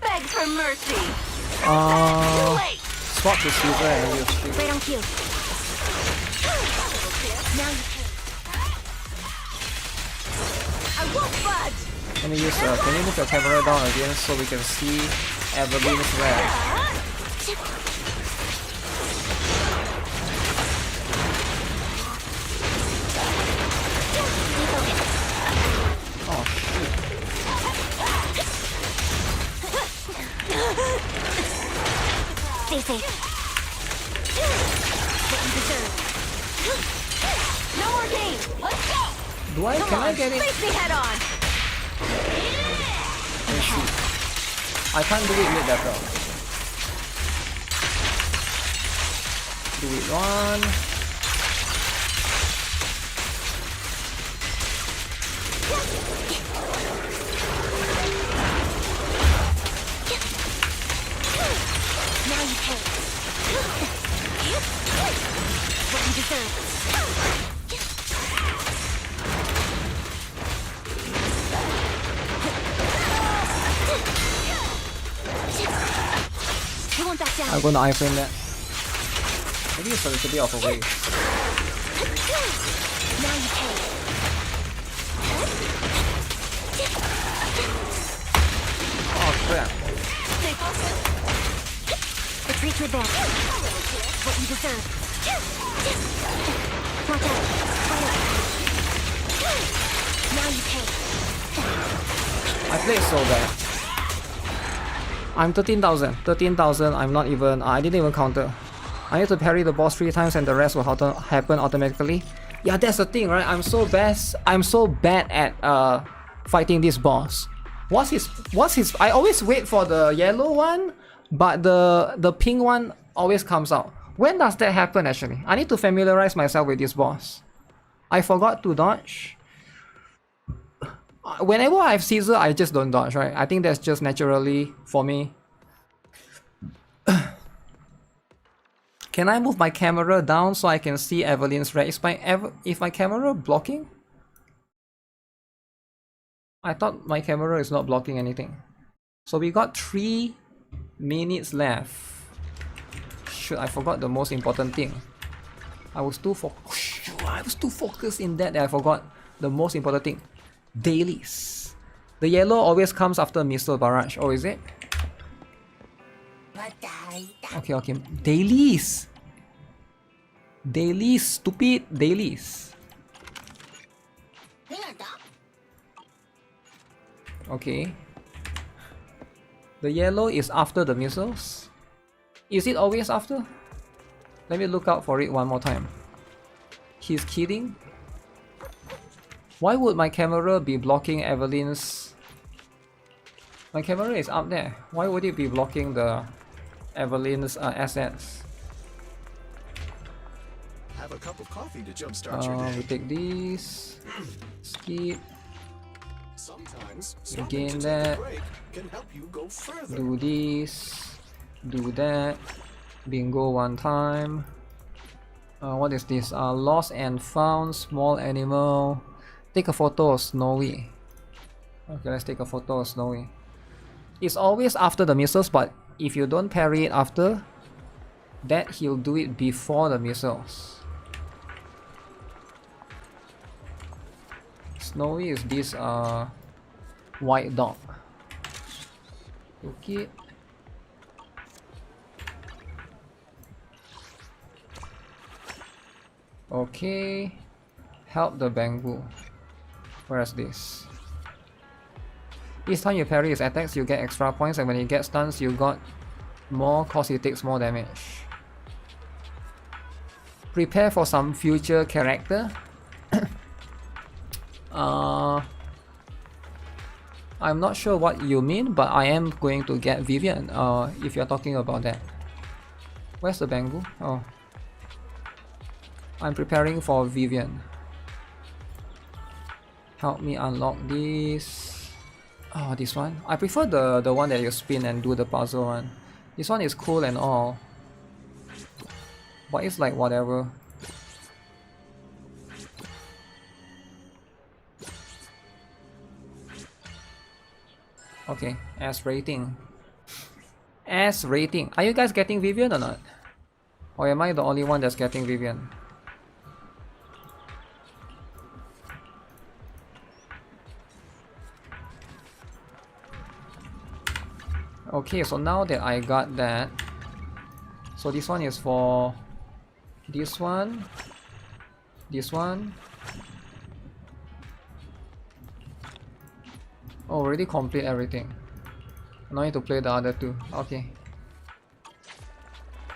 Beg for mercy. Too late. Swap to Silver and use shield. Right on cue. Now you pay. I won't budge. Let me use. Can you move your camera down again so we can see Evelyn's red? Oh shoot. Stay safe. What you deserve. No more games. Let's go. Can I get it? Face me head on. Let's see. I can't do it mid that round. Do it one. Now you pay. What you deserve. You won't back down. I'm gonna iframe that. Maybe it's a little bit of a wave. Now you pay. Oh crap. Stay focused. Retreat to advance. What you deserve. Watch out. Fire. Now you pay. I played so bad. I'm 13,000. 13,000. I'm not even. I didn't even counter. I need to parry the boss 3 times and the rest will happen automatically. Yeah, that's the thing, right? I'm so bad at fighting this boss. What's his? I always wait for the yellow one, but the pink one always comes out. When does that happen actually? I need to familiarize myself with this boss. I forgot to dodge. Whenever I have Caesar, I just don't dodge, right? I think that's just naturally for me. Can I move my camera down so I can see Evelyn's red? Is my camera blocking? I thought my camera is not blocking anything. So we got 3 minutes left. Shoot, I forgot the most important thing. I was too focused in that I forgot the most important thing. Dailies. The yellow always comes after missile barrage. Oh, is it? Okay, okay. Dailies. Dailies, stupid dailies. Okay. The yellow is after the missiles. Is it always after? Let me look out for it one more time. He's kidding. Why would my camera be blocking Evelyn's? My camera is up there. Why would it be blocking the Evelyn's assets? Have a cup of coffee to jumpstart your day. We take these. Skip. Sometimes Again that. can help you go further. Do this. Do that. Bingo one time. What is this? Lost and found small animal. Take a photo of Snowy. Okay, let's take a photo of Snowy. It's always after the missiles, but if you don't parry it after, that he'll do it before the missiles. Snowy is this white dog. Okay. Okay. Help the bamboo. Where's this? Each time you parry his attacks, you get extra points, and when he gets stuns, you got more cause he takes more damage. Prepare for some future character. I'm not sure what you mean, but I am going to get Vivian, if you're talking about that. Where's the bamboo? Oh. I'm preparing for Vivian. Help me unlock this. Oh, this one. I prefer the one that you spin and do the puzzle one. This one is cool and all, but it's like whatever. Okay, S rating. S rating. Are you guys getting Vivian or not? Or am I the only one that's getting Vivian? Okay, so now that I got that, so this one is for this one, this one. Oh, already complete everything. Now I need to play the other two. Okay.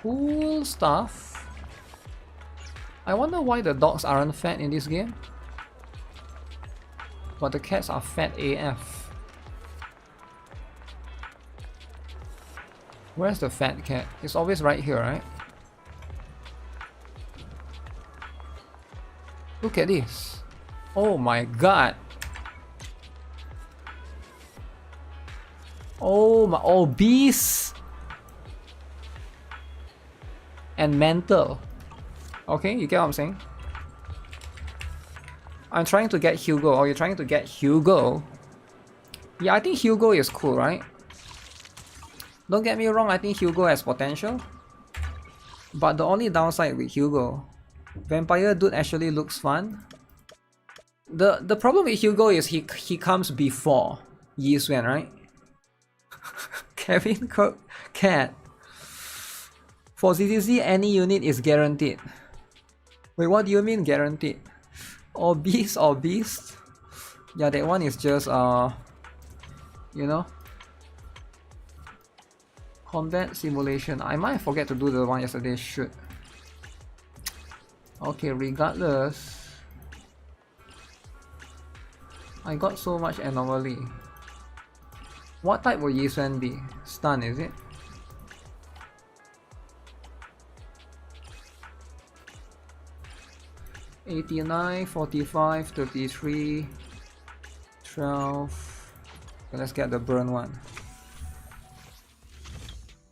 Cool stuff. I wonder why the dogs aren't fat in this game, but the cats are fat AF. Where's the fat cat? It's always right here, right? Look at this. Oh my god. Oh my, obese and mental. Okay, you get what I'm saying? I'm trying to get Hugo. Oh, you're trying to get Hugo? Yeah, I think Hugo is cool, right? Don't get me wrong, I think Hugo has potential. But the only downside with Hugo, Vampire Dude actually looks fun. The problem with Hugo is he comes before Yi Xuan, right? Kevin Cook Cat. For ZZZ, any unit is guaranteed. Wait, what do you mean guaranteed? Obese or beast? Yeah, that one is just you know, combat simulation. I might forget to do the one yesterday. Shoot. Okay, regardless, I got so much anomaly. What type will Yi Xuan be? Stun, is it? $89, $45, $33, 12. So let's get the burn one.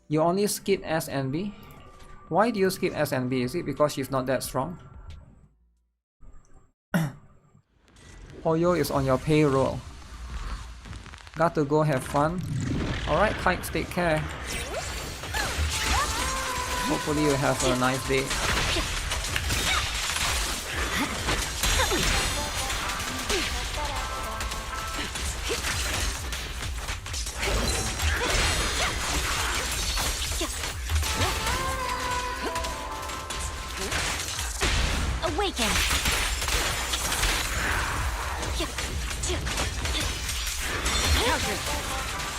You only skip S and B? Why do you skip S and B? Is it because she's not that strong? Hoyo is on your payroll. Got to go have fun. Alright, kites, take care. Hopefully you have a nice day. Awaken!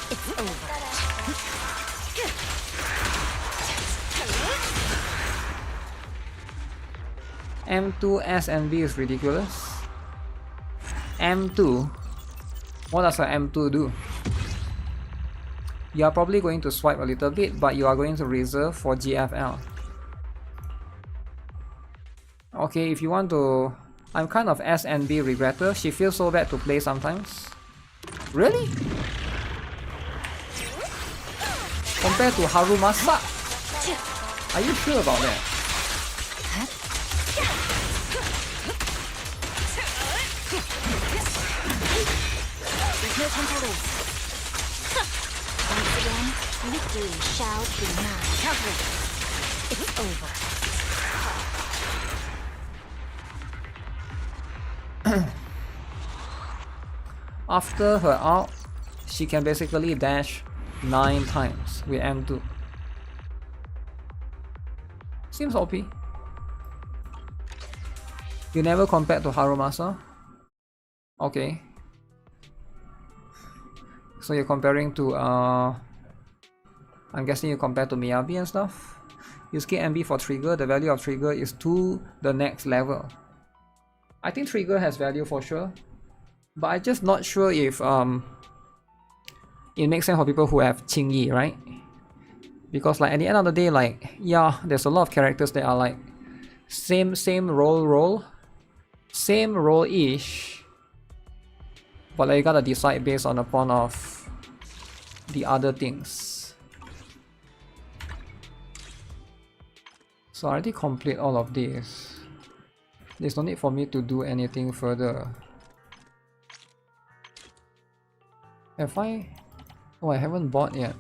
It's over. M2 S and B is ridiculous. M2? What does an M2 do? You are probably going to swipe a little bit, but you are going to reserve for GFL. Okay, if you want to... I'm kind of S and B regretter. She feels so bad to play sometimes. Really? Compared to Harumasa? Are you sure about that? There's no time to lose. Once again, victory shall be mine. Cover. It's over. After her ult, she can basically dash 9 times with M2. Seems OP. You never compared to Harumasa? Okay. So you're comparing to I'm guessing you compare to Miyabi and stuff? You skip MB for trigger, the value of trigger is to the next level. I think trigger has value for sure, but I'm just not sure if it makes sense for people who have Qingyi, right? Because like at the end of the day, like, yeah, there's a lot of characters that are like same role-ish, but like you gotta decide based on upon of the other things. So I already complete all of this. There's no need for me to do anything further. Have I... Oh, I haven't bought yet.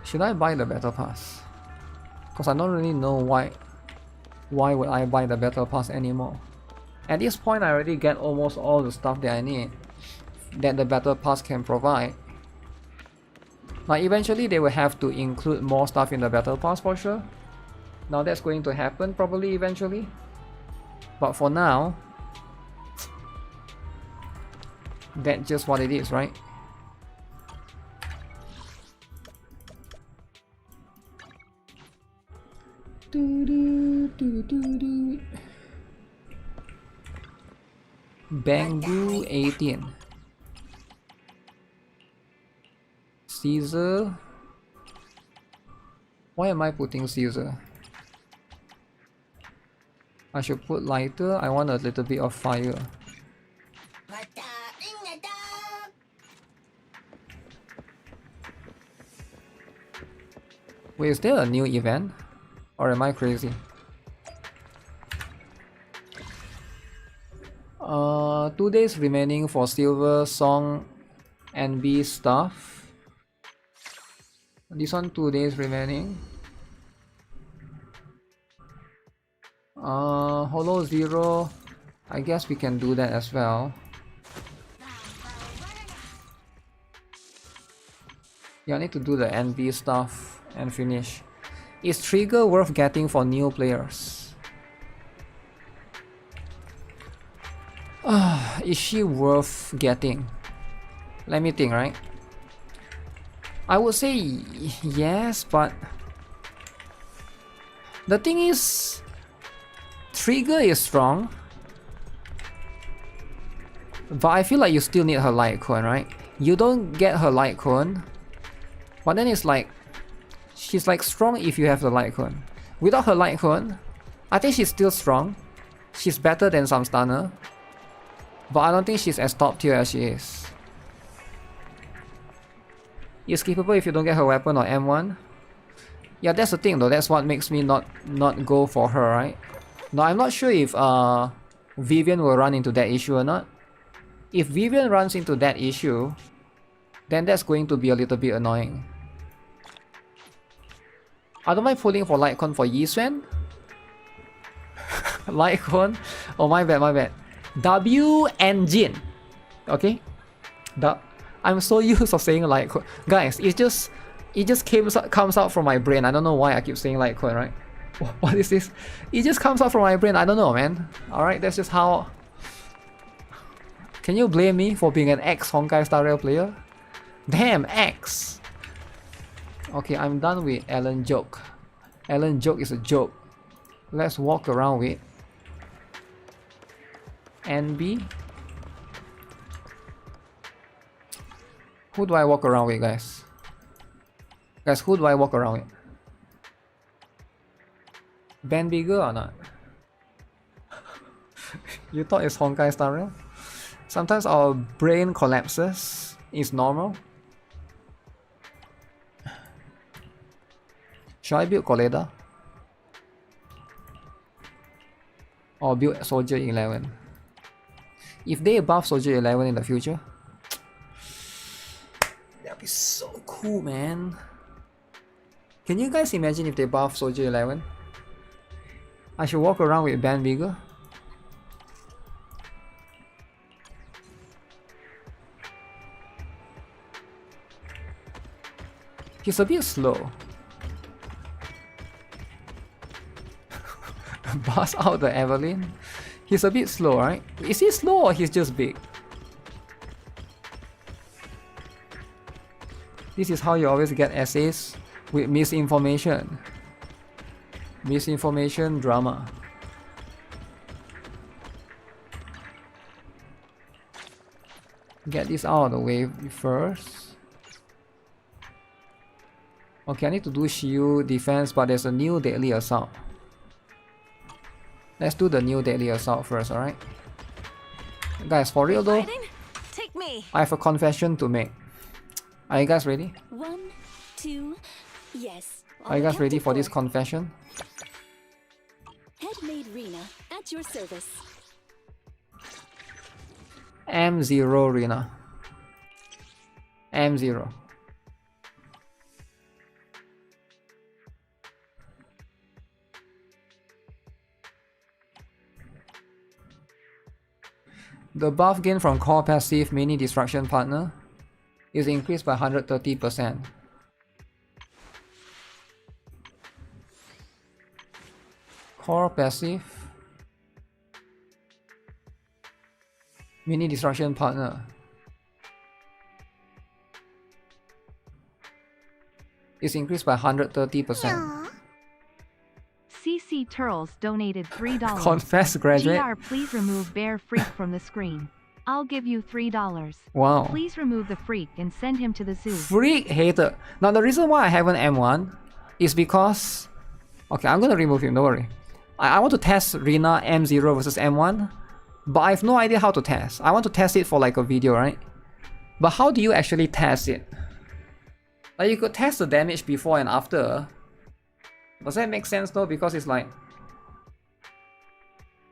Should I buy the battle pass? Because I don't really know why would I buy the battle pass anymore. At this point I already get almost all the stuff that I need that the battle pass can provide. Now eventually they will have to include more stuff in the battle pass for sure. Now that's going to happen probably eventually. But for now, that's just what it is, right? Bangoo 18. Caesar. Why am I putting Caesar? I should put lighter. I want a little bit of fire. Wait, is there a new event? Or am I crazy? 2 days remaining for silver song and B stuff. This one 2 days remaining. Holo 0. I guess we can do that as well. Yeah, I need to do the NB stuff and finish. Is trigger worth getting for new players? Is she worth getting? Let me think, right? I would say yes, but the thing is, trigger is strong, but I feel like you still need her light cone, right? You don't get her light cone, but then it's like she's like strong if you have the light cone. Without her light cone, I think she's still strong. She's better than some stunner. But I don't think she's as top tier as she is. Is skippable if you don't get her weapon or M1. Yeah, that's the thing though. That's what makes me not go for her, right? Now I'm not sure if Vivian will run into that issue or not. If Vivian runs into that issue, then that's going to be a little bit annoying. I don't mind pulling for Lightcon for Yisuen. Lightcon? Oh, my bad. W engine. Okay? I'm so used of saying Lightcon. Guys, it just comes out from my brain. I don't know why I keep saying Lightcon, right? What is this? It just comes out from my brain. I don't know, man. Alright, that's just how... Can you blame me for being an ex-Honkai Star Rail player? Damn, X! Okay, I'm done with Ellen Joke. Ellen Joke is a joke. Let's walk around with NB. Who do I walk around with, guys? Guys, who do I walk around with? Ben bigger or not? You thought it's Honkai Star Rail? Sometimes our brain collapses. It's normal. Should I build Coleda? Or build Soldier 11? If they buff Soldier 11 in the future, that'd be so cool, man. Can you guys imagine if they buff Soldier 11? I should walk around with Ben bigger. He's a bit slow. Bust out the Evelyn. He's a bit slow, right? Is he slow or he's just big? This is how you always get essays with misinformation. Misinformation drama. Get this out of the way first. Okay, I need to do shield defense, but there's a new deadly assault. Let's do the new deadly assault first, alright? Guys, for real though, Take me. I have a confession to make. Are you guys ready? 1, 2, yes. Are you guys ready for this confession? Headmaid Rena at your service. M0 Rina. M0. The buff gain from core passive mini destruction partner is increased by 130%. Core passive mini destruction partner is increased by 130%. CC Turles donated $3. Confess, graduate. GR, please remove Bear Freak from the screen. I'll give you $3. Wow. Please remove the freak and send him to the zoo. Freak hater. Now the reason why I haven't M1 is because... Okay, I'm gonna remove him, don't worry. I want to test Rina M0 versus M1, but I have no idea how to test. I want to test it for like a video, right? But how do you actually test it? Like you could test the damage before and after. Does that make sense though? Because it's like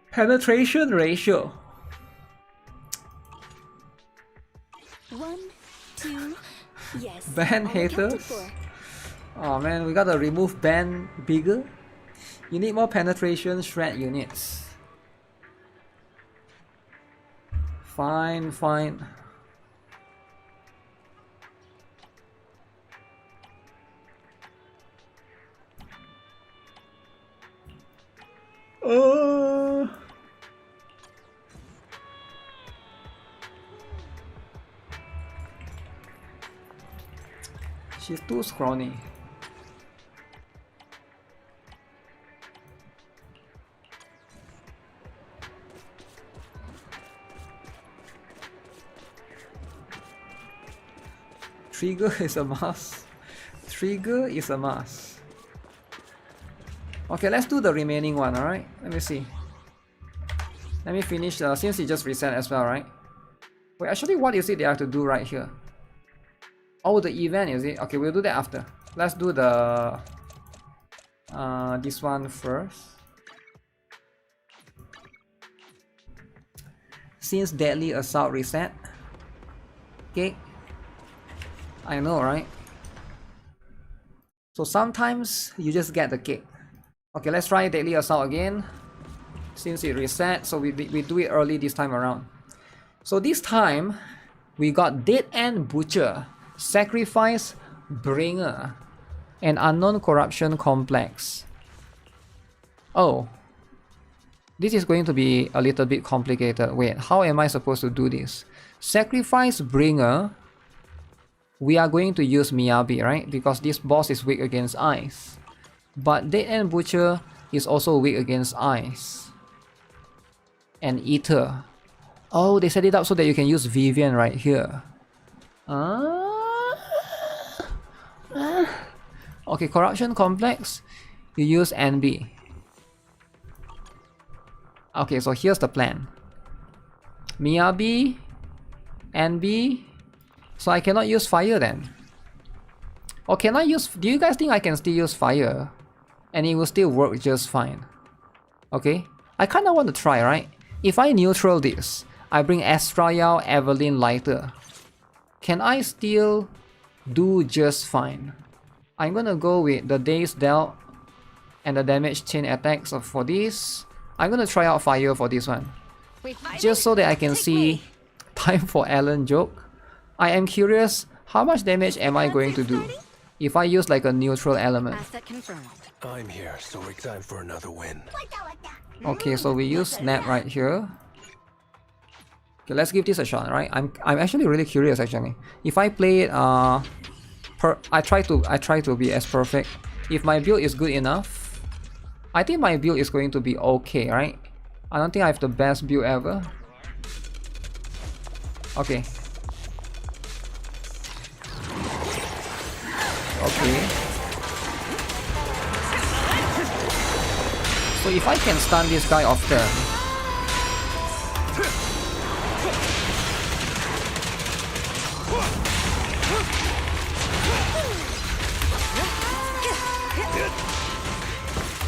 penetration ratio. 1, 2, yes. Ban haters. Oh man, we gotta remove ban bigger. You need more penetration shred units. Fine, fine. She's too scrawny. Trigger is a must. Trigger is a must. Okay, let's do the remaining one, alright? Let me see. Let me finish since it just reset as well, right? Wait, actually, what is it they have to do right here? Oh, the event is it? Okay, we'll do that after. Let's do the this one first. Since Deadly Assault reset. Okay. I know, right? So sometimes you just get the kick. Okay, let's try Deadly Assault again. Since it reset, so we do it early this time around. So this time, we got Dead End Butcher, Sacrifice Bringer, and Unknown Corruption Complex. Oh. This is going to be a little bit complicated. Wait, how am I supposed to do this? Sacrifice Bringer, we are going to use Miyabi, right? Because this boss is weak against ice. But Dead End Butcher is also weak against ice. And Eater. Oh, they set it up so that you can use Vivian right here. Okay, Corruption Complex, you use NB. Okay, so here's the plan. Miyabi, NB, so I cannot use fire then. Or can I use, do you guys think I can still use fire? And it will still work just fine. Okay, I kinda want to try, right? If I neutral this, I bring Astrayal, Evelyn, Lighter. Can I still do just fine? I'm gonna go with the Days Dealt and the damage chain attacks for this. I'm gonna try out fire for this one. Just so that I can see time for Alan joke. I am curious, how much damage am I going to do if I use like a neutral element? I'm here, so it's time for another win. Okay, so we use Snap right here. Okay, let's give this a shot, right? I'm actually really curious actually. If I play it I try to be as perfect. If my build is good enough, I think my build is going to be okay, right? I don't think I have the best build ever. Okay. Okay. So if I can stun this guy off turn.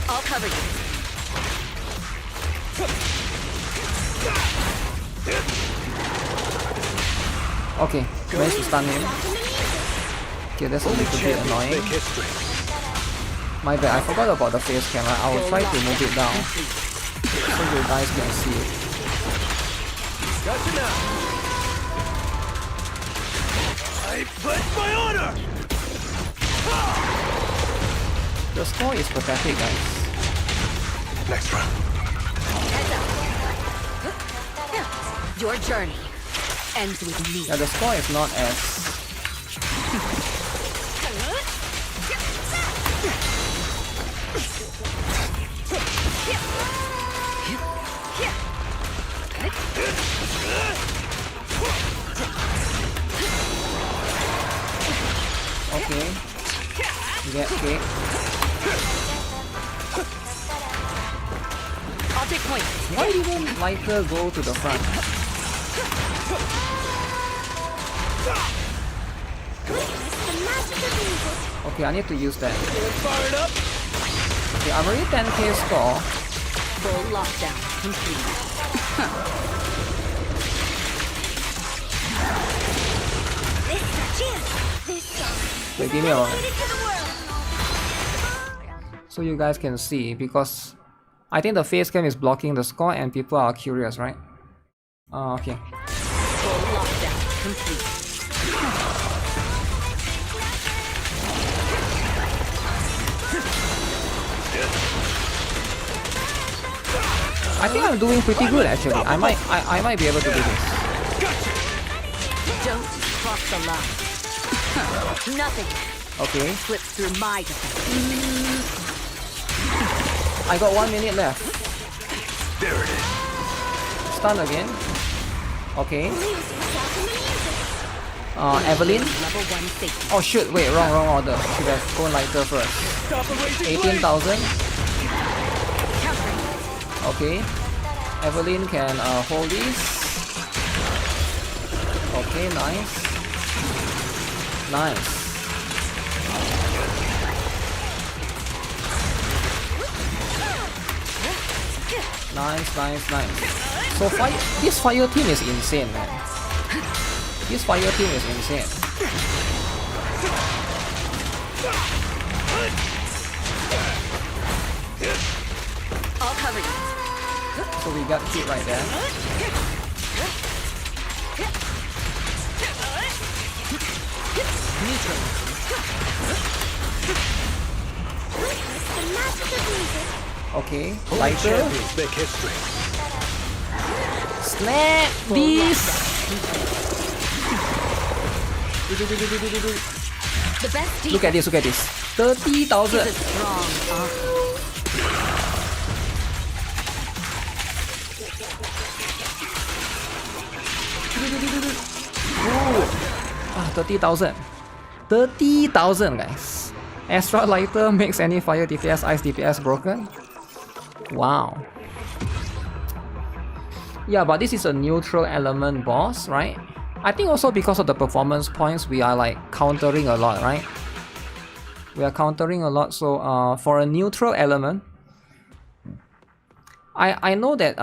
I'll cover you. Okay, managed to stun him. Okay, that's a little bit annoying. My bad, I forgot about the face camera. I will try to move it down so you guys can see it. Gotcha now. I pledge my honor. The score is pathetic, guys. Next round. Your journey ends with me. Yeah, the score is not as... Okay. Get kicked. I'll take point. Why didn't Lighter go to the front? Okay, I need to use that. Fired up. Okay, I'm already 10k score. Full lockdown complete. Wait, give me a moment. So you guys can see, because I think the face cam is blocking the score and people are curious, right? Okay. Full lockdown complete. I think I'm doing pretty good actually. I might be able to do this. Don't cross the line. Nothing Okay. slips through my defense. I got 1 minute left. There it is. Stun again. Okay. Evelyn. Level 1 safety. Oh shoot, wait, wrong order. Should have gone Lighter first. 18,000. Okay. Evelyn can hold this. Okay, nice. Nice. Nice. So this fire team is insane, man. This fire team is insane. I'll cover you. So we got hit right there. Okay, lighter. Champions make history. Snap this. The best Look at this. 30,000. is a strong offer. Ah, 30,000. 30,000, guys. Extra lighter makes any fire DPS, ice DPS broken. Wow. Yeah, but this is a neutral element boss, right? I think also because of the performance points, we are like countering a lot, right? We are countering a lot, so for a neutral element, I know that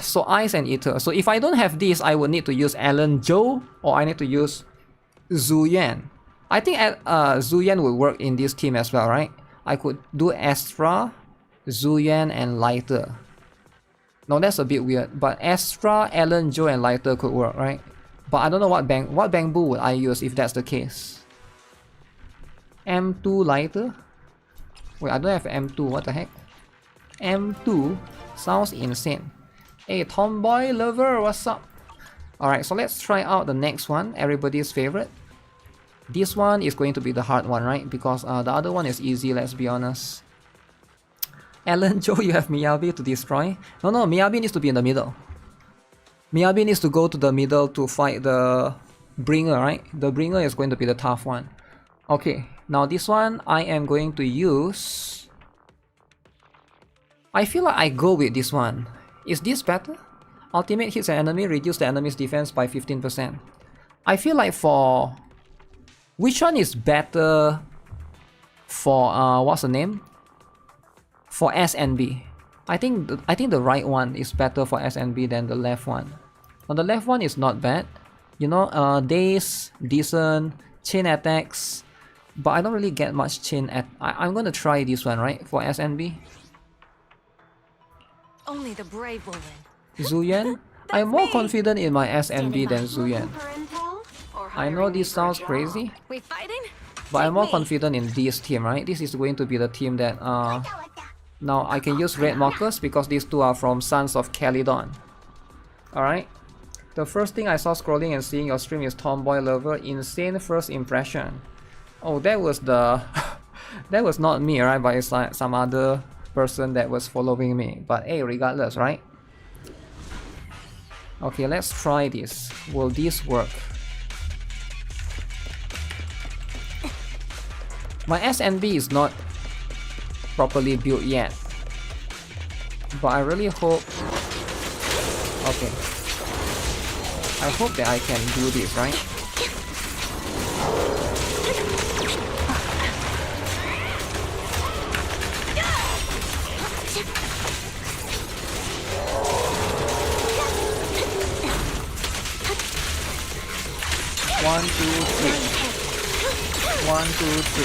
so ice and ether. So if I don't have this, I would need to use Alan Joe or I need to use Zuyan. I think Zuyan will work in this team as well, right? I could do Astra, Zuyan, and Lighter. No, that's a bit weird. But Astra, Alan Joe, and Lighter could work, right? But I don't know what bamboo would I use if that's the case. M2 Lighter? Wait, I don't have M2. What the heck? M2 sounds insane. Hey, Tomboy Lover, what's up? Alright, so let's try out the next one, everybody's favorite. This one is going to be the hard one, right? Because the other one is easy, let's be honest. Alan Joe, you have Miyabi to destroy? No, Miyabi needs to be in the middle. Miyabi needs to go to the middle to fight the Bringer, right? The Bringer is going to be the tough one. Okay, now this one I am going to use... I feel like I go with this one. Is this better? Ultimate hits an enemy, reduce the enemy's defense by 15%. I feel like for... Which one is better for, what's the name? For SNB. I think the right one is better for SNB than the left one. Now the left one is not bad. You know, days, decent, chain attacks. But I don't really get much chain at... I'm gonna try this one, right? For SNB. Only the brave will win. Zuyan? I'm more confident in my SNB than Zuyan. I know this sounds crazy, We fighting? but I'm more confident in this team, right? This is going to be the team that now I can use red markers because these two are from Sons of Calydon. Alright. The first thing I saw scrolling and seeing your stream is Tomboy Lover. Insane first impression. Oh, that was the... that was not me, right? But it's like some other person that was following me. But hey, regardless, right? Okay, let's try this. Will this work? My SNB is not properly built yet, but I really hope... Okay, I hope that I can do this, right? One, two, three. 1, 2, 3.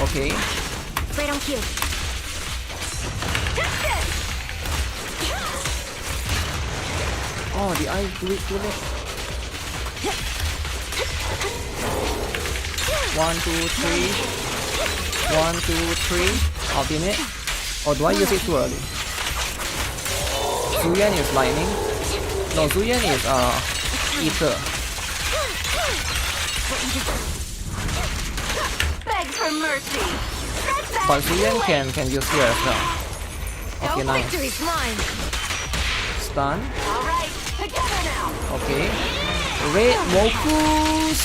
Okay. Right on cue. Oh, did I do it too late? 1, 2, 3. 1, 2, 3. Ultimate. Or do I use it too early? Zuyan is lightning. No, Zuyan is ether. Beg for mercy. But Zuyan can use here as well. Okay, No nice. victory's mine. Stun. All right, together now. Okay. Red Mokus.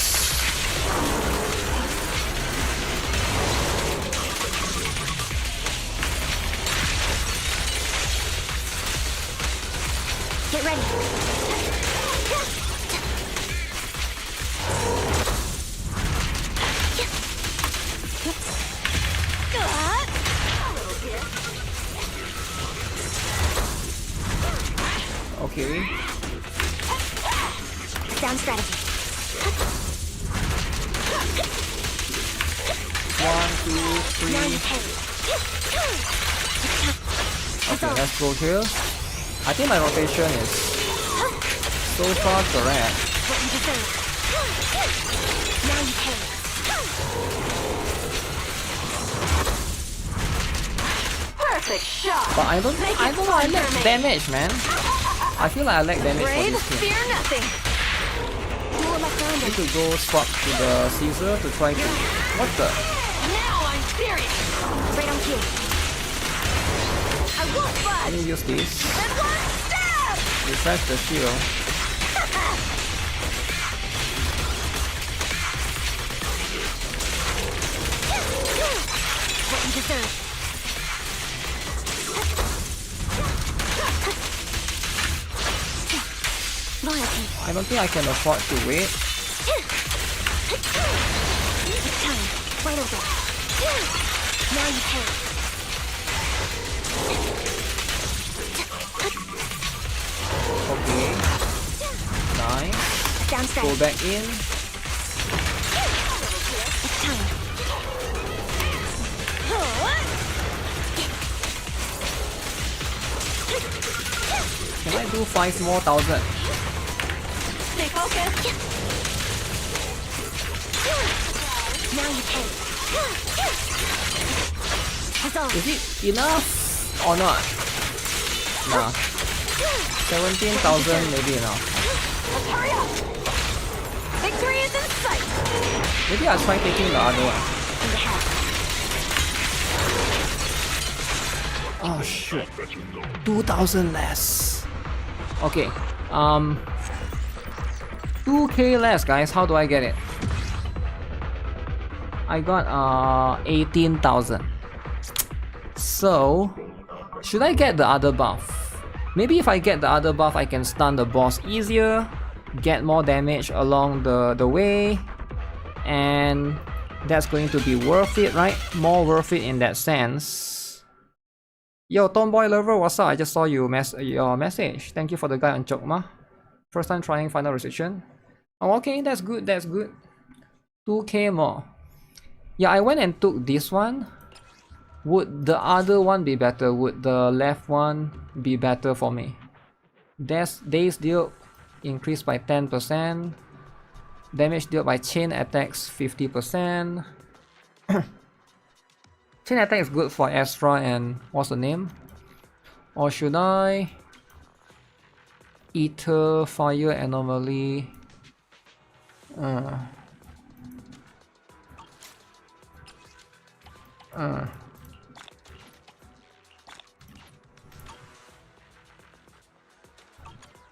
Get ready. Okay. Sound strategy. 1, 2, Now you 3. pay. Okay, let's go here. I think my rotation is so far correct. What you deserve. Now you pay. Perfect shot. But I don't know, I lack damage, man. I feel like I lack damage for Brave, this team. fear nothing. Duel left I need rounded. to go swap to the Caesar to try to... What the? Now I'm serious. Right on cue. I won't Let budge. me use this. And one stab. Refresh the shield. What you deserve. Loyalty. I don't think I can afford to wait. It's time. Right over. Now you pay. Okay. Nice. Sound Go strategy. back in. It's time. Can I do 5 more thousand? Stay focused. Now you pay. Resolve. Is it enough or not? Nah. 17,000 maybe enough. Let's hurry up. Victory is in sight. Maybe I'll try taking the other one. In the hat. Oh shit. 2,000 less. Okay. 2k less, guys. How do I get it? I got 18,000. So should I get the other buff? Maybe if I get the other buff, I can stun the boss easier, get more damage along the way, and that's going to be worth it, right? More worth it in that sense. Yo, Tomboy Lover, what's up? I just saw your message. Thank you for the guy on Chokma. First time trying final restriction. Oh, okay, that's good, that's good. 2k more. Yeah, I went and took this one. Would the other one be better? Would the left one be better for me? Days dealt increased by 10%. Damage dealt by chain attacks 50%. Chain attack is good for Astra and what's the name? Or should I? Ether, Fire, Anomaly.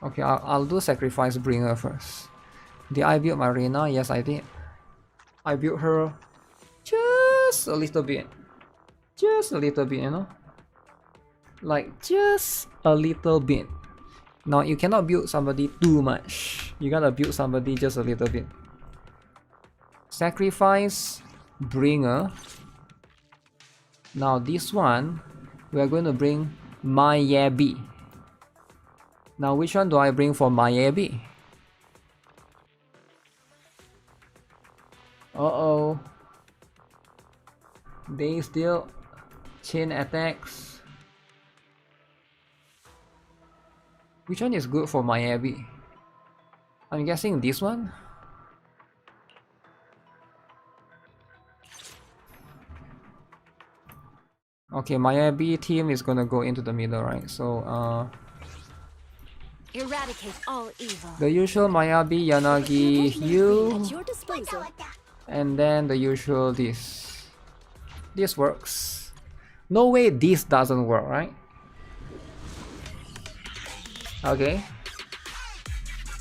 Okay, I'll do Sacrifice Bringer first. Did I build my Reina? Yes, I did. I built her just a little bit. Just a little bit, you know? Like, just a little bit. Now, you cannot build somebody too much. You gotta build somebody just a little bit. Sacrifice Bringer. Now, this one, we are going to bring Mayabi. Now, which one do I bring for Mayabi? Uh-oh. They still chain attacks. Which one is good for Mayabi? I'm guessing this one? Okay, Mayabi team is gonna go into the middle, right? So, Eradicate all evil. the usual Mayabi, Yanagi, you, At your disposal. and then the usual this. This works. No way this doesn't work, right? Okay.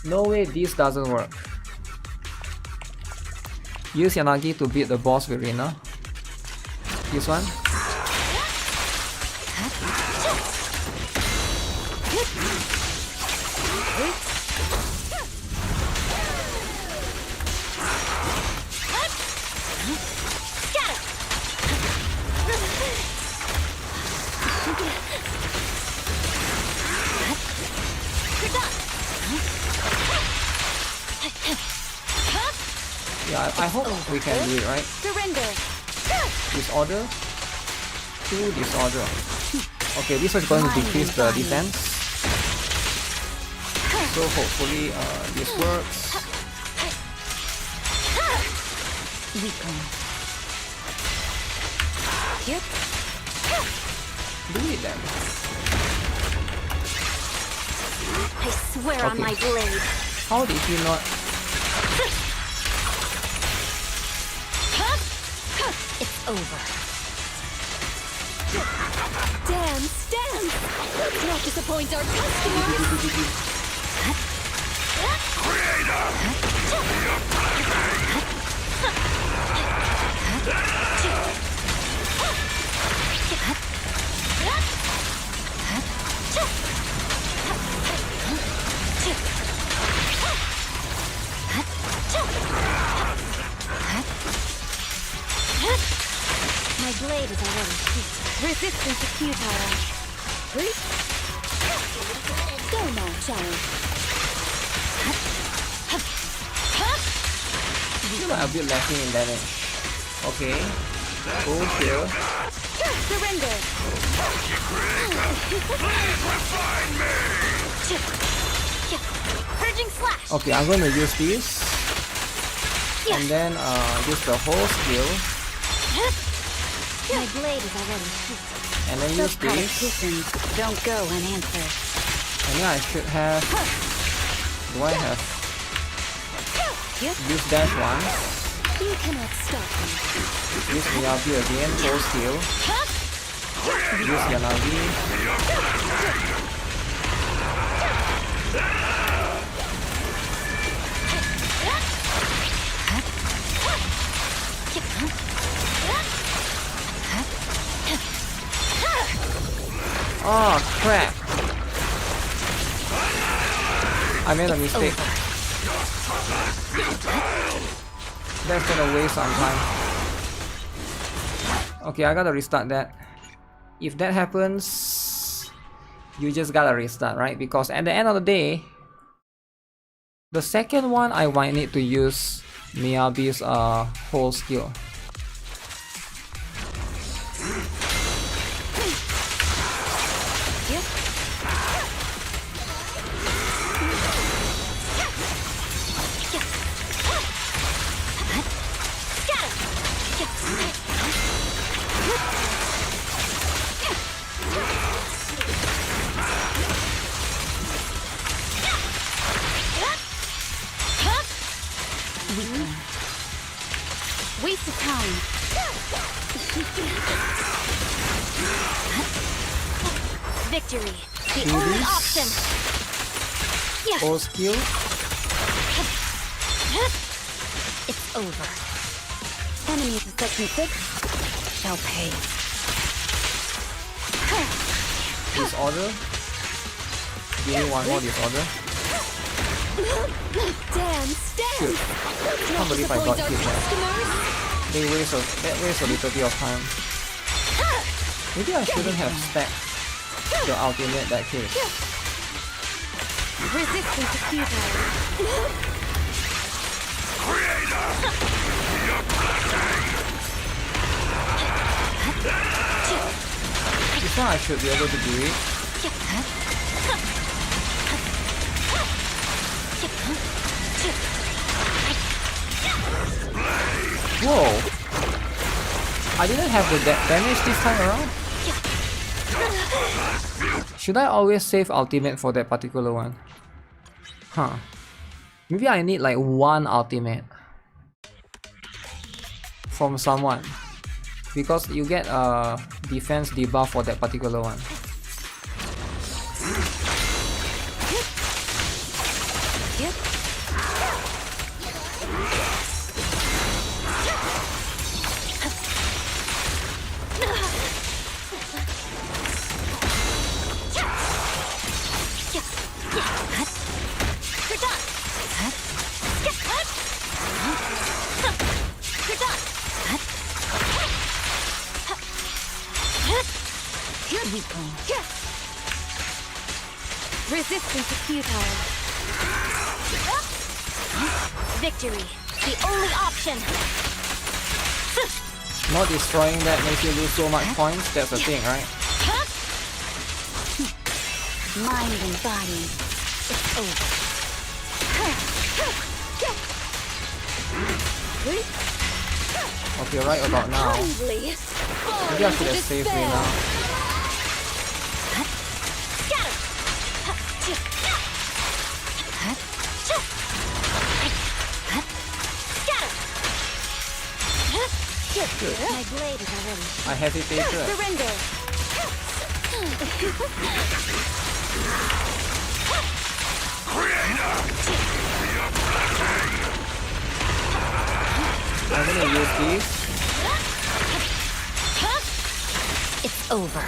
No way this doesn't work. Use Yanagi to beat the boss with Rina. This one. Yeah, I hope we can do it, right? Surrender. Disorder. 2 disorder. Okay, this is going to decrease the defense. So hopefully this works. Weakling. Yep. Do it then. I swear on Okay. my blade. How did he not? It's over. Dance, dance! Let's not disappoint our customers! My blade is already heated. Resistance is futile. Go now, child. Still a bit lacking in damage. Okay. Go here. Surrender! Purging slash! Okay, I'm going to use this. And then use the whole skill. My blade is already heated. And then use this. Politicians don't go unanswered. And then I should have... Do I have... Use dash once. You cannot stop me. Use Miyabi again, full skill. Use Yanagi. Oh crap! I made a mistake. That's gonna waste some time. Okay, I gotta restart that. If that happens, you just gotta restart, right? Because at the end of the day, the second one I might need to use Miyabi's whole skill. Waste of time. Victory, the only option. Whole skill. It's over. Enemies of Section 6 shall pay. Disorder. Give me one more disorder. Dance, dance. Can't believe I got hit there. That wastes a little bit of time. Maybe I shouldn't have stacked the ultimate that case. Resistance is futile. This one I should be able to do it. Whoa! I didn't have the damage this time around. Should I always save ultimate for that particular one? Huh. Maybe I need like one ultimate from someone, because you get a defense debuff for that particular one. Resistance is futile. Victory, the only option. Not destroying that makes you lose so much points. That's the thing, right? Mind and body, it's over. Okay, right about now. Kindly. Maybe I should have saved me now. Good. My blade is already. I hesitated. Surrender. I'm gonna use these. It's over.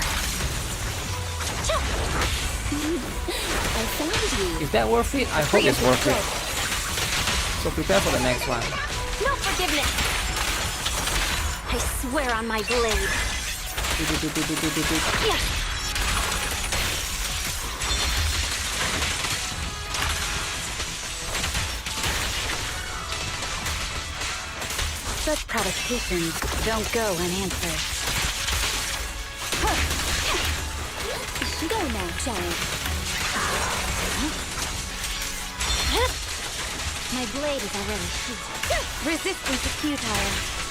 I found you. Is that worth it? I hope it's worth it. So prepare for the next one. No forgiveness. I swear on my blade. Yeah. Such provocations don't go unanswered. Go now, child. My blade is already sheathed. Resistance is futile.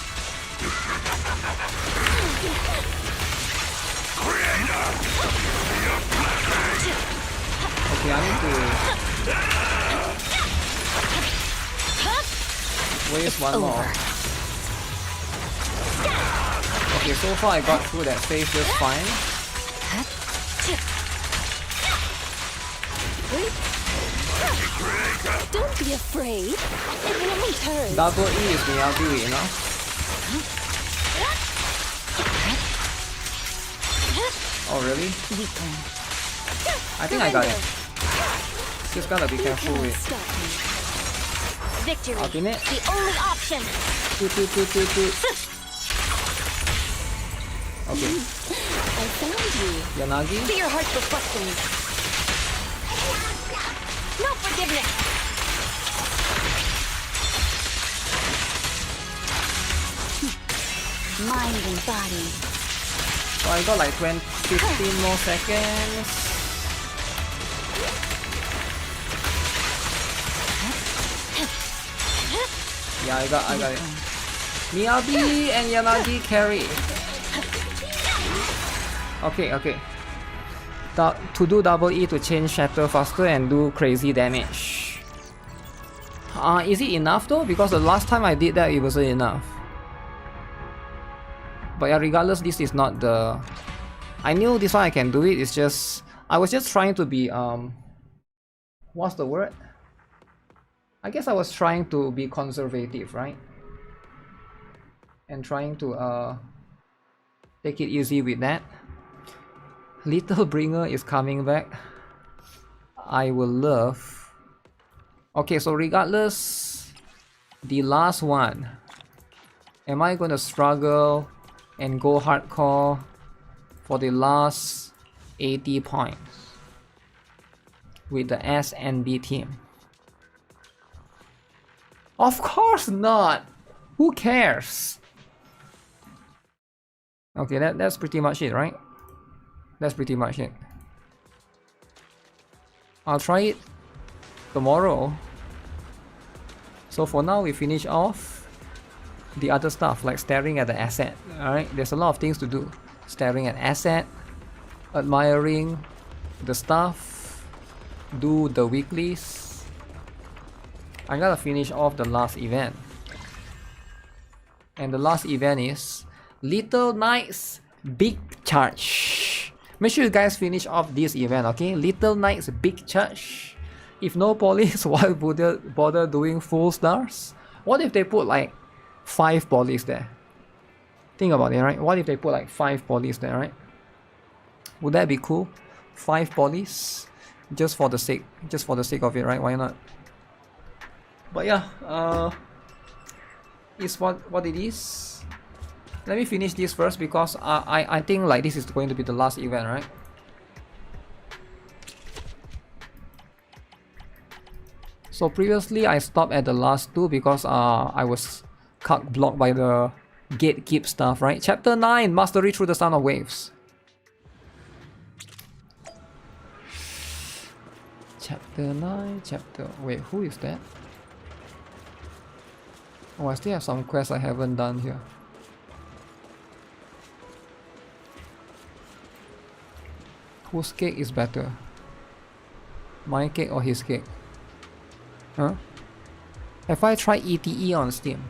Okay, I need to waste one more. Okay, so far I got through that phase just fine. Don't be afraid. It won't hurt. Double E is Miyagi, you know? Oh really? I think I got it. Just gotta be careful with Stop me. Victory, alternate. the only option. Okay, I found you. Yanagi. To your heart's reflection. No forgiveness. Mind and body. So I got like 15 more seconds. Yeah, I got it. Miyabi and Yanagi carry. Okay. To do double E to change shatter faster and do crazy damage. Is it enough though? Because the last time I did that, it wasn't enough. But yeah, regardless, this is not the... I knew this one I can do it, it's just... I was just trying to be, what's the word? I guess I was trying to be conservative, right? And trying to, take it easy with that. Little Bringer is coming back. I will love... Okay, so regardless, the last one. Am I gonna struggle and go hardcore for the last 80 points with the S and B team? Of course not! Who cares? Okay, that's pretty much it, right? That's pretty much it. I'll try it tomorrow. So for now, we finish off the other stuff like staring at the asset. Alright, there's a lot of things to do. Staring at asset, admiring the stuff, do the weeklies. I gotta finish off the last event. And the last event is Little Knights Big Charge. Make sure you guys finish off this event, okay? Little Knights Big Charge. If no polys, why bother doing full stars? What if they put like 5 polys there? Think about it, right? What if they put like 5 polys there, right? Would that be cool? 5 polys? Just for the sake of it, right? Why not? But yeah, it's what it is. Let me finish this first because I think like this is going to be the last event, right? So previously I stopped at the last 2 because I was cuck blocked by the gatekeep stuff, right? Chapter 9, Mastery Through the Sound of Waves. Chapter 9, wait, who is that? Oh, I still have some quests I haven't done here. Whose cake is better? My cake or his cake? Huh? Have I tried ETE on Steam?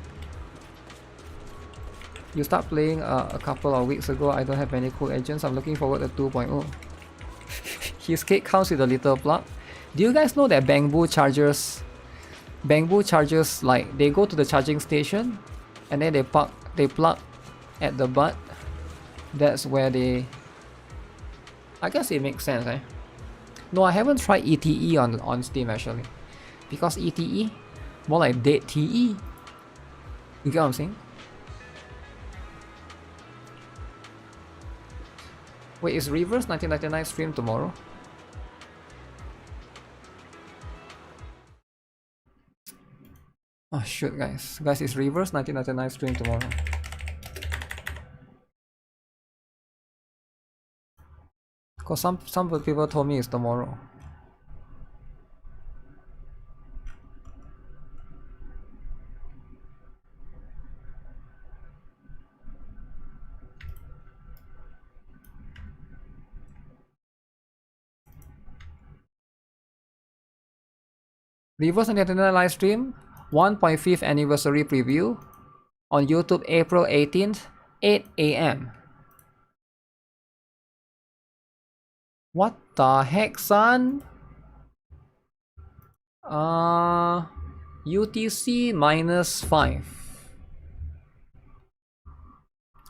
You start playing a couple of weeks ago. I don't have any cool agents. I'm looking forward to 2.0. His cake comes with a little plug. Do you guys know that bamboo chargers, like they go to the charging station and then they plug at the butt? That's where they... I guess it makes sense, eh? No, I haven't tried ETE on Steam actually. Because ETE, more like Date TE. You get what I'm saying? Wait, is Reverse 1999 stream tomorrow? Oh shoot, guys. Guys, is Reverse 1999 stream tomorrow? Cause some people told me it's tomorrow. Reverse 1999 live stream, 1.5th anniversary preview on YouTube April 18th, 8 AM. What the heck, son? UTC -5.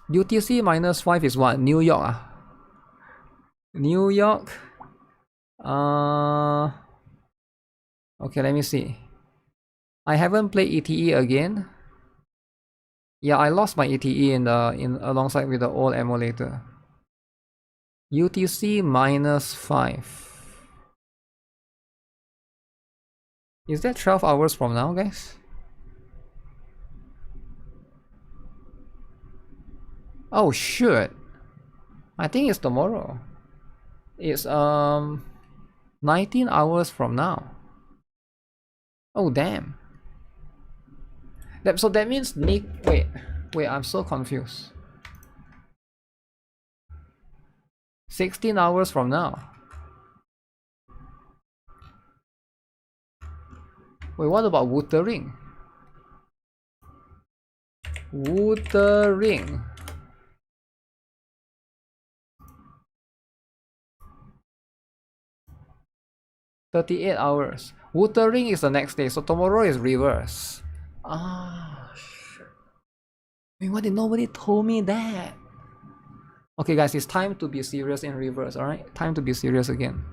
UTC -5 is what? New York ah? New York? Okay, let me see. I haven't played ETE again. Yeah, I lost my ETE alongside with the old emulator. UTC -5. Is that 12 hours from now, guys? Oh shoot. I think it's tomorrow. It's 19 hours from now. Oh damn. So that means wait, I'm so confused. 16 hours from now. Wait, what about Wuthering? Wuthering. $38 hours. Wuthering is the next day, so tomorrow is Reverse. Ah, shit. I mean, why did nobody told me that? Okay, guys, it's time to be serious in Reverse, alright? Time to be serious again.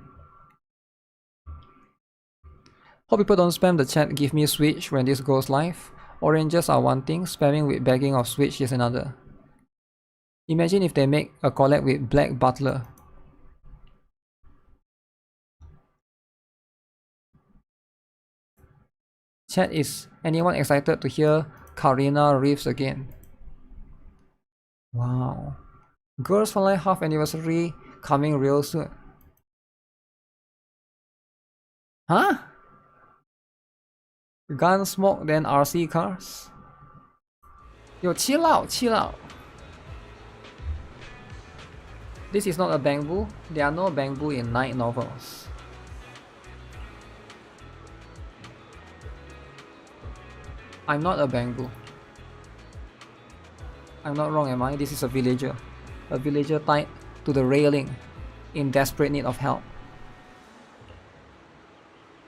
Hope people don't spam the chat, give me Switch when this goes live. Oranges are one thing, spamming with begging of Switch is another. Imagine if they make a collab with Black Butler. Chat, is anyone excited to hear Karina riffs again? Wow. Girls Frontline half anniversary coming real soon. Huh? Gunsmoke then RC cars? Yo, chill out, chill out. This is not a bamboo. There are no bamboo in night novels. I'm not a bamboo. I'm not wrong, am I? This is a villager. A villager tied to the railing in desperate need of help.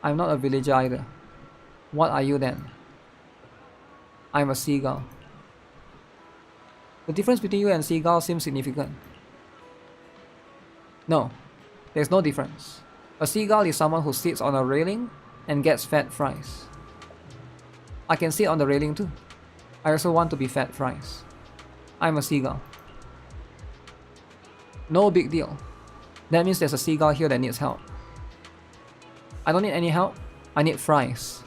I'm not a villager either. What are you then? I'm a seagull. The difference between you and seagull seems significant. No, there's no difference. A seagull is someone who sits on a railing and gets fed fries. I can sit on the railing too. I also want to be fed fries. I'm a seagull. No big deal. That means there's a seagull here that needs help. I don't need any help. I need fries.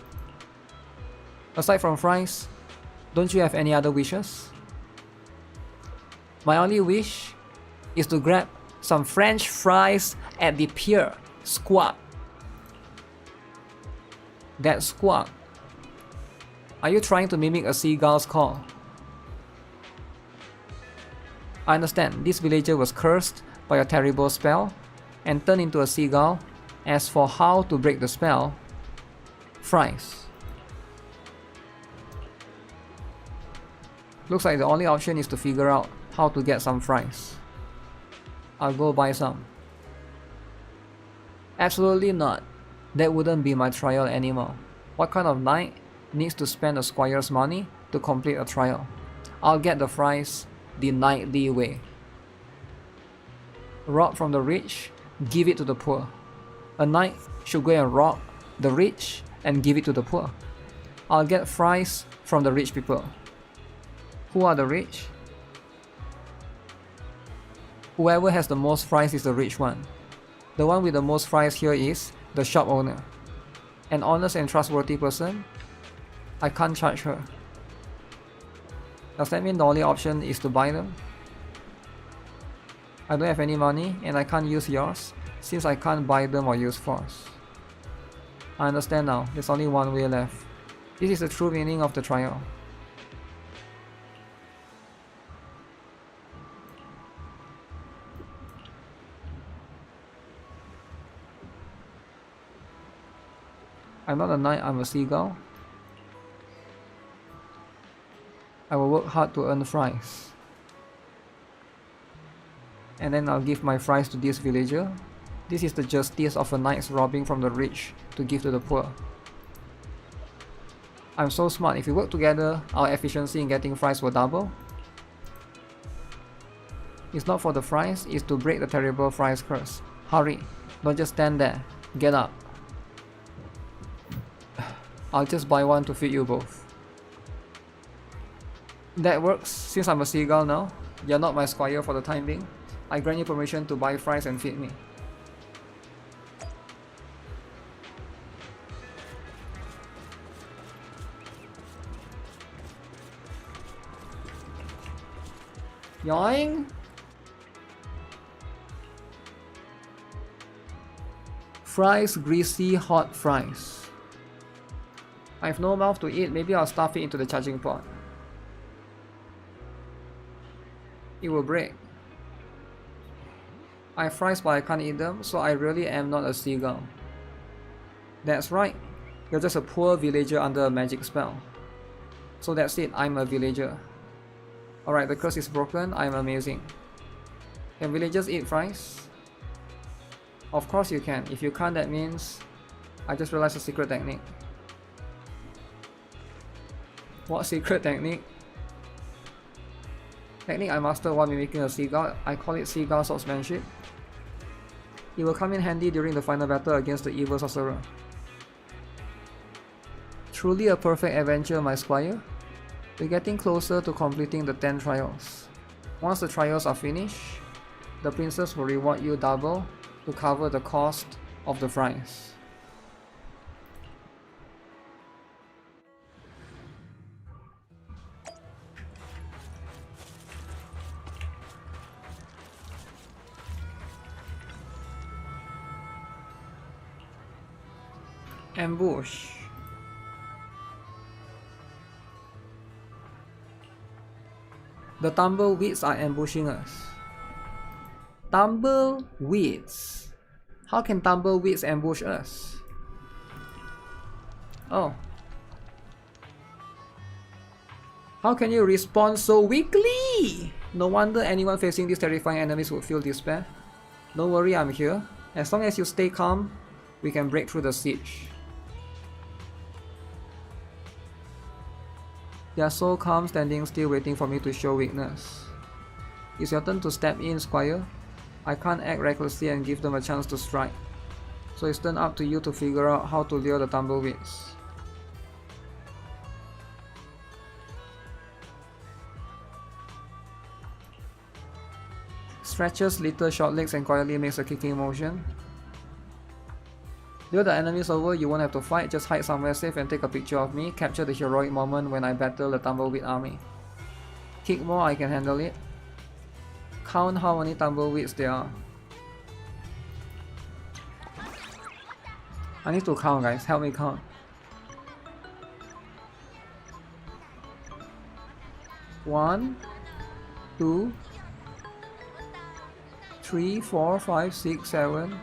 Aside from fries, don't you have any other wishes? My only wish is to grab some French fries at the pier. Squawk. That squawk. Are you trying to mimic a seagull's call? I understand this villager was cursed by a terrible spell and turned into a seagull. As for how to break the spell, fries. Looks like the only option is to figure out how to get some fries. I'll go buy some. Absolutely not. That wouldn't be my trial anymore. What kind of knight needs to spend a squire's money to complete a trial? I'll get the fries the knightly way. Rob from the rich, give it to the poor. A knight should go and rob the rich and give it to the poor. I'll get fries from the rich people. Who are the rich? Whoever has the most fries is the rich one. The one with the most fries here is the shop owner. An honest and trustworthy person? I can't charge her. Does that mean the only option is to buy them? I don't have any money and I can't use yours since I can't buy them or use force. I understand now, there's only one way left. This is the true meaning of the trial. I'm not a knight, I'm a seagull. I will work hard to earn fries. And then I'll give my fries to this villager. This is the justice of a knight robbing from the rich to give to the poor. I'm so smart, if we work together, our efficiency in getting fries will double. It's not for the fries, it's to break the terrible fries curse. Hurry, don't just stand there, get up. I'll just buy one to feed you both. That works, since I'm a seagull now. You're not my squire for the time being. I grant you permission to buy fries and feed me. Yoing! Fries, greasy, hot fries. I have no mouth to eat, maybe I'll stuff it into the charging pot. It will break. I have fries but I can't eat them, so I really am not a seagull. That's right, you're just a poor villager under a magic spell. So that's it, I'm a villager. Alright, the curse is broken, I'm amazing. Can villagers eat fries? Of course you can. If you can't, that means I just realized a secret technique. What secret technique? Technique I mastered while mimicking a seagull. I call it seagull swordsmanship. It will come in handy during the final battle against the evil sorcerer. Truly a perfect adventure, my squire. We're getting closer to completing the 10 trials. Once the trials are finished, the princess will reward you double to cover the cost of the fries. Ambush. The tumbleweeds are ambushing us. Tumbleweeds. How can tumbleweeds ambush us? Oh. How can you respond so weakly? No wonder anyone facing these terrifying enemies would feel despair. Don't worry, I'm here. As long as you stay calm, we can break through the siege. They are so calm, standing still, waiting for me to show weakness. It's your turn to step in, squire. I can't act recklessly and give them a chance to strike. So it's turn up to you to figure out how to lure the tumbleweeds. Stretches little short legs and quietly makes a kicking motion. Till the enemy's over, you won't have to fight, just hide somewhere safe and take a picture of me. Capture the heroic moment when I battle the tumbleweed army. Kick more, I can handle it. Count how many tumbleweeds there are. I need to count, guys. Help me count. One, 2, 3, 4, 5, 6, 7,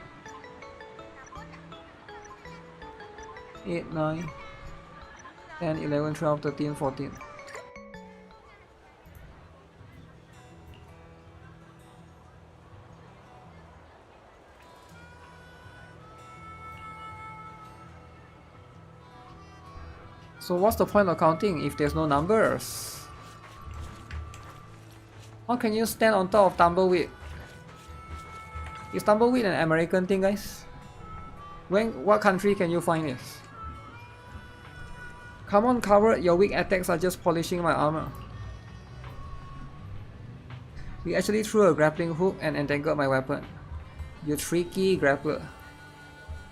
8, 9, 10, 11, 12, 13, 14. So what's the point of counting if there's no numbers? How can you stand on top of tumbleweed? Is tumbleweed an American thing, guys? What country can you find this? Come on, coward, your weak attacks are just polishing my armor. We actually threw a grappling hook and entangled my weapon. You tricky grappler.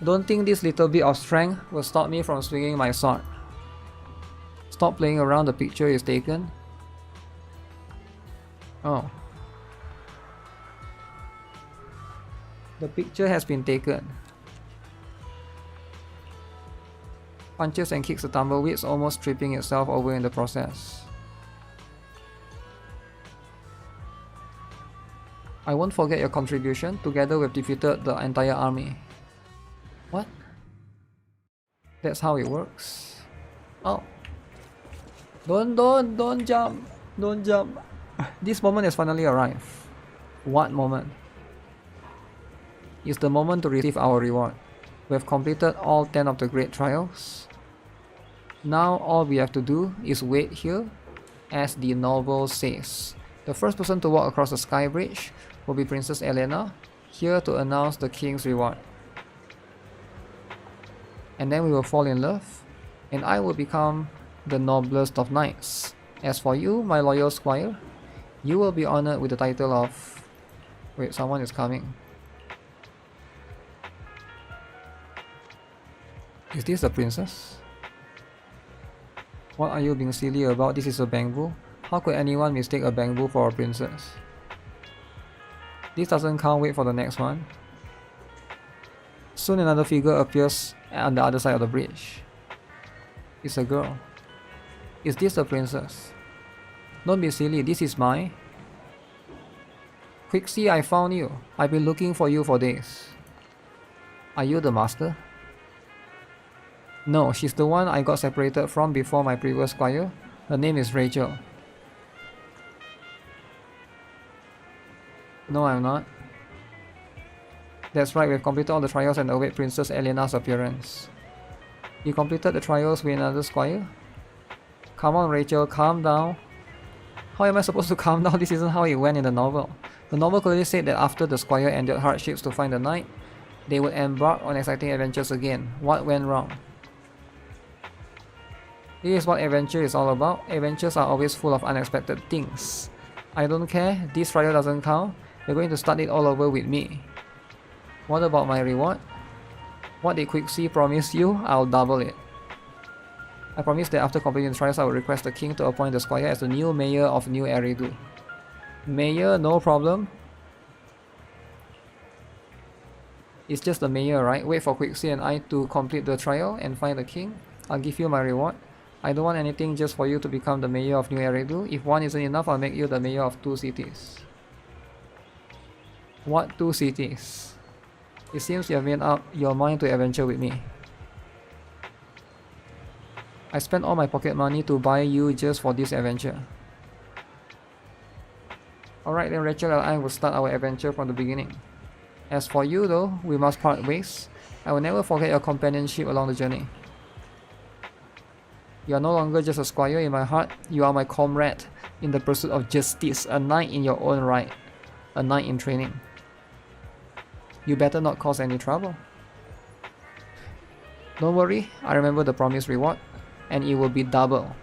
Don't think this little bit of strength will stop me from swinging my sword. Stop playing around, the picture is taken. Oh. The picture has been taken. Punches and kicks the tumbleweeds, almost tripping itself over in the process. I won't forget your contribution. Together we've defeated the entire army. What? That's how it works. Oh. Don't jump. Don't jump. This moment has finally arrived. What moment? It's the moment to receive our reward. We have completed all 10 of the great trials. Now all we have to do is wait here, as the novel says. The first person to walk across the sky bridge will be Princess Elena, here to announce the king's reward. And then we will fall in love, and I will become the noblest of knights. As for you, my loyal squire, you will be honored with the title of... Wait, someone is coming. Is this the princess? What are you being silly about? This is a bamboo. How could anyone mistake a bamboo for a princess? This doesn't count, wait for the next one. Soon another figure appears on the other side of the bridge. It's a girl. Is this the princess? Don't be silly, this is my... Quixie, I found you. I've been looking for you for days. Are you the master? No, she's the one I got separated from before my previous squire. Her name is Rachel. No, I'm not. That's right, we've completed all the trials and await Princess Elena's appearance. You completed the trials with another squire? Come on, Rachel, calm down. How am I supposed to calm down? This isn't how it went in the novel. The novel clearly said that after the squire ended hardships to find the knight, they would embark on exciting adventures again. What went wrong? This is what adventure is all about. Adventures are always full of unexpected things. I don't care, this trial doesn't count. You're going to start it all over with me. What about my reward? What did Quixie promise you? I'll double it. I promise that after completing the trials, I will request the king to appoint the squire as the new mayor of New Eridu. Mayor, no problem. It's just the mayor, right? Wait for Quixie and I to complete the trial and find the king. I'll give you my reward. I don't want anything, just for you to become the mayor of New Eridu. If one isn't enough, I'll make you the mayor of 2 cities. What 2 cities? It seems you have made up your mind to adventure with me. I spent all my pocket money to buy you just for this adventure. Alright then, Rachel and I will start our adventure from the beginning. As for you though, we must part ways. I will never forget your companionship along the journey. You are no longer just a squire in my heart, you are my comrade in the pursuit of justice, a knight in your own right, a knight in training. You better not cause any trouble. Don't worry, I remember the promised reward, and it will be double.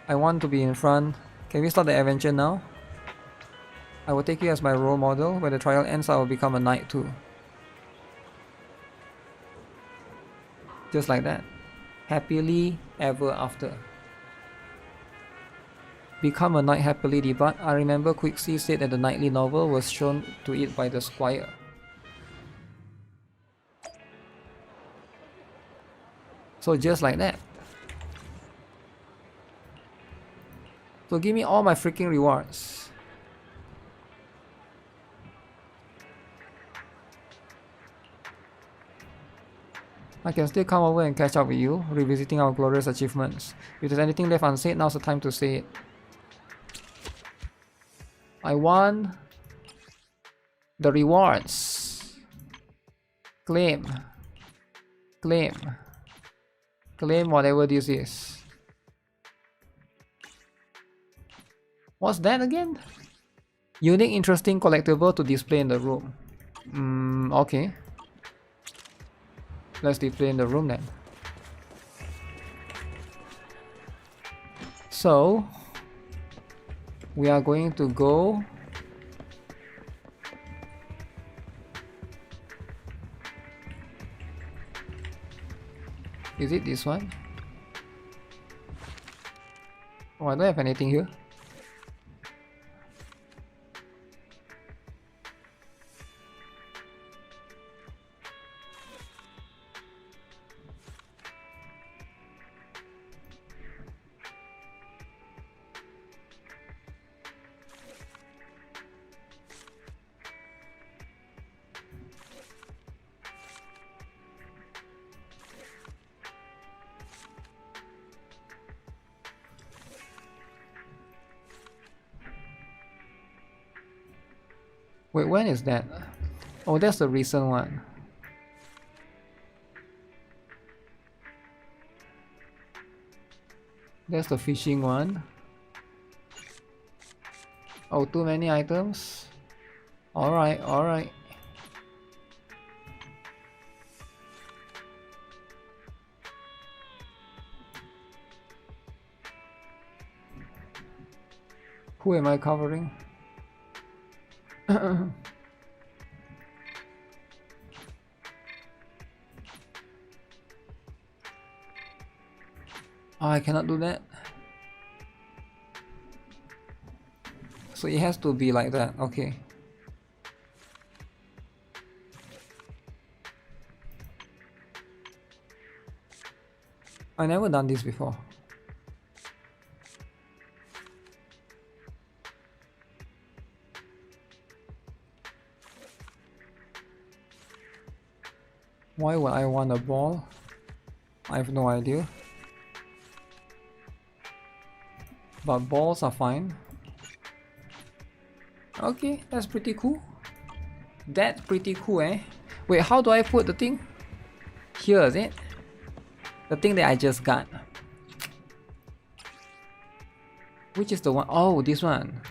I want to be in front. Can we start the adventure now? I will take you as my role model. When the trial ends, I will become a knight too. Just like that. Happily ever after. Become a knight happily debut. I remember Quixie said that the knightly novel was shown to it by the squire. So just like that. So give me all my freaking rewards. I can still come over and catch up with you, revisiting our glorious achievements. If there's anything left unsaid, now's the time to say it. I want the rewards. Claim. Claim. Claim whatever this is. What's that again? Unique, interesting collectible to display in the room. Okay. Let's display in the room then. So we are going to go is it this one? Oh, I don't have anything here. Wait, when is that? Oh, that's the recent one. That's the fishing one. Oh, too many items? Alright, alright. Who am I covering? Oh, I cannot do that. So it has to be like that, okay. I never done this before. Why would I want a ball? I have no idea. But balls are fine. Okay, that's pretty cool. That's pretty cool, eh? Wait, how do I put the thing? Here, is it? The thing that I just got. Which is the one? Oh, this one.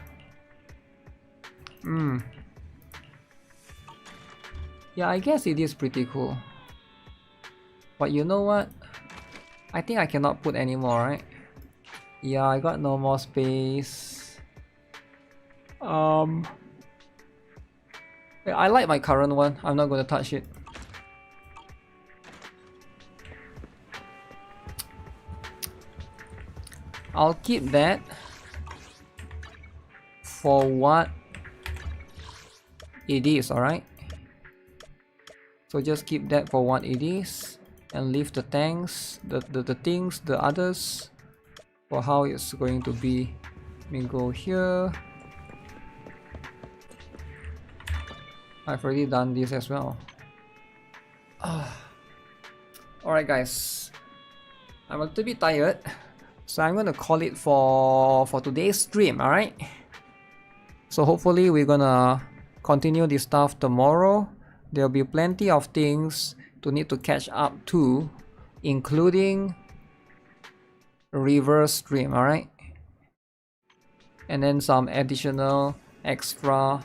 Yeah, I guess it is pretty cool. But you know what? I think I cannot put any more, right? Yeah, I got no more space. I like my current one. I'm not gonna touch it. I'll keep that for what it is, alright? So just keep that for what it is and leave the tanks, the things, the others for how it's going to be. Let me go here. I've already done this as well. Alright guys, I'm a little bit tired, so I'm gonna call it for today's stream, alright? So hopefully we're gonna continue this stuff tomorrow. There'll be plenty of things to need to catch up to, including reverse stream, alright? And then some additional extra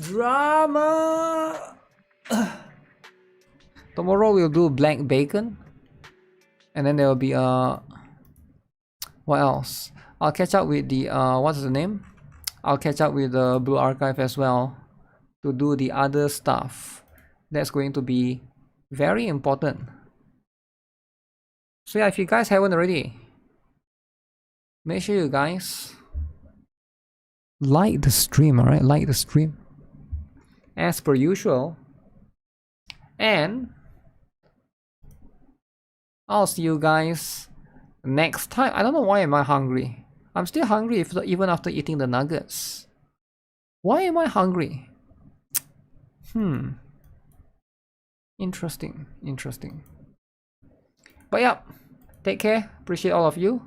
drama. Tomorrow we'll do black bacon, and then there will be what else? I'll catch up with the what's the name? I'll catch up with the Blue Archive as well to do the other stuff. That's going to be very important. So yeah, if you guys haven't already, make sure you guys like the stream, alright? Like the stream as per usual. And I'll see you guys next time. I don't know why am I hungry. I'm still hungry even after eating the nuggets. Why am I hungry? Interesting. But yeah, take care. Appreciate all of you.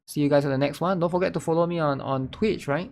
See you guys in the next one. Don't forget to follow me on Twitch, right?